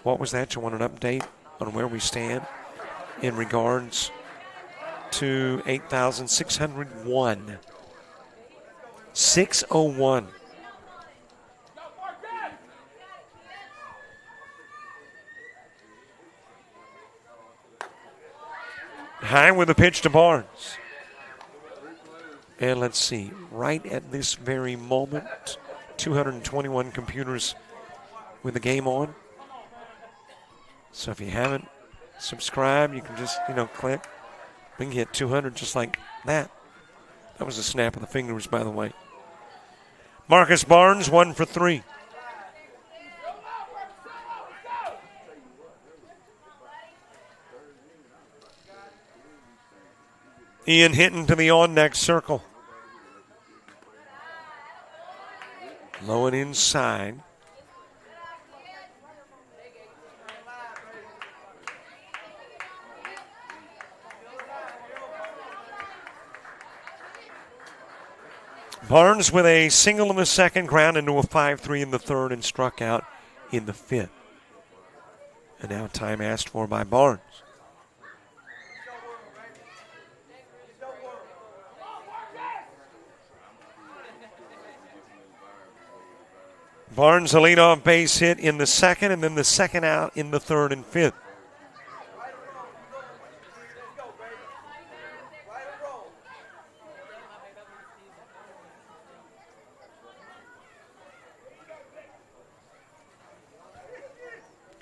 What was that? You want an update on where we stand in regards to 8,601. 601. High with a pitch to Barnes. And let's see, right at this very moment, 221 computers with the game on. So if you haven't subscribed, you can just, click. We can get 200 just like that. That was a snap of the fingers, by the way. Marcus Barnes, 1 for 3. Ian Hinton to the on-deck circle. Low and inside. Barnes with a single in the second, ground into a 5-3 in the third, and struck out in the fifth. And now time asked for by Barnes. Barnes, a leadoff base hit in the second, and then the second out in the third and fifth.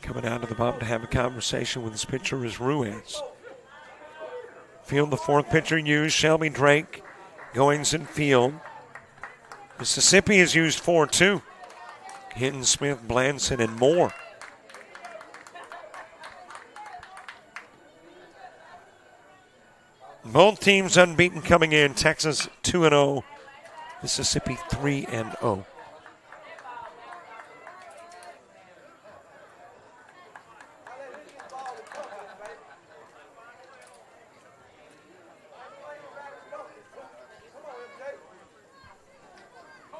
Coming out to the bump to have a conversation with his pitcher is Ruiz. Field, the fourth pitcher used, Shelby Drake, Goings in field. Mississippi has used 4-2. Hinton, Smith, Blanson, and Moore. Both teams unbeaten coming in. Texas 2-0. Mississippi 3-0.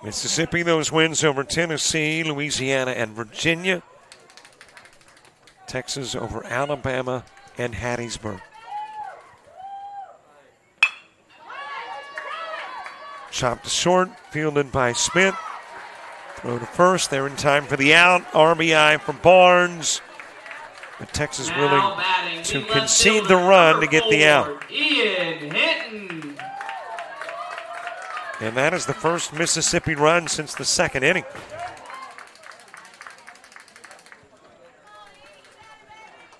Mississippi, those wins over Tennessee, Louisiana, and Virginia. Texas over Alabama and Hattiesburg. Chopped to short, fielded by Smith. Throw to first. They're in time for the out. RBI for Barnes. But Texas willing to concede the run to get the out. Ian Hinton. And that is the first Mississippi run since the second inning.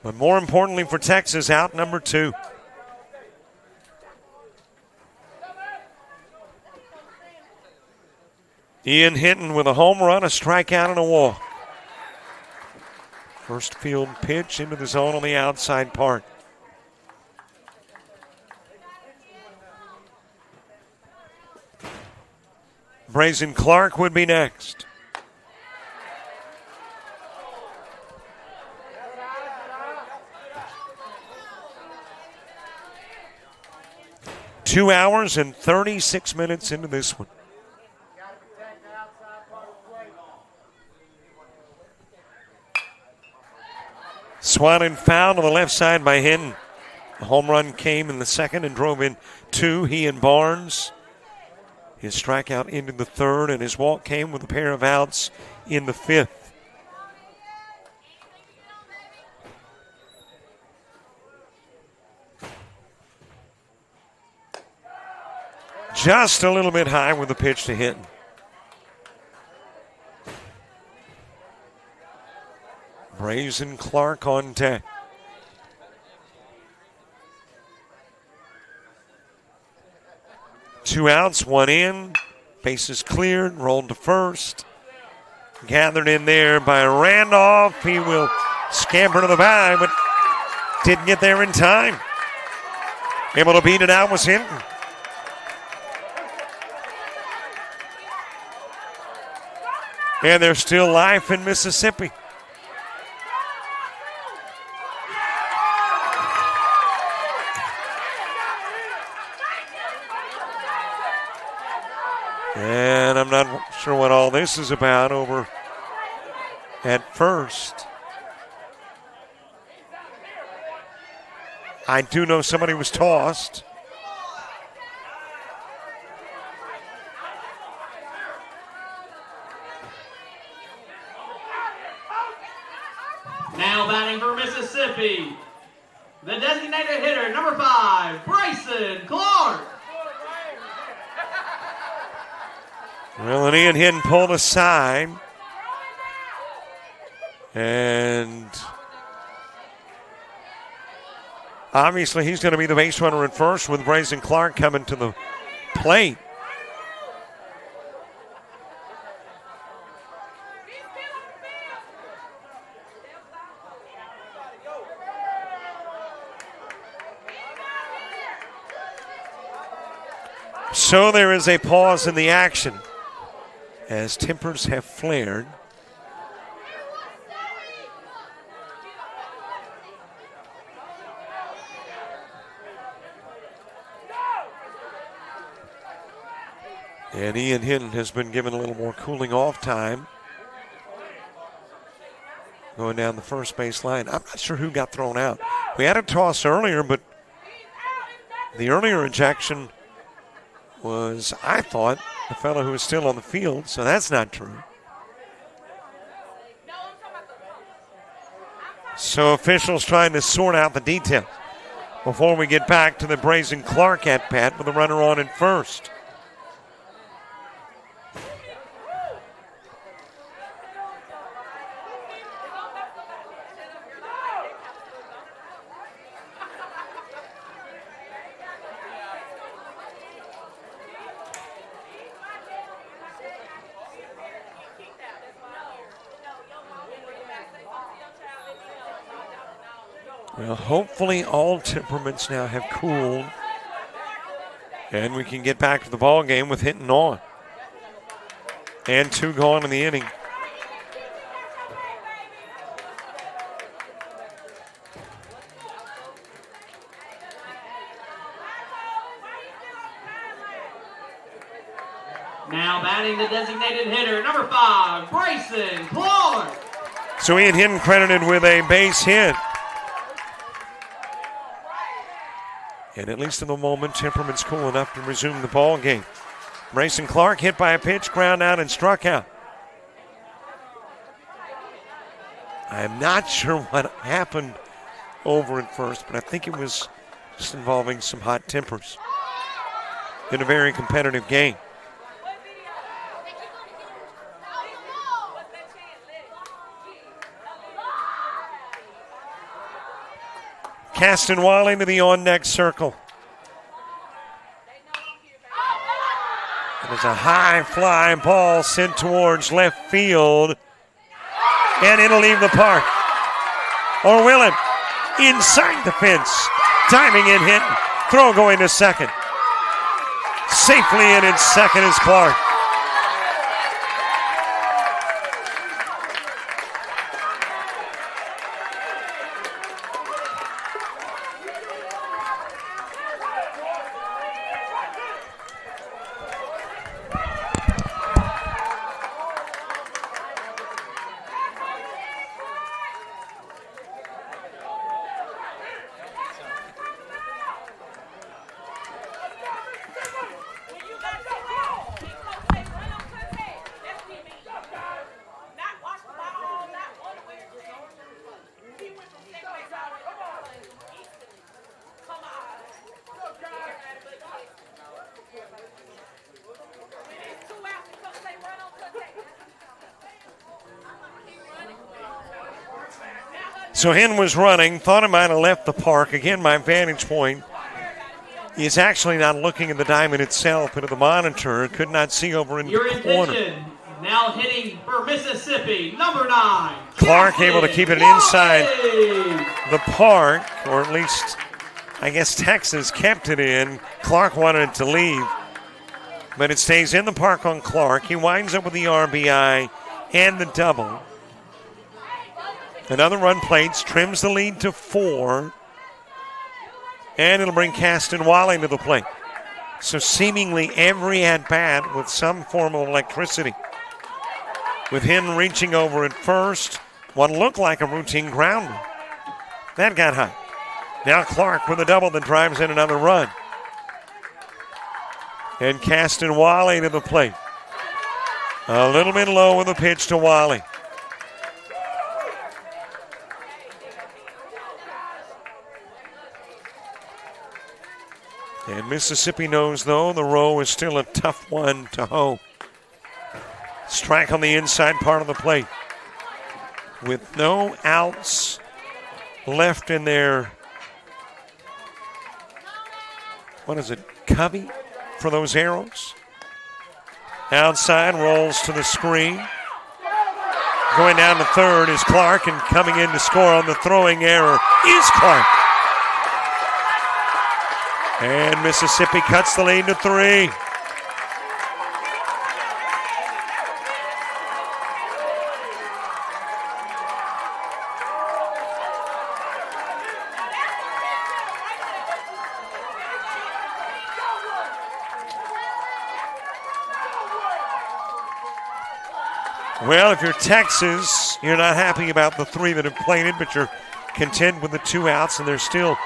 But more importantly for Texas, out number 2. Ian Hinton with a home run, a strikeout, and a walk. First field pitch into the zone on the outside part. Brazen Clark would be next. Two hours and 36 minutes into this one. Swatted foul to the left side by Hinton. The home run came in the second and drove in 2. He and Barnes. His strikeout into the third, and his walk came with a pair of outs in the 5th. Just a little bit high with the pitch to Hinton. Brazen Clark on deck. Two outs, one in. Bases cleared, rolled to first. Gathered in there by Randolph. He will scamper to the bag, but didn't get there in time. Able to beat it out was Hinton. And there's still life in Mississippi. And I'm not sure what all this is about over at first. I do know somebody was tossed. Now batting for Mississippi, the designated hitter, number 5, Brazen Clark. Well, and Ian Hinton pulled aside. And obviously he's going to be the base runner at first with Brazen Clark coming to the plate. So there is a pause in the action as tempers have flared. And Ian Hinton has been given a little more cooling off time. Going down the first base line. I'm not sure who got thrown out. We had a toss earlier, but the earlier ejection was, I thought, the fellow who was still on the field, so that's not true. So officials trying to sort out the details before we get back to the Brazen Clark at bat with the runner on at first. Well, hopefully all temperaments now have cooled, and we can get back to the ball game with Hinton on. And 2 gone in the inning. Now batting the designated hitter, number 5, Grayson Clark. So Ian Hinton credited with a base hit. And at least in the moment, temperament's cool enough to resume the ball game. Grayson Clark hit by a pitch, ground out, and struck out. I am not sure what happened over at first, but I think it was just involving some hot tempers in a very competitive game. Caston Wall into the on-deck circle. There's a high fly ball sent towards left field. And it'll leave the park. Or will it? Inside the fence. Diving in, Hinton. Throw going to second. Safely in second is Clark. So Hen was running, thought it might have left the park. Again, my vantage point is actually not looking at the diamond itself, but at the monitor. Could not see over in the corner. Attention. Now hitting for Mississippi, number 9. Clark able to keep it inside the park, or at least, I guess Texas kept it in. Clark wanted it to leave, but it stays in the park on Clark. He winds up with the RBI and the double. Another run plates, trims the lead to 4. And it'll bring Caston Walling to the plate. So seemingly every at-bat with some form of electricity. With him reaching over at first, what looked like a routine grounder. That got high. Now Clark with a double that drives in another run. And Caston Walling to the plate. A little bit low with a pitch to Walling. And Mississippi knows, though, the row is still a tough one to hoe. Strike on the inside part of the plate. With no outs left in their, what is it, cubby for those arrows. Outside, rolls to the screen. Going down to third is Clark, and coming in to score on the throwing error is Clark. And Mississippi cuts the lead to 3. Well, if you're Texas, you're not happy about the 3 that have plated, but you're content with the 2 outs, and there's still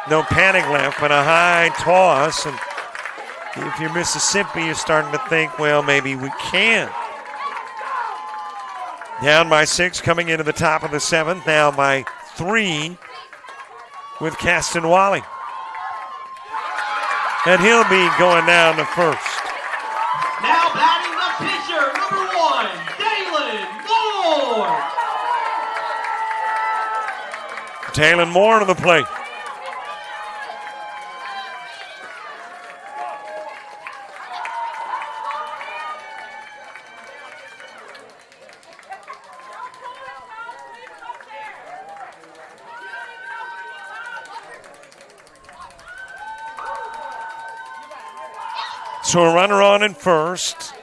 no panic left, but a high toss. And if you're Mississippi, you're starting to think, well, maybe we can. Down by 6 coming into the top of the 7th. Now by 3 with Caston Wally. And he'll be going down to first. Now batting the pitcher, number 1, Dalen Moore. Dalen Moore to the plate. So a runner on in first.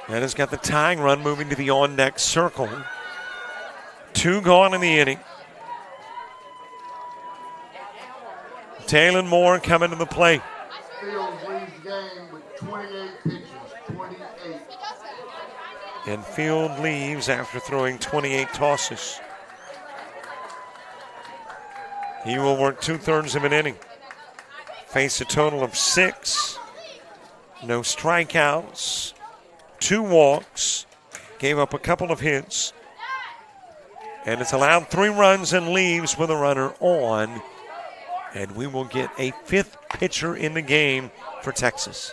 That has got the tying run moving to the on-deck circle. 2 gone in the inning. Taylor Moore coming to the plate. Fields leads the game with 28 pitches. 28. And Field leaves after throwing 28 tosses. He will work 2/3 of an inning. Face a total of 6. No strikeouts. 2 walks. Gave up a couple of hits. And it's allowed 3 runs and leaves with a runner on. And we will get a 5th pitcher in the game for Texas.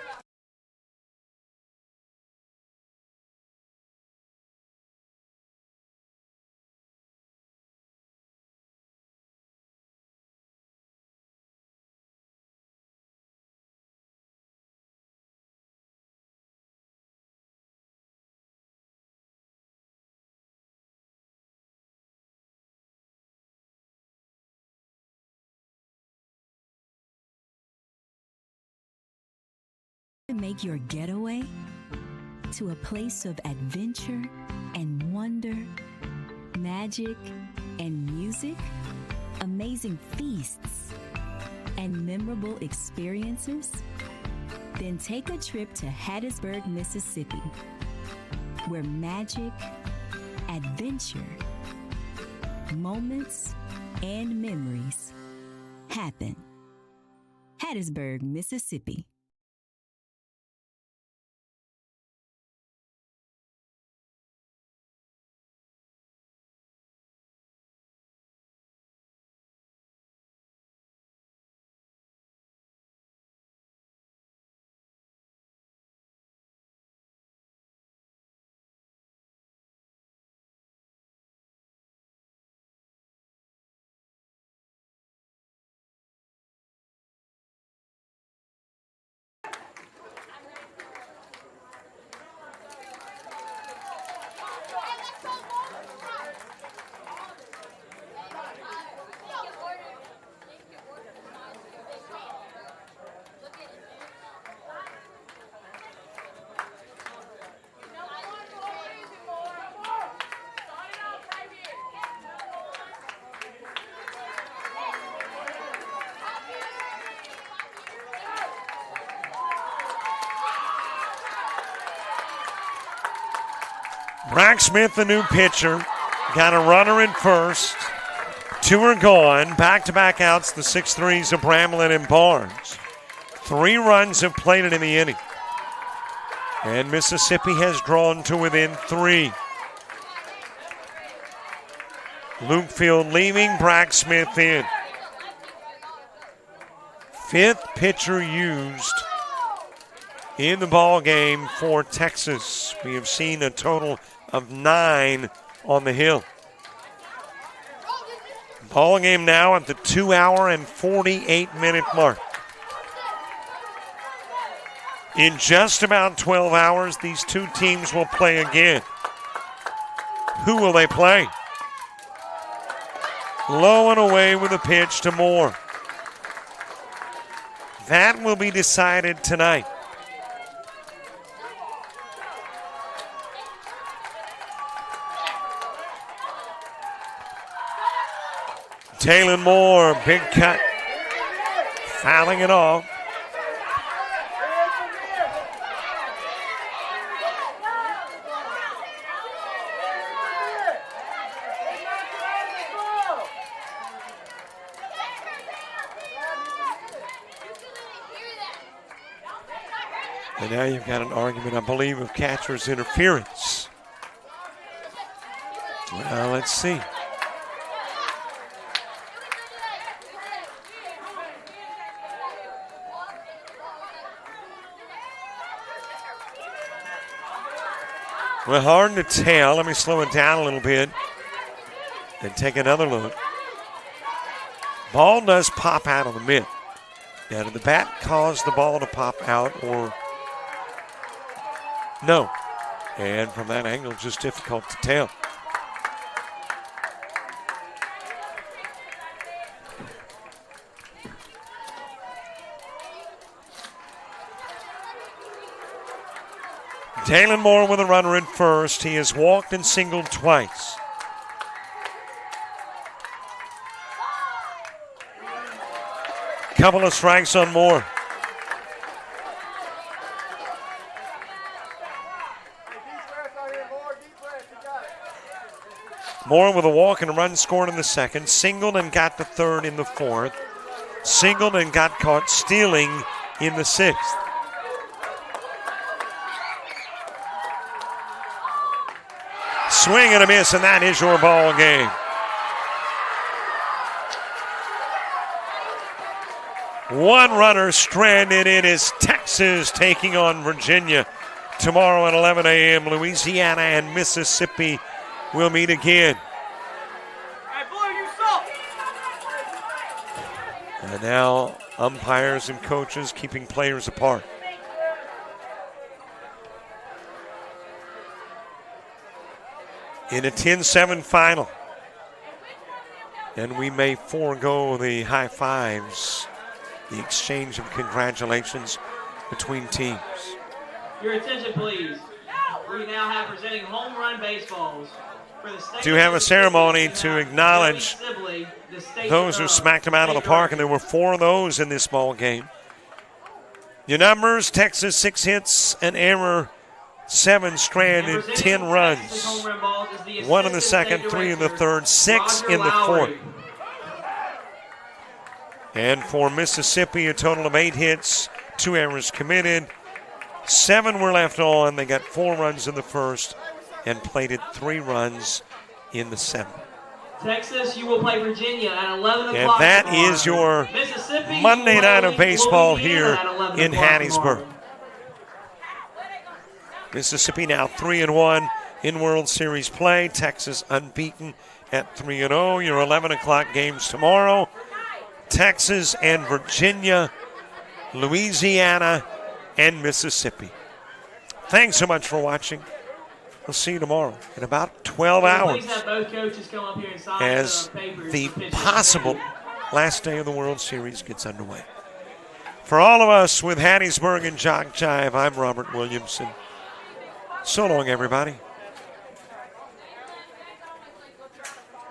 Make your getaway to a place of adventure and wonder, magic and music, amazing feasts, and memorable experiences? Then take a trip to Hattiesburg, Mississippi, where magic, adventure, moments, and memories happen. Hattiesburg, Mississippi. Brack Smith, the new pitcher, got a runner in first. 2 are gone. Back-to-back outs, the 6-3s of Bramlett and Barnes. 3 runs have plated in the inning. And Mississippi has drawn to within 3. Luke Field leaving, Brack Smith in. 5th pitcher used in the ball game for Texas. We have seen a total of 9 on the hill. Ball game now at the 2-hour and 48-minute mark. In just about 12 hours, these 2 teams will play again. Who will they play? Low and away with a pitch to Moore. That will be decided tonight. Taylor Moore, big cut, fouling it off. And now you've got an argument, I believe, of catcher's interference. Well, let's see. Well, hard to tell. Let me slow it down a little bit and take another look. Ball does pop out on the mitt. Now, did the bat cause the ball to pop out or no? And from that angle, just difficult to tell. Taylor Moore with a runner at first. He has walked and singled twice. Couple of strikes on Moore. Moore with a walk and a run scored in the second. Singled and got to third in the fourth. Singled and got caught stealing in the sixth. Swing and a miss, and that is your ball game. One runner stranded. It is Texas taking on Virginia tomorrow at 11 a.m. Louisiana and Mississippi will meet again. And now umpires and coaches keeping players apart. In a 10-7 final. And we may forego the high fives, the exchange of congratulations between teams. Your attention, please. We now have presenting home run baseballs. To have a ceremony to acknowledge those who smacked them out of the park, and there were 4 of those in this ball game. Your numbers: Texas 6 hits, an error, 7 stranded, 10 runs. 1 in the second, 3 in the third, 6 in the fourth. And for Mississippi, a total of 8 hits, 2 errors committed. 7 were left on. They got 4 runs in the first and plated 3 runs in the 7th. Texas, you will play Virginia at 11 o'clock. And that is your Monday night of baseball here in Hattiesburg. Mississippi now 3-1 in World Series play. Texas unbeaten at 3-0. Your 11 o'clock games tomorrow: Texas and Virginia, Louisiana and Mississippi. Thanks so much for watching. We'll see you tomorrow in about 12 hours as the possible last day of the World Series gets underway. For all of us with Hattiesburg and JockJive, I'm Robert Williamson. So long, everybody.